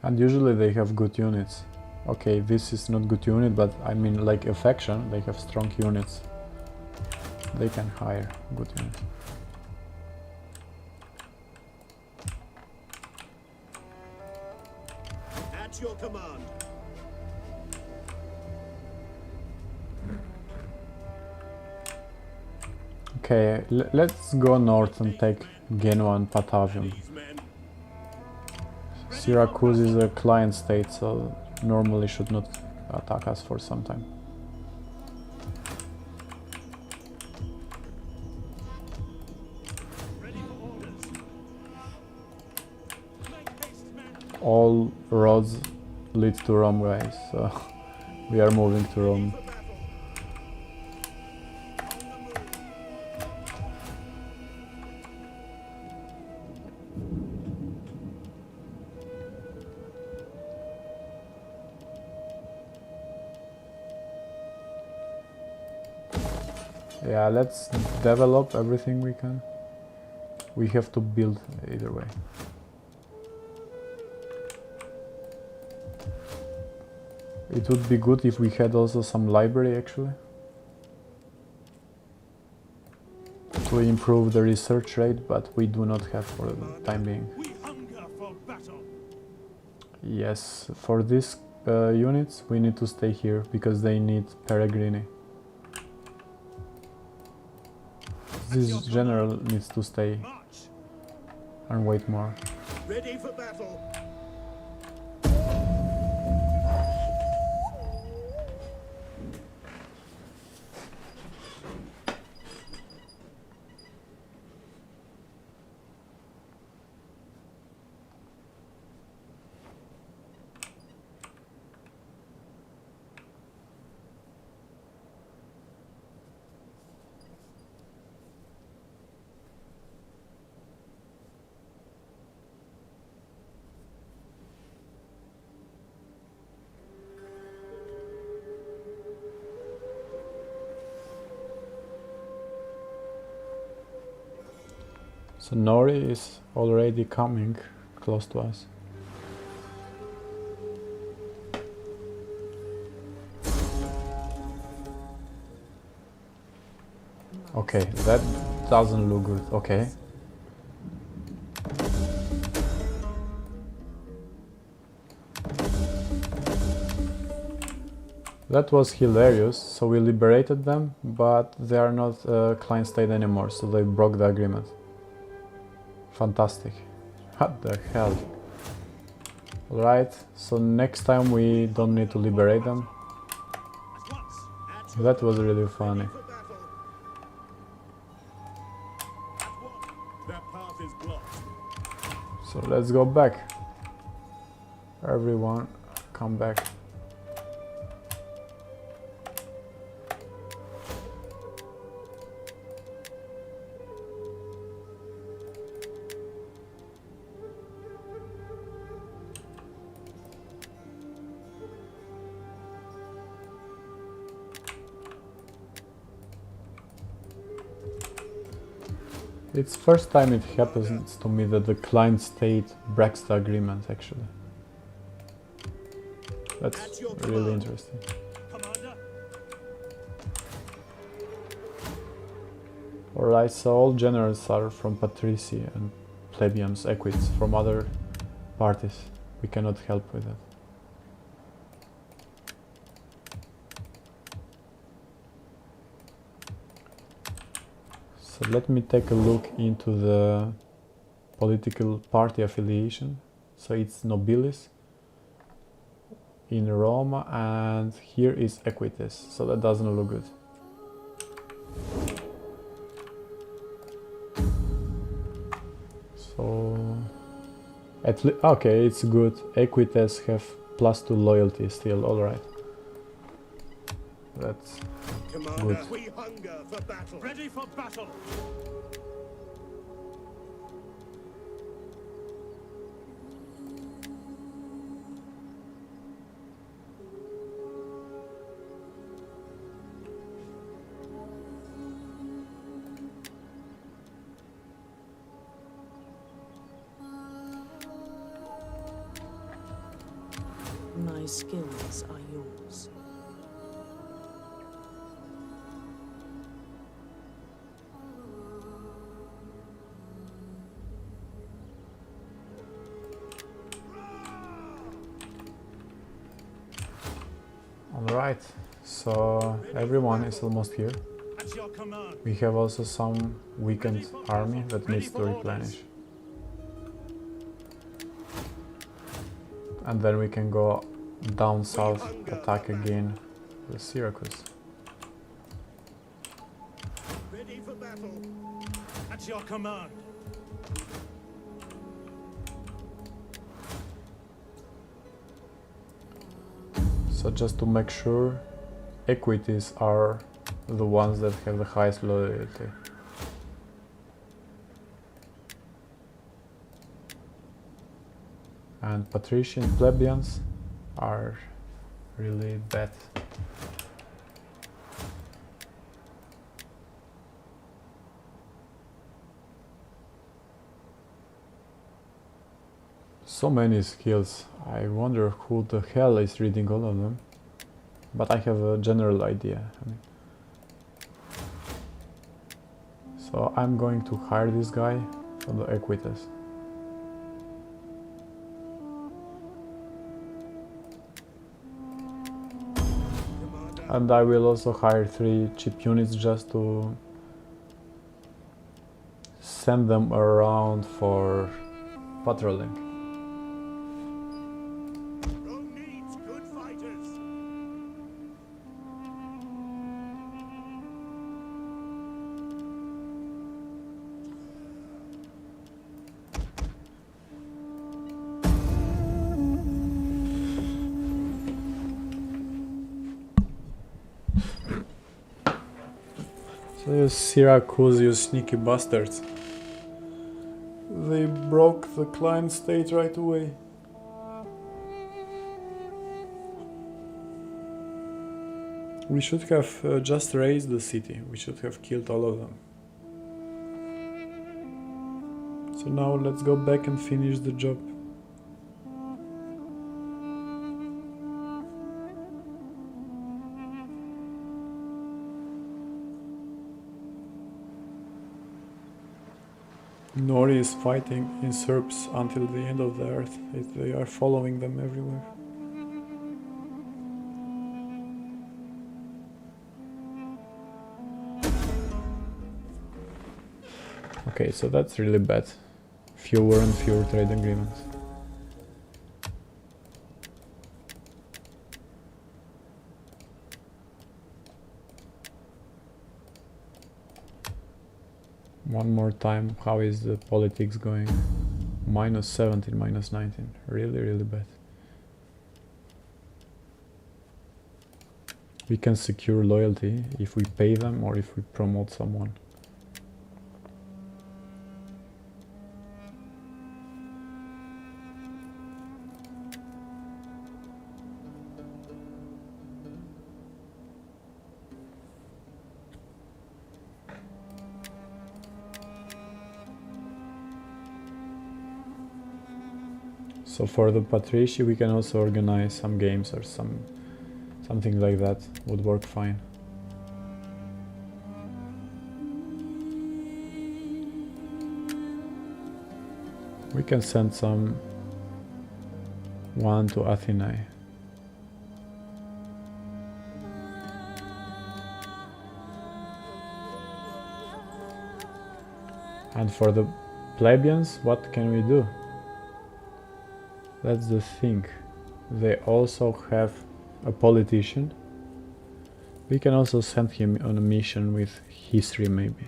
And usually they have good units. Okay, this is not good unit, but I mean like a faction, they have strong units. They can hire good units. At your command. Okay, let's go north and take Genoa and Patavium. These men. Syracuse is a client state, so normally should not attack us for some time. Ready for orders. Make haste, men. All roads lead to Rome, guys, so we are moving to Rome. For battle. On the move. Yeah, let's develop everything we can. We have to build either way. It would be good if we had also some library actually. To improve the research rate, but we do not have for the time being. We hunger for battle. Yes, for these units we need to stay here because they need Peregrini. This general needs to stay March. and wait more. Ready for battle. So Nori is already coming close to us. Okay, that doesn't look good. Okay. That was hilarious. So we liberated them, but they are not a client state anymore, so they broke the agreement. Fantastic. What the hell? Alright, so next time we don't need to liberate them. At once. At your That was really funny. for battle. At once. Their path is blocked. So let's go back. Everyone, come back. It's first time it happens to me that the client state breaks the agreement, actually. That's really interesting. Commander. Alright, so all generals are from patrici and plebeians, equites from other parties. We cannot help with that. So let me take a look into the political party affiliation. So it's Nobilis in Rome, and here is Equites, so that doesn't look good. So okay, it's good. Equites have +2 loyalty still, alright. That's Commander, good. we hunger for battle. Ready for battle. My skills are yours. Alright, so everyone is almost here. At your command. We have also some weakened army that needs to replenish. And then we can go down south, attack again with Syracuse. Ready for battle. At your command. So just to make sure, equities are the ones that have the highest loyalty. And patrician plebeians are really bad. So many skills. I wonder who the hell is reading all of them. But I have a general idea. So I'm going to hire this guy for the equites. And I will also hire 3 cheap units just to send them around for patrolling. Rome needs good fighters. So you Syracuse, you sneaky bastards. They broke the client state right away. We should have just raised the city. We should have killed all of them. So now let's go back and finish the job. Nori is fighting in Serbs until the end of the earth. They are following them everywhere. Okay, so that's really bad. Fewer and fewer trade agreements. One more time, how is the politics going? -17, -19. Really, really bad. We can secure loyalty if we pay them or if we promote someone. So for the Patrici we can also organize some games or something like that would work fine. We can send one to Athenae. And for the plebeians, what can we do? That's the thing. They also have a politician. We can also send him on a mission with history, maybe.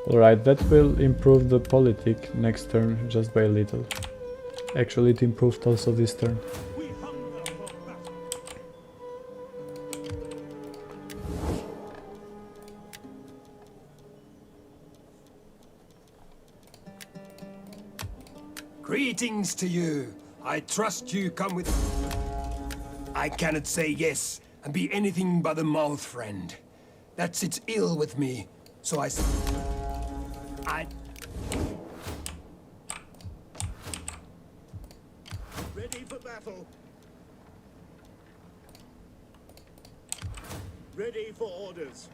Alright, that will improve the politic next turn just by a little. Actually, it improved also this turn. Greetings to you. I trust you come with... I cannot say yes and be anything but a mouth friend. That sits ill with me, so I... Ready for battle. Ready for orders.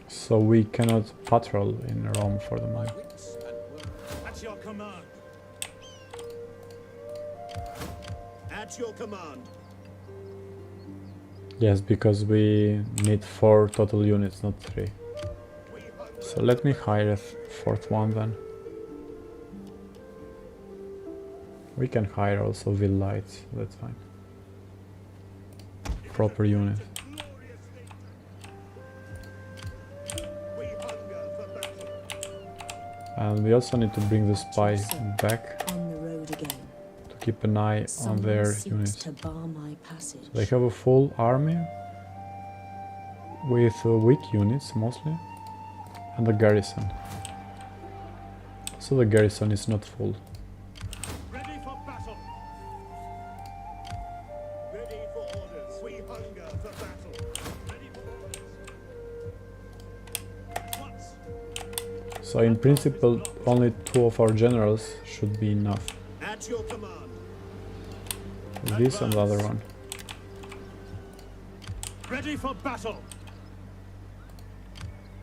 So we cannot patrol in Rome for the moment. At your command. At your command. Yes, because we need 4 total units, not 3. So let me hire a 4th one then. We can hire also Villites, that's fine. Proper unit. And we also need to bring the spy back On the road again. to keep an eye on Someone their seeks units. to bar my passage. So they have a full army with weak units mostly, and a garrison. So the garrison is not full. Ready for battle. Ready for orders. We hunger for battle. Ready for orders. Once. So in principle, only 2 of our generals should be enough. At your command. This and the other one. Ready for battle.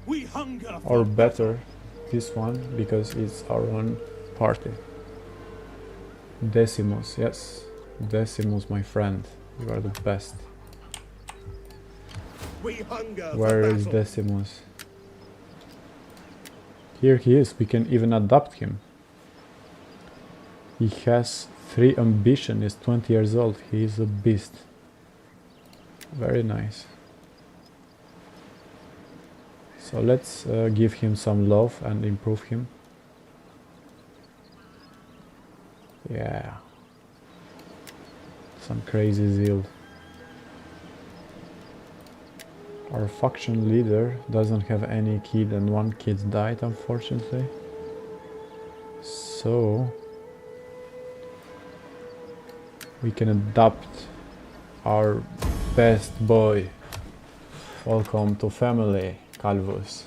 We hunger for Or better, this one, because it's our own party. Decimus, yes. Decimus, my friend. You are the best. We hunger Where for is battle. Decimus? Here he is, we can even adopt him. He has 3 ambition, is 20 years old, he is a beast. Very nice. So let's give him some love and improve him. Yeah. Some crazy zeal. Our faction leader doesn't have any kid and 1 kid died, unfortunately. So we can adopt our best boy. Welcome to family, Calvus.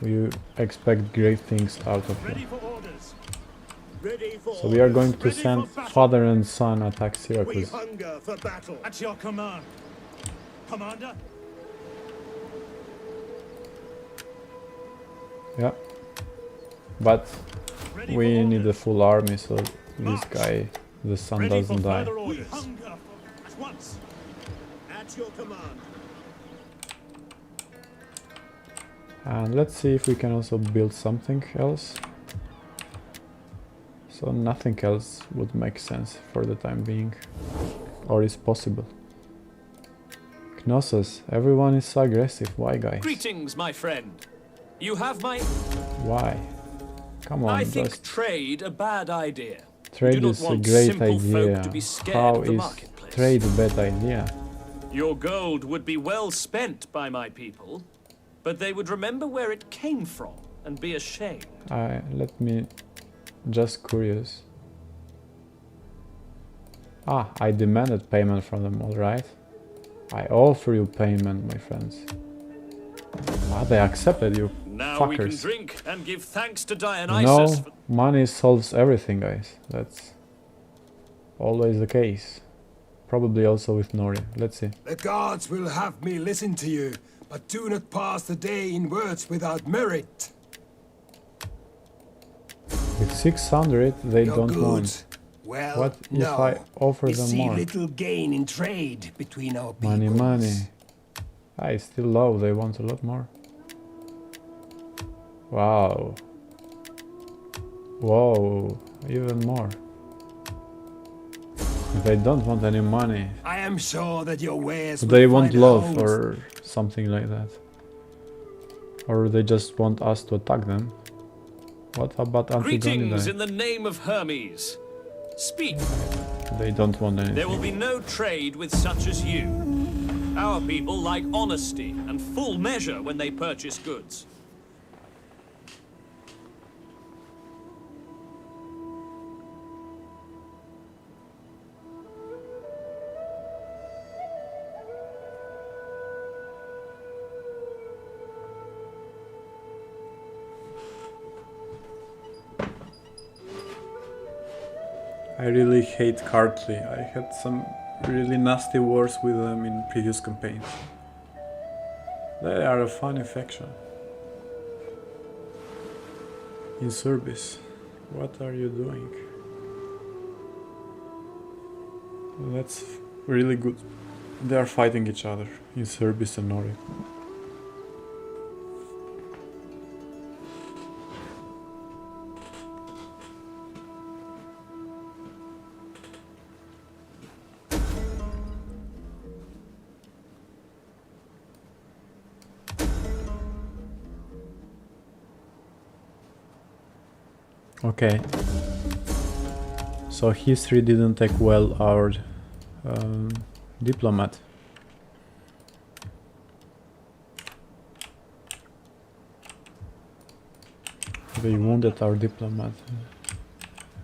We expect great things out of Ready you. for orders. Ready for So we are going orders. to Ready send for battle. father and son attack We Syracuse. hunger for battle. At your command. Commander. Yeah. But Ready we for need a orders. full army so this guy, the son, Ready for doesn't die. further orders. We hunger for at once. At your command. And let's see if we can also build something else. So nothing else would make sense for the time being. Or is possible. Knossos, everyone is so aggressive. Why, guys? Greetings, my friend. You have my... Why? Come on, I think just trade a bad idea. We trade do not is a want great simple folk idea. to be scared How of the is marketplace. trade a bad idea? Your gold would be well spent by my people. but they would remember where it came from and be ashamed. Let me... just curious. Ah, I demanded payment from them, alright. I offer you payment, my friends. Ah, they accepted you, Now fuckers. we can drink and give thanks to No, Dionysus. money solves everything, guys. That's always the case. Probably also with Nori. Let's see. The gods will have me listen to you, but do not pass the day in words without merit. With 600, they Your don't goods. want. Well, What if no. I offer We them see more? little gain in trade between our peoples. Money, money. Ah, it's still low. They want a lot more. Wow. Whoa. Even more. They don't want any money. I am sure that your wares They will want find a love home. or something like that. Or they just want us to attack them. What about Greetings Antigone? in the name of Hermes. Speak. They don't want anything. There will be no trade with such as you. Our people like honesty and full measure when they purchase goods. I really hate Carthage. I had some really nasty wars with them in previous campaigns. They are a funny faction. In service. What are you doing? That's really good. They are fighting each other in service and Nori. Okay. So history didn't take well our diplomat. They wounded our diplomat.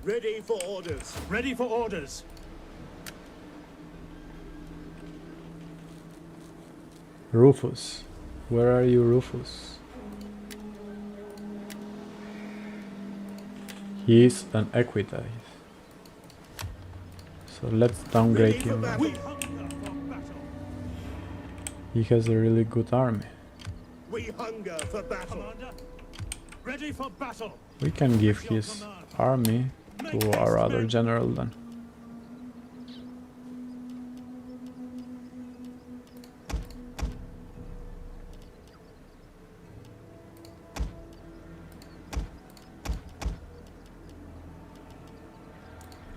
Ready for orders. Ready for orders. Rufus. Where are you, Rufus? He is an equitable. So let's downgrade Ready for him. battle. We hunger for battle. He has a really good army. We hunger for battle. Commander, ready for battle. We can give his army to our other general then.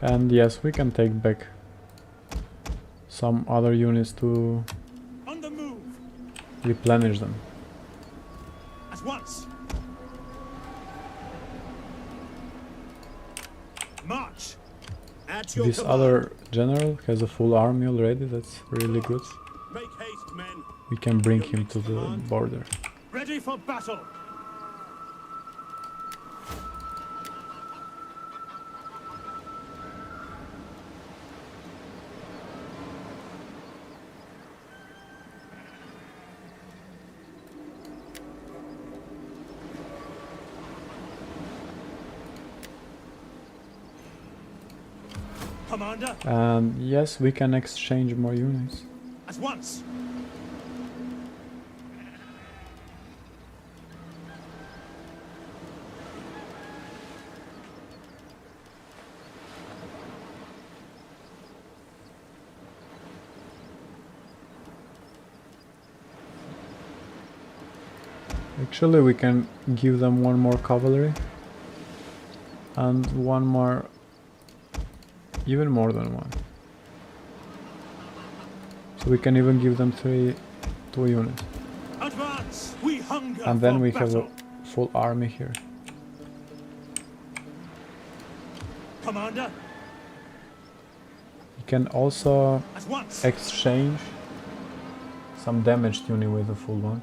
And yes, we can take back some other units to On the move. replenish them. At once. March. At your This command. other general has a full army already, that's really good. Make haste, men. We can bring him to the border. Ready for battle. Commander, And yes, we can exchange more units. at once. Actually, we can give them one more cavalry and one more, even more than one. So we can even give them two units. Advance. We hunger And then for we have battle. a full army here. Commander, We can also at once. exchange some damaged unit with a full one.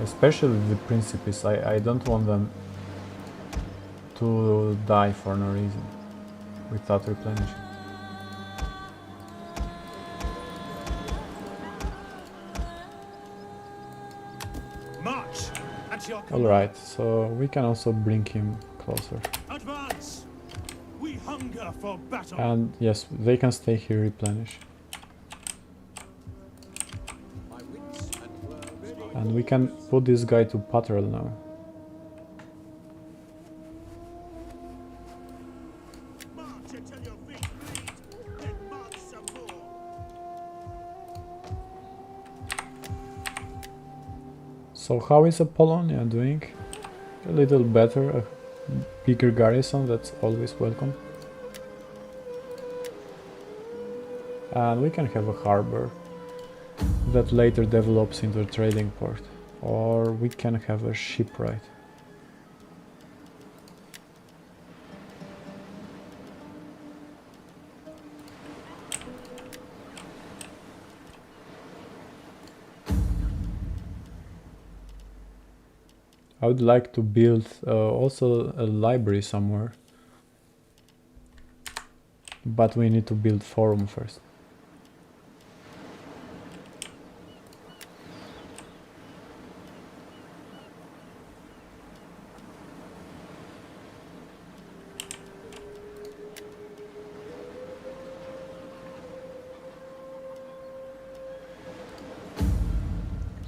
Especially the Principes, I don't want them to die for no reason without replenishing. March! At your Alright, so we can also bring him closer. advance! We hunger for battle! And yes, they can stay here, replenish. My wits and words are And we can put this guy to patrol now. March until your feet bleed! Then march some more! So how is Apollonia doing? A little better, a bigger garrison, that's always welcome. And we can have a harbor that later develops into a trading port. Or we can have a shipwright. I would like to build also a library somewhere, but we need to build forum first.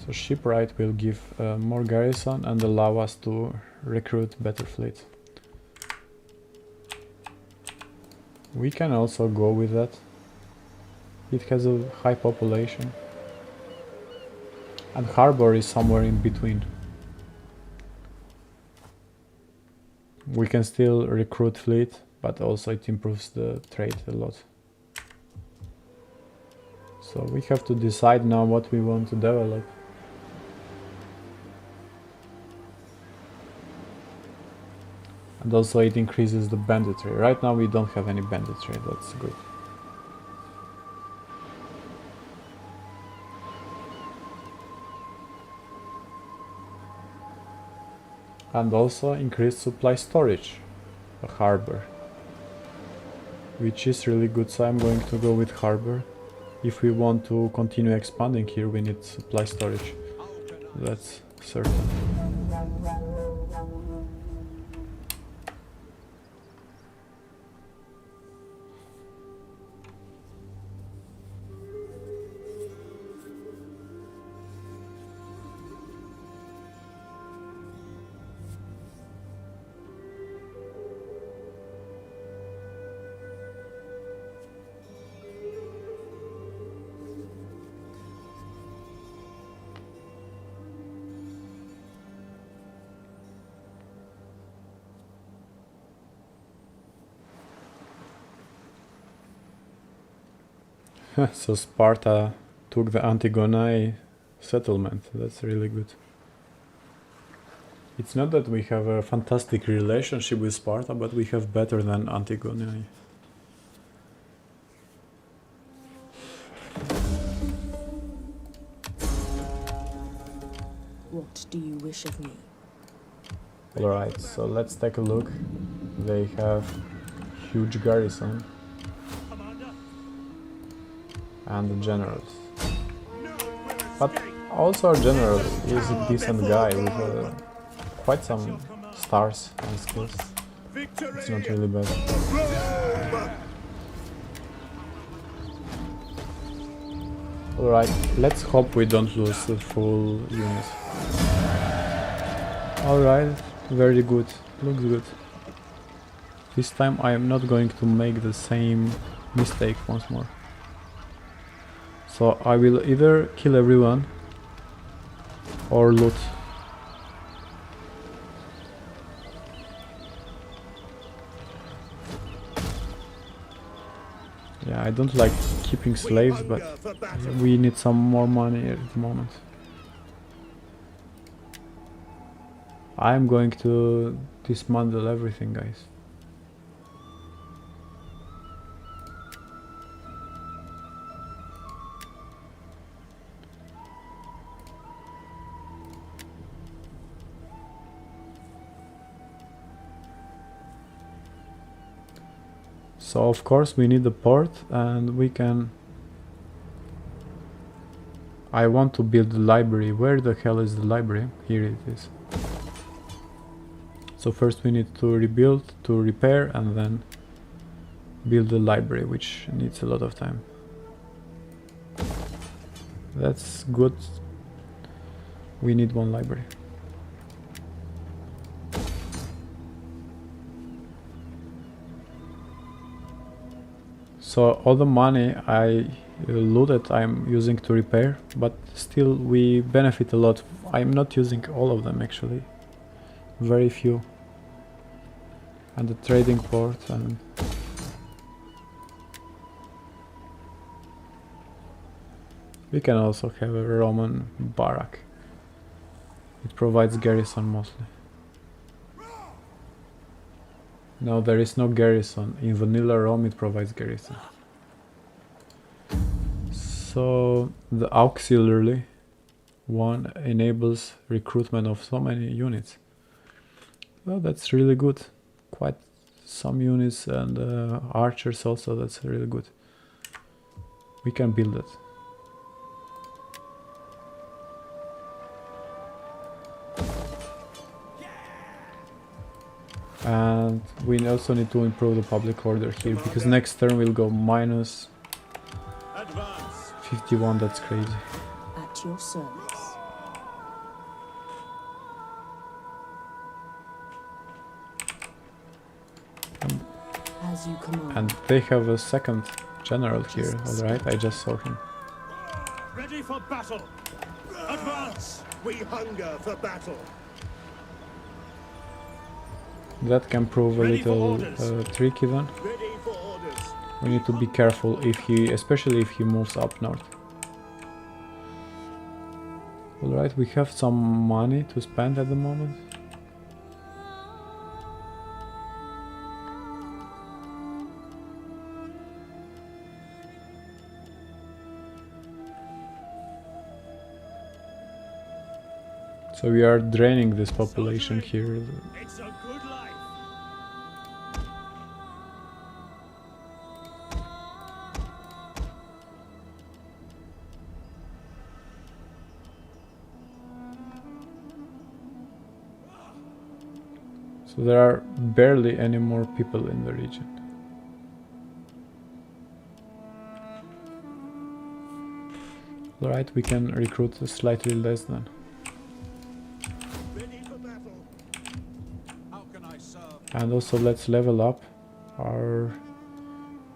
So shipwright will give more garrison and allow us to recruit better fleet. We can also go with that. It has a high population. And harbor is somewhere in between. We can still recruit fleet, but also it improves the trade a lot. So we have to decide now what we want to develop. And also it increases the banditry. Right now we don't have any banditry, that's good. And also increased supply storage, a harbor. Which is really good, so I'm going to go with harbor. If we want to continue expanding here, we need supply storage. That's certain. So Sparta took the Antigone settlement. That's really good. It's not that we have a fantastic relationship with Sparta, but we have better than Antigone. What do you wish of me? Alright, so let's take a look. They have huge garrison. And the generals. But also our general is a decent guy with quite some stars and skills. It's not really bad. Alright, let's hope we don't lose the full unit. Alright, very good, looks good. This time I am not going to make the same mistake once more. So I will either kill everyone or loot. Yeah, I don't like keeping slaves, but we need some more money at the moment. I'm going to dismantle everything, guys. So of course we need the port, and we can... I want to build the library. Where the hell is the library? Here it is. So first we need to rebuild, to repair, and then build the library, which needs a lot of time. That's good. We need one library. So all the money I looted I'm using to repair, but still we benefit a lot. I'm not using all of them actually. Very few. And the trading port, and we can also have a Roman barrack. It provides garrison mostly. No, there is no garrison. In vanilla Rome it provides garrison. So the auxiliary one enables recruitment of so many units. Well, that's really good. Quite some units, and archers also, that's really good. We can build it. And we also need to improve the public order here, because next turn we'll go minus 51, that's crazy. At your service. As you command. And they have a second general here, alright, I just saw him. Ready for battle! Advance! We hunger for battle! That can prove a little tricky then. Ready for orders! We need to be careful if he, especially if he moves up north. Alright, we have some money to spend at the moment. So we are draining this population here. It's a good life! So there are barely any more people in the region. Alright, we can recruit slightly less then. And also let's level up our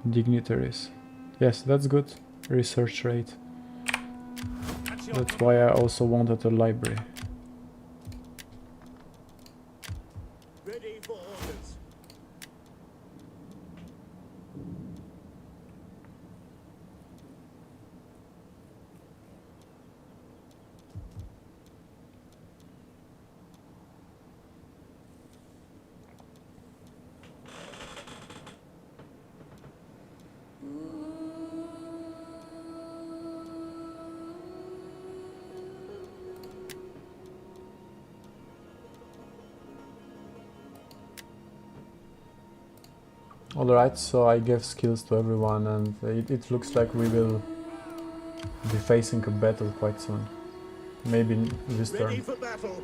dignitaries. Yes, that's good. Research rate. That's why I also wanted a library. Ready for orders! Alright, so I gave skills to everyone, and it looks like we will be facing a battle quite soon. Maybe this Ready turn. for battle!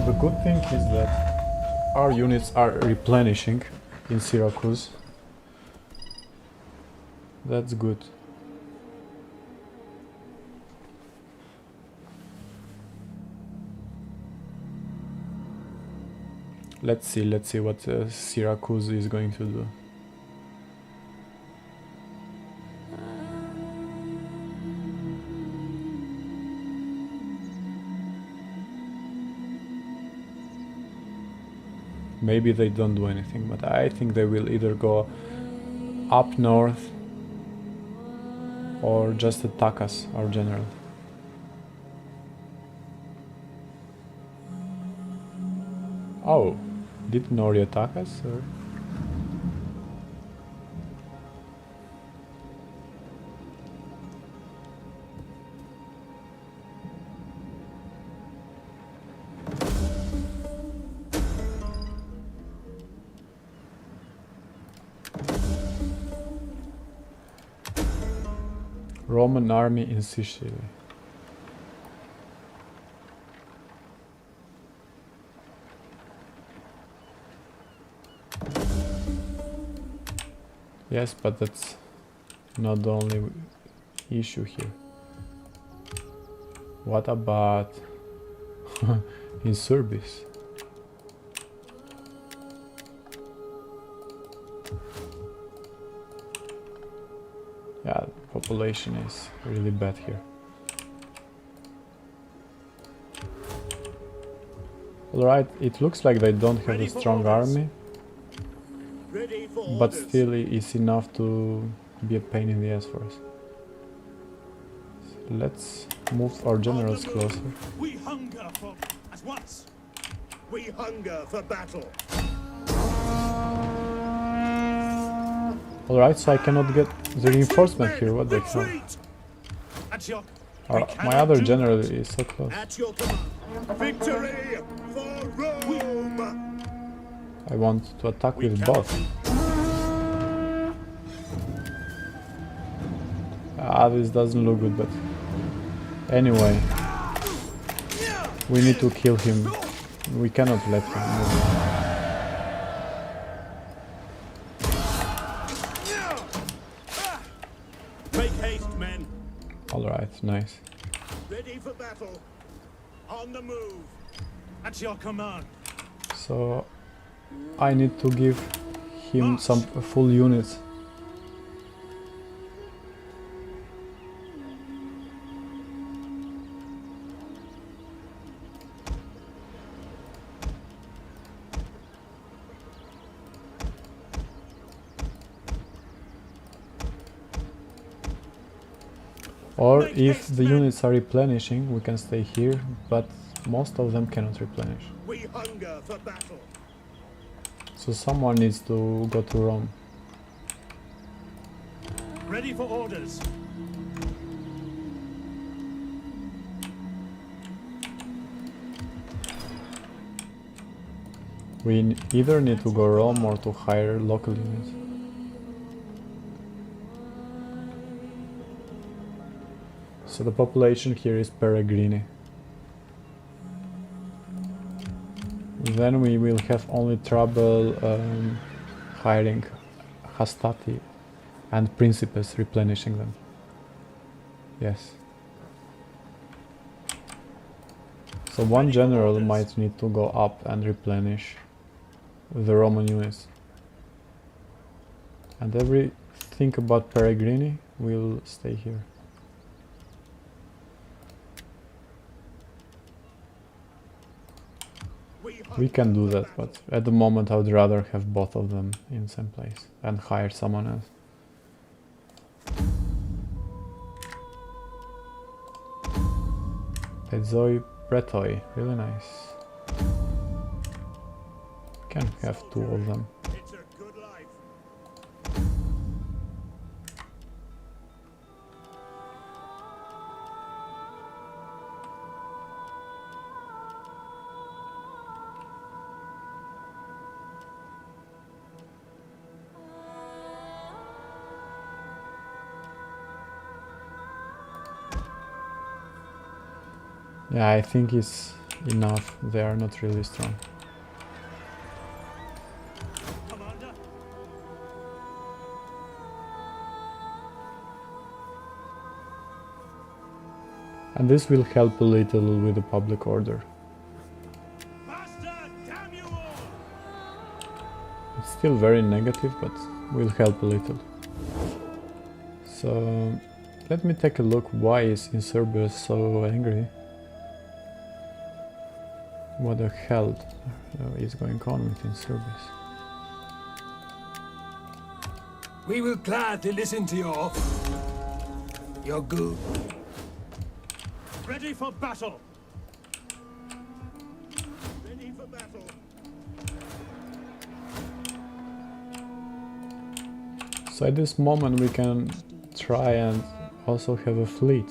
The good thing is that our units are replenishing in Syracuse. That's good. Let's see what Syracuse is going to do. Maybe they don't do anything, but I think they will either go up north or just attack us, our general. Oh, did Nori attack us? Or? Roman army in Sicily. Yes, but that's not the only issue here. What about in Serbis? Yeah, the population is really bad here. Alright, it looks like they don't have a strong army, but still it's enough to be a pain in the ass for us. So let's move our generals closer. We hunger for at once. We hunger for battle. Alright, so I cannot get the reinforcement here, what the hell? At your, My other general is so close. at your command. Victory for Rome. I want to attack with both. This doesn't look good, but anyway, we need to kill him. We cannot let him move. Make haste, men. Alright, nice. Ready for battle. On the move. At your command. So I need to give him some full units. Or if the units are replenishing, we can stay here, but most of them cannot replenish. We hunger for battle. So someone needs to go to Rome. Ready for orders. We either need to go Rome or to hire local units. So the population here is Peregrini. Then we will have only trouble hiring Hastati and Principes, replenishing them. Yes. So one general might need to go up and replenish the Roman units. And everything about Peregrini will stay here. We can do that, but at the moment I would rather have both of them in the same place and hire someone else. Pezoi Bretoi, really nice. Can have two of them. It's a good life. Yeah, I think it's enough. They are not really strong. Commander. And this will help a little with the public order. Faster, damn you all. It's still very negative, but will help a little. So let me take a look why is in Serbia so angry. What the hell is going on within Serbia? We will gladly listen to your good. Ready for battle. Ready for battle. So at this moment we can try and also have a fleet.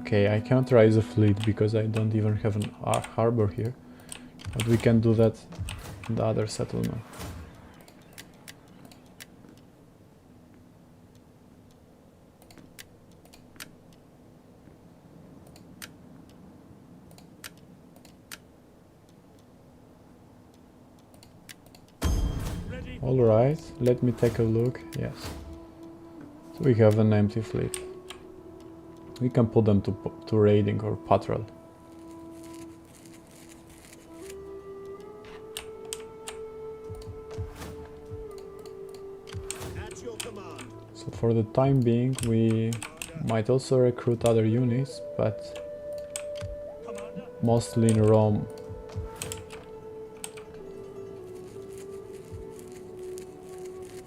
Okay, I can't raise a fleet because I don't even have an harbor here. But we can do that in the other settlement. Alright, let me take a look. Yes. So we have an empty fleet. We can put them to raiding or patrol. At your command. So for the time being, we might also recruit other units, but Commander. mostly in Rome.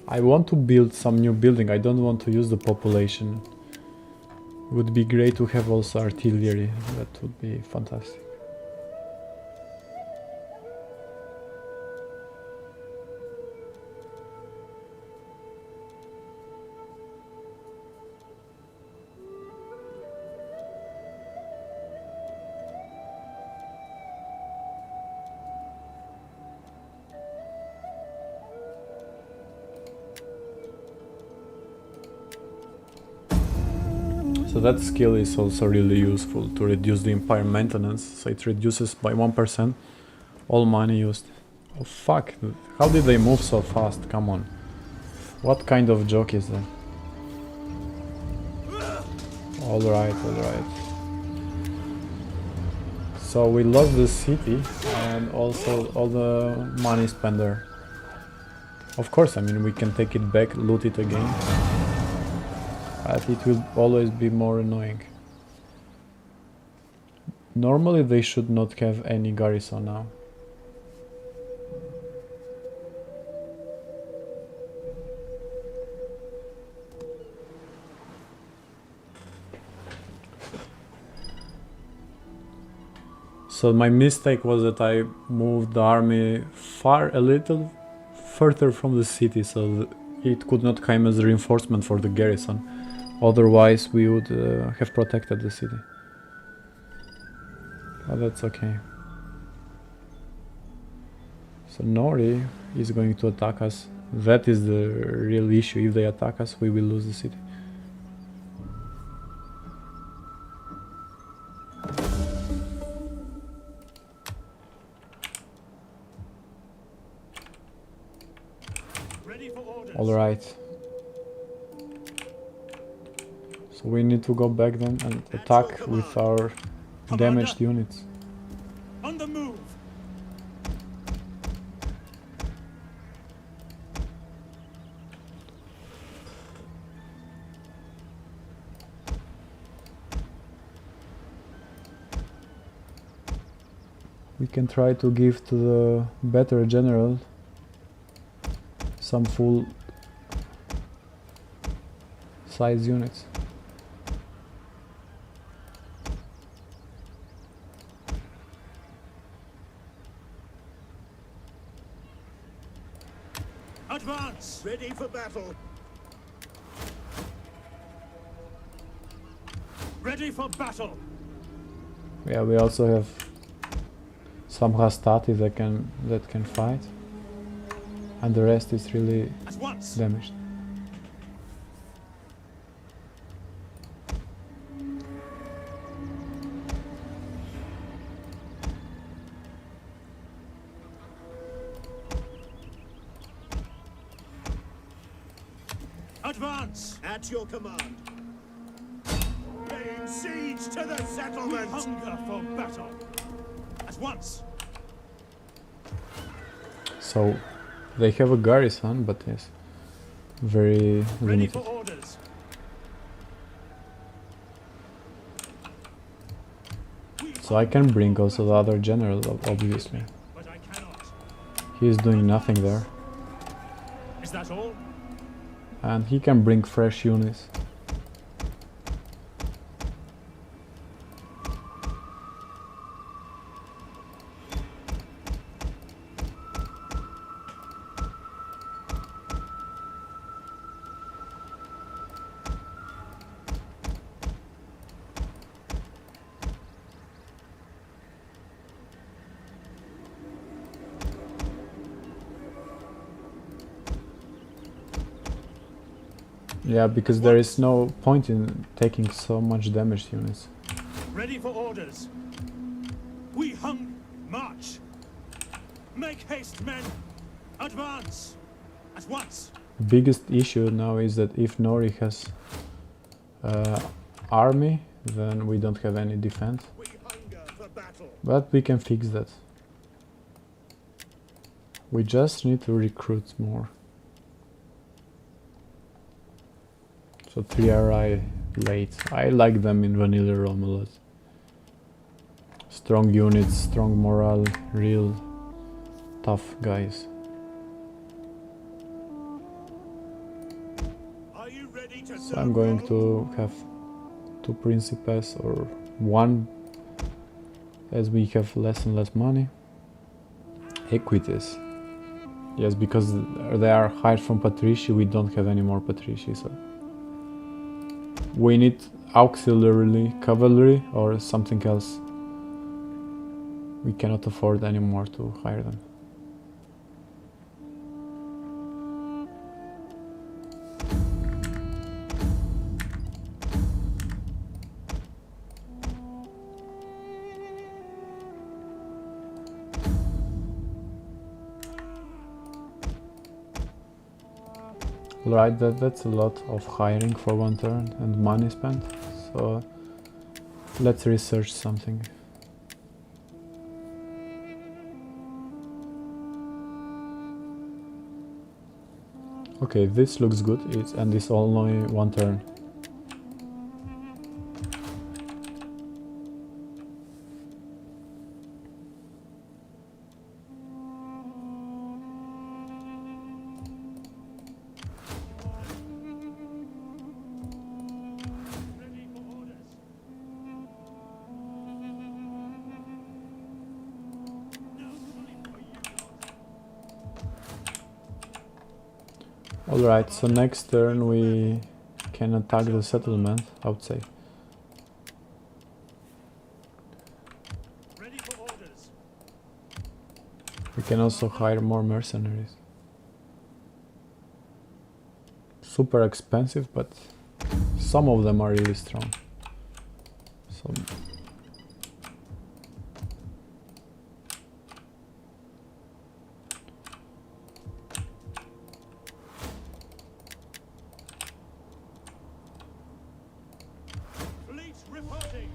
I want to build some new building. I don't want to use the population. It would be great to have also artillery. That would be fantastic. So that skill is also really useful to reduce the empire maintenance. So it reduces by 1% all money used. Oh fuck, how did they move so fast? Come on. What kind of joke is that? Alright, alright. So we lost the city and also all the money spent there. Of course, I mean, we can take it back, loot it again. But it will always be more annoying. Normally they should not have any garrison now. So my mistake was that I moved the army a little further from the city, so it could not come as a reinforcement for the garrison. Otherwise we would have protected the city. But that's okay. So Nori is going to attack us. That is the real issue. If they attack us, we will lose the city. Ready for orders. All right. So we need to go back then and attack with our damaged units. On the move. We can try to give to the better general some full size units. Advance. Ready for battle. Ready for battle. Yeah, we also have some hastati that can fight, and the rest is really At once. damaged. Advance. At your command. Laying siege to the settlement. We hunger for battle. At once. So they have a garrison, but yes, very Ready limited. for orders. So I can bring also the other general, obviously. But I cannot. He is doing nothing there. Is that all? And he can bring fresh units. Yeah, because there is no point in taking so much damage units. Ready for orders. We march. Make haste, men. Advance. At once. Biggest issue now is that if Nori has army, then we don't have any defense. We hunger for battle. But we can fix that. We just need to recruit more. So 3RI late. I like them in vanilla Rome a lot. Strong units, strong morale, real tough guys. Are you ready to So I'm going to have 2 Principes or 1, as we have less and less money. Equities. Yes, because they are hired from Patrici, we don't have any more Patrici, so we need auxiliary cavalry or something else. We cannot afford anymore to hire them. Right, that's a lot of hiring for 1 turn and money spent, so let's research something. Okay, this looks good, and it's only 1 turn. Alright, so next turn we can attack the settlement, I would say. Ready for orders. We can also hire more mercenaries. Super expensive, but some of them are really strong. So Fleet reporting.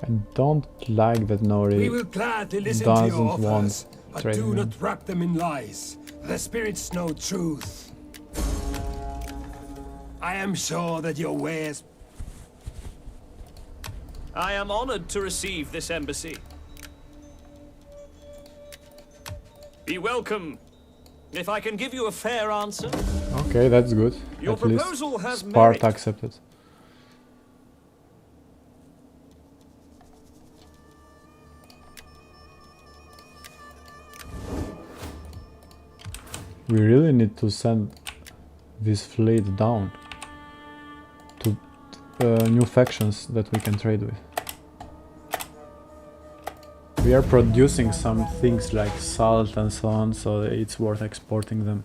I don't like that We Nori will gladly listen to your doesn't offers, want but trading do them. not wrap them in lies. The spirits know truth. I am sure that your wares... I am honored to receive this embassy. Be welcome. If I can give you a fair answer. Okay, that's good. Your At least proposal has Sparta merit. accepted. We really need to send this fleet down to new factions that we can trade with. We are producing some things like salt and so on, so it's worth exporting them.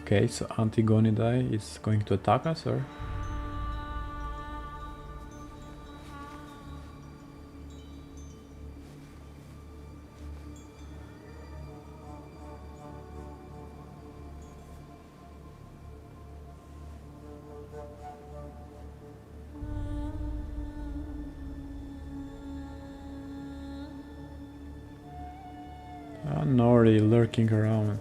Okay, so Antigonidae is going to attack us, or? Nori lurking around.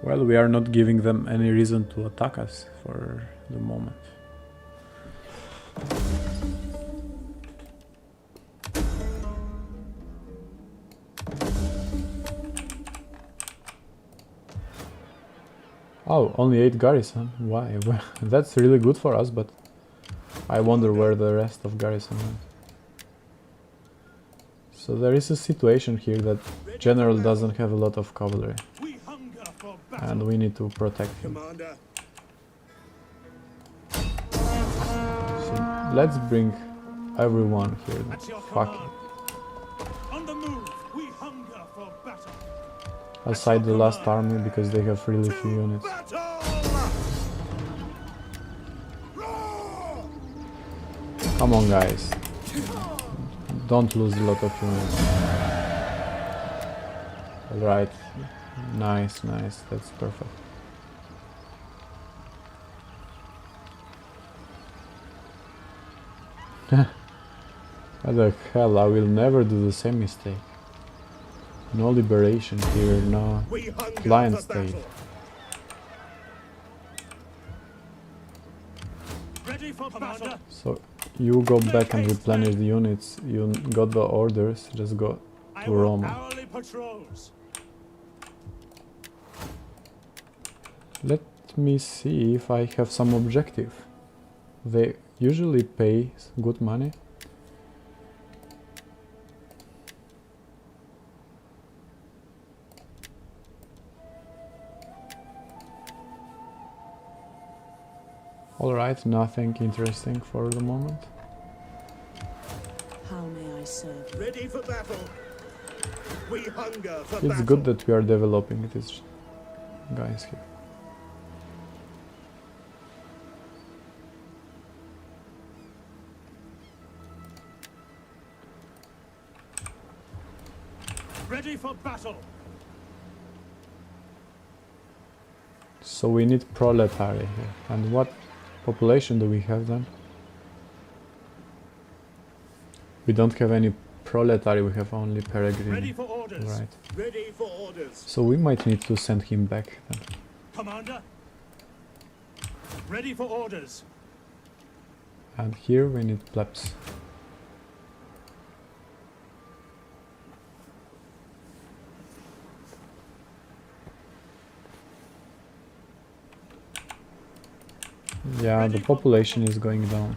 Well, we are not giving them any reason to attack us for the moment. Oh, only 8 garrison. Why? Well, that's really good for us, but I wonder where the rest of garrison went. So there is a situation here that general doesn't have a lot of cavalry, We hunger for battle. and we need to protect him. Commander. So Let's bring everyone here. At your Fuck command. On the move, we hunger for battle. it. Aside the last army because they have really few units. Battle! Roar! Come on, guys. Don't lose a lot of units. Alright. Nice, nice. That's perfect. What the hell? I will never do the same mistake. No liberation here, no We hunger client for state. battle. Ready for battle. So you go back and replenish the units. You got the orders. Just go I to want Rome. hourly patrols. Let me see if I have some objective. They usually pay good money. Alright, nothing interesting for the moment. How may I serve you? Ready for battle. We hunger for It's battle. good that we are developing these guys here. Ready for battle. So we need proletary here. And what population do we have then? We don't have any proletary, we have only Ready peregrine. for orders. Right. Ready for orders. So we might need to send him back then. Commander. Ready for orders. And here we need plebs. Yeah, the population is going down.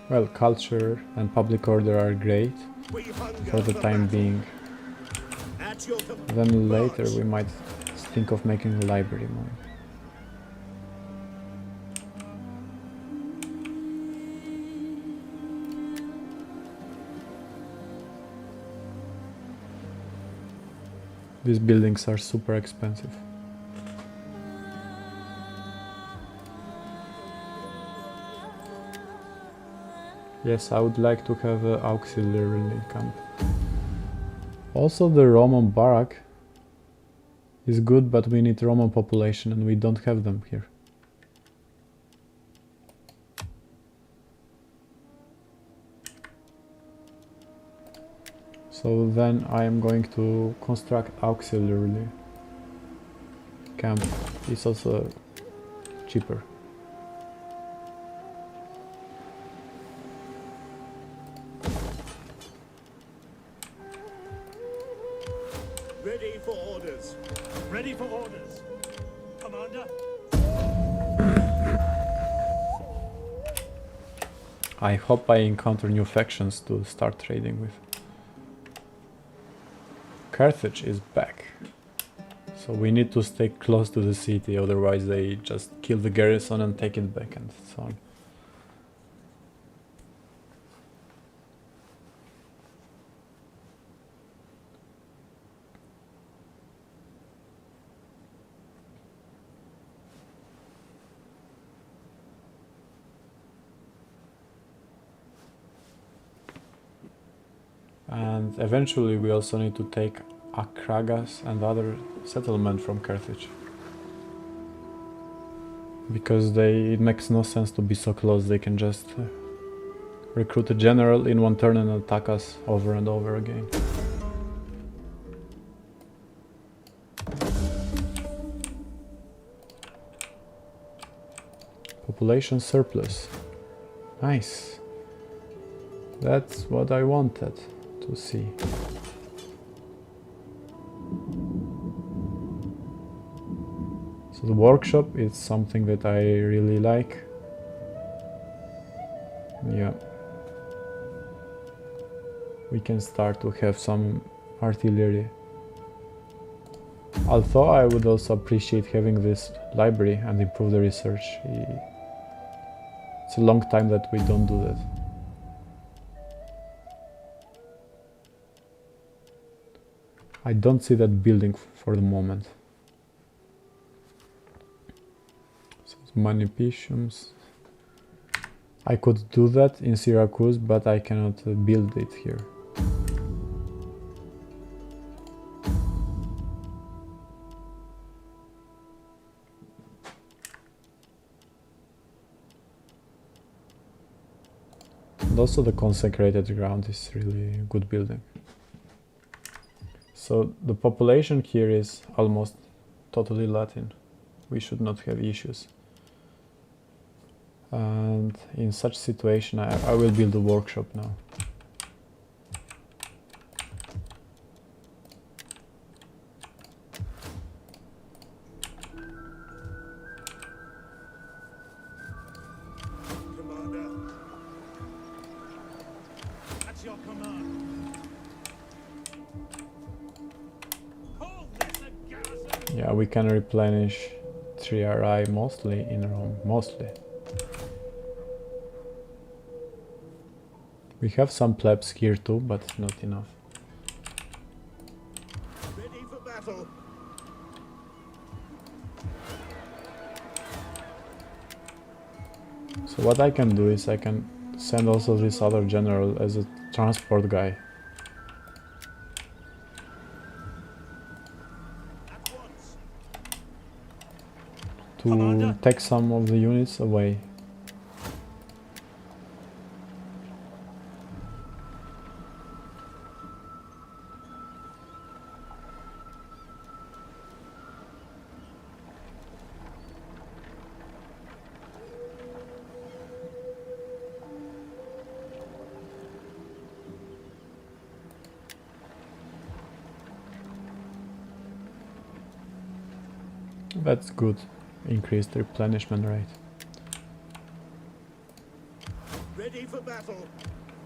Well, culture and public order are great We hunger for the time battle. being. At your command. Then later March. we might think of making a library more. These buildings are super expensive. Yes, I would like to have an auxiliary camp. Also the Roman barrack is good, but we need Roman population and we don't have them here. So then I am going to construct auxiliary camp. It's also cheaper. Ready for orders. Ready for orders. Commander. I hope I encounter new factions to start trading with. Carthage is back. So we need to stay close to the city, otherwise they just kill the garrison and take it back and so on. And eventually we also need to take Akragas and other settlement from Carthage. Because it makes no sense to be so close, they can just recruit a general in one turn and attack us over and over again. Population surplus. Nice. That's what I wanted to see. So the workshop is something that I really like. Yeah. we can start to have some artillery. Although I would also appreciate having this library and improve the research. It's a long time that we don't do that. I don't see that building for the moment. So Manipulations. I could do that in Syracuse, but I cannot build it here. And also the consecrated ground is really a good building. So the population here is almost totally Latin. We should not have issues. And in such situation I will build a workshop now. Commander. That's your command. Call this a garrison. Yeah, we can replenish 3 RI mostly in Rome, mostly. We have some plebs here too, but not enough. Ready for battle. So what I can do is I can send also this other general as a transport guy. At once. To Commander. take some of the units away. That's good. Increased replenishment rate. Ready for battle.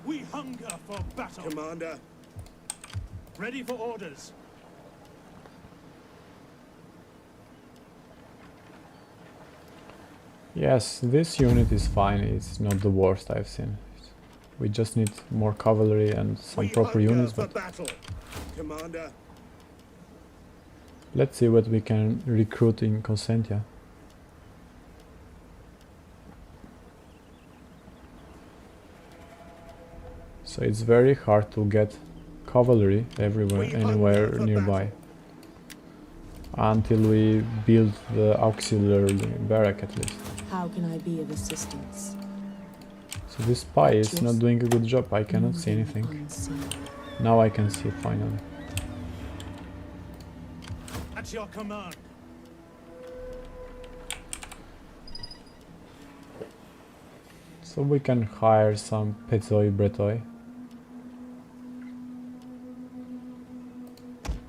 We hunger for battle. Commander. Ready for orders. Yes, this unit is fine. It's not the worst I've seen. We just need more cavalry and some We proper hunger units, for but battle. Commander. let's see what we can recruit in Consentia. So it's very hard to get cavalry everywhere, We anywhere hunger for nearby. Until we build the auxiliary barrack at least. How can I be of assistance? So this spy is not doing a good job. I cannot see anything. Unseen. Now I can see finally. At your command. So we can hire some Pezoi Bretoi.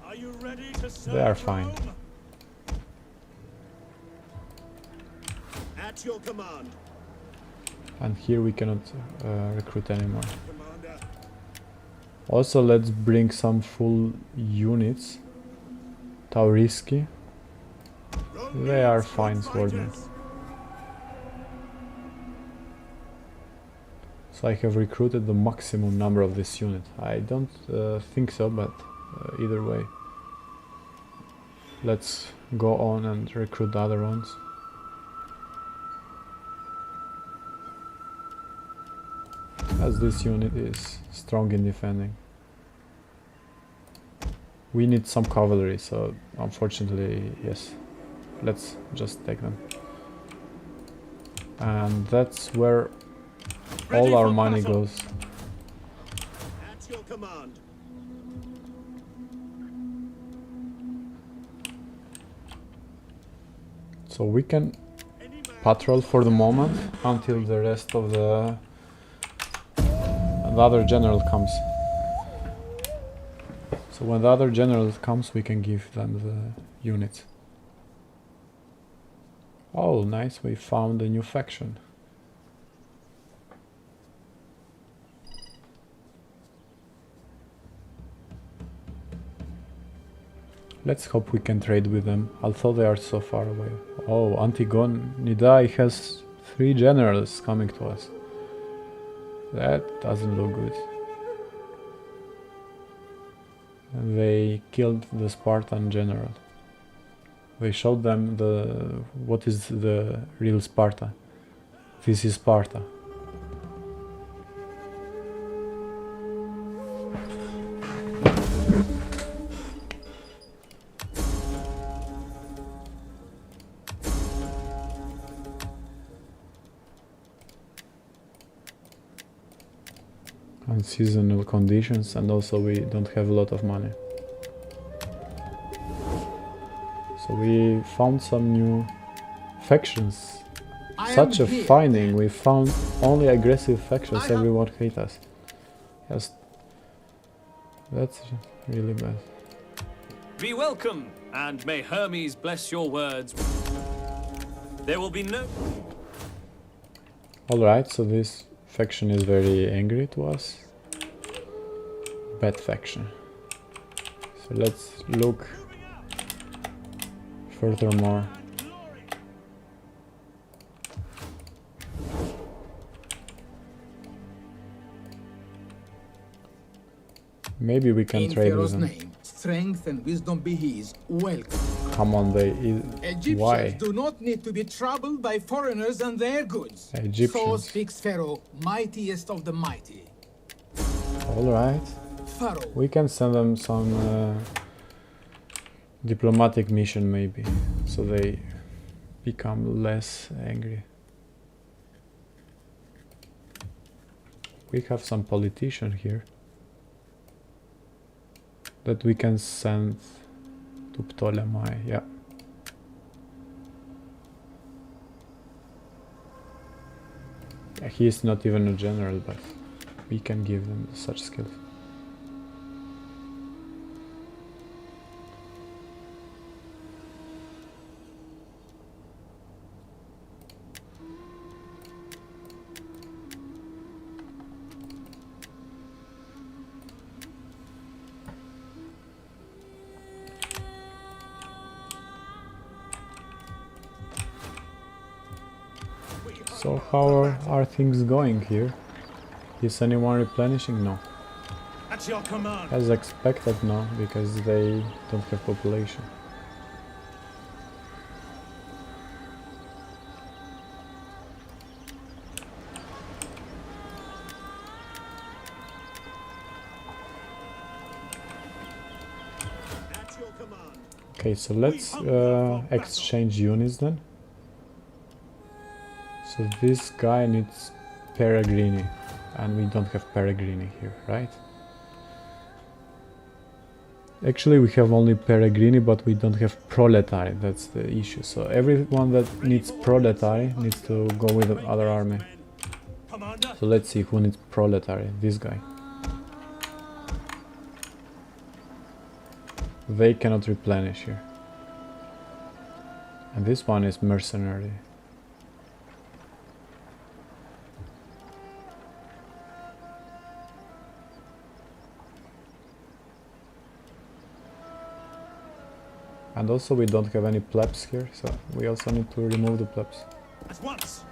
Are you ready to serve They are fine. Rome? At your command. And here we cannot recruit anymore. Commander. Also, let's bring some full units. Tauriski. Rome They are needs good fine swordmen. fighters. So I have recruited the maximum number of this unit. I don't think so, but either way. Let's go on and recruit the other ones. As this unit is strong in defending. We need some cavalry, so unfortunately, yes. Let's just take them. And that's where all our money goes. At your command. So we can Any man. patrol for the moment until the rest of the other general comes. So when the other general comes, we can give them the units. Oh, nice, we found a new faction. Let's hope we can trade with them, although they are so far away. Oh, Antigone has 3 generals coming to us. That doesn't look good. And they killed the Spartan general. They showed them what is the real Sparta. This is Sparta. Unseasonal conditions, and also we don't have a lot of money. So we found some new factions. Such a finding, we found only aggressive factions, everyone hates us. Yes, that's really bad. Be welcome, and may Hermes bless your words. There will be no... Alright, so this faction is very angry to us. Bad faction. So let's look furthermore. Maybe we can trade with them. Name, strength and wisdom be his. Welcome. Come on, Egyptians why? do not need to be troubled by foreigners and their goods. So Egyptians. speaks Pharaoh, mightiest of the mighty. Alright. Pharaoh, We can send them some diplomatic mission maybe, so they become less angry. We have some politician here that we can send to Ptolemy, yeah. He is not even a general, but we can give them such skills. So how are things going here? Is anyone replenishing? No. At your command. As expected, no, because they don't have population. At your command. Okay, so let's exchange units then. So this guy needs Peregrini, and we don't have Peregrini here, right? Actually, we have only Peregrini, but we don't have Proletari, that's the issue. So everyone that needs Proletari needs to go with the other army. Commander. So let's see who needs Proletari, this guy. They cannot replenish here. And this one is mercenary. And also we don't have any plebs here, so we also need to remove the plebs. At once.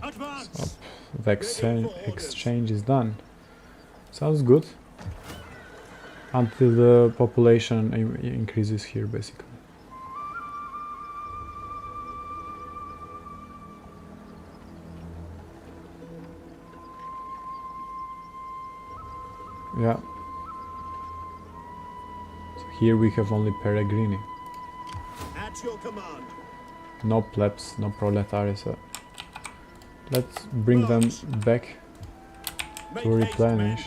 Advance. The exchange is done. Sounds good. Until the population increases here, basically. Yeah. So here we have only Peregrini. At your command. No plebs, no proletari, so let's bring them back to replenish.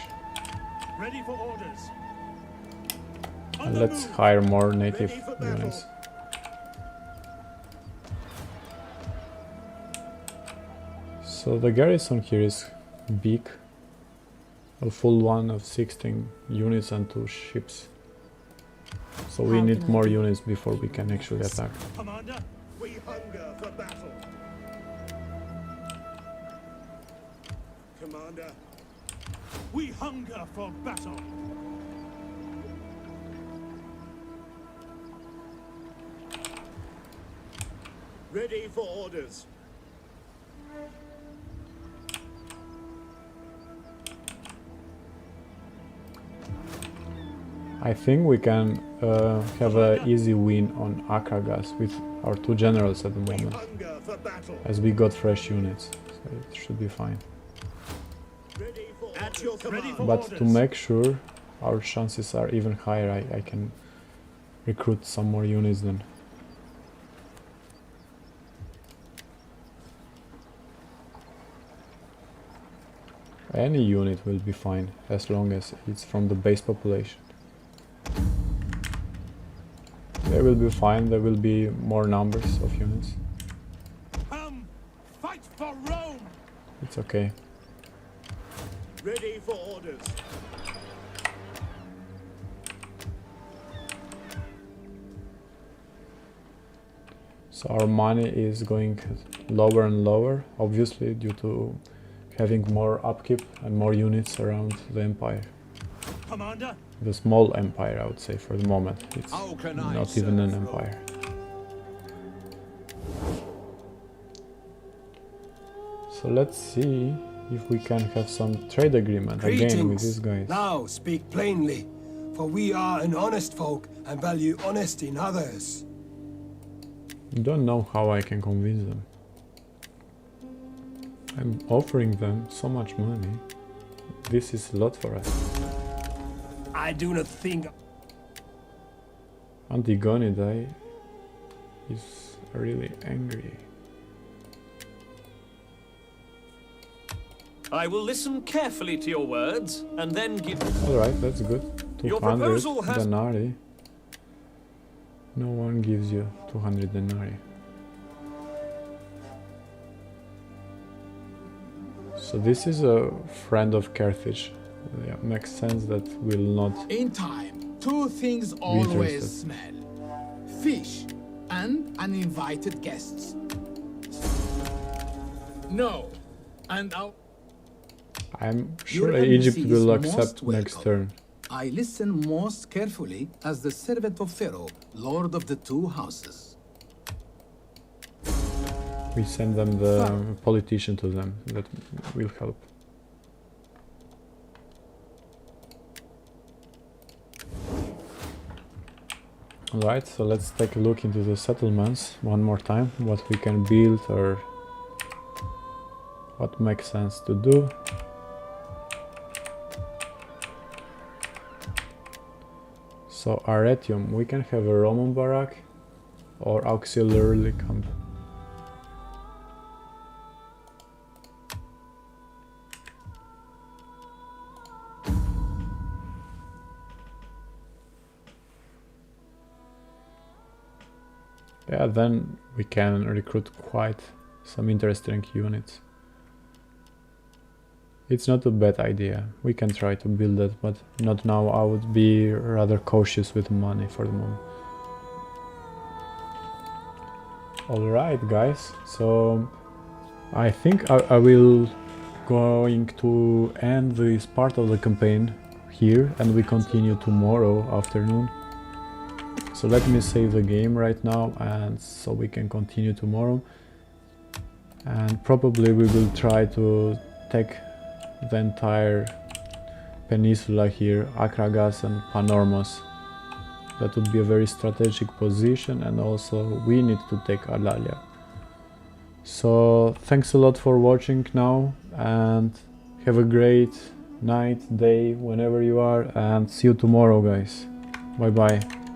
Ready for orders. And let's hire more native units. So the garrison here is big. a full one of 16 units and 2 ships. So we How need can I more do units before we can actually attack. Commander, we hunger for battle. Commander, we hunger for battle. Ready for orders. I think we can have an easy win on Akragas with our 2 generals at the We moment, hunger for battle. as we got fresh units, so it should be fine. Ready for at your command. But to make sure our chances are even higher, I can recruit some more units then. Any unit will be fine, as long as it's from the base population. They will be fine, there will be more numbers of units. Come, fight for Rome. It's okay. Ready for orders. So our money is going lower and lower, obviously due to having more upkeep and more units around the empire. Commander, The small empire, I would say, for the moment. It's How can I not even an serve empire. So let's see if we can have some trade agreement again with these guys. Now speak plainly, for we are an honest folk and value honesty in others. Don't know how I can convince them. I'm offering them so much money. This is a lot for us. I do not think Antigonidae is really angry. I will listen carefully to your words, and then give... Alright, that's good. Your 200 proposal has- denarii. No one gives you 200 denarii. So this is a friend of Carthage. Yeah, makes sense that will not... In time, 2 things interested. always smell. Fish and uninvited guests. No, and our... I'm sure Your Egypt embassy will is most accept next welcome. turn. I listen most carefully as the servant of Pharaoh, lord of the 2 houses. We send them the politician to them. That will help. Alright, so let's take a look into the settlements one more time. What we can build or what makes sense to do. So Arretium, we can have a Roman barrack or auxiliary camp. Yeah, then we can recruit quite some interesting units. It's not a bad idea. We can try to build that, but not now. I would be rather cautious with money for the moment. Alright guys, so I think I will going to end this part of the campaign here, and we continue tomorrow afternoon. So let me save the game right now, and so we can continue tomorrow. And probably we will try to take the entire peninsula here, Akragas and Panormos. That would be a very strategic position, and also we need to take Alalia. So thanks a lot for watching now, and have a great night, day, whenever you are, and see you tomorrow guys. Bye bye.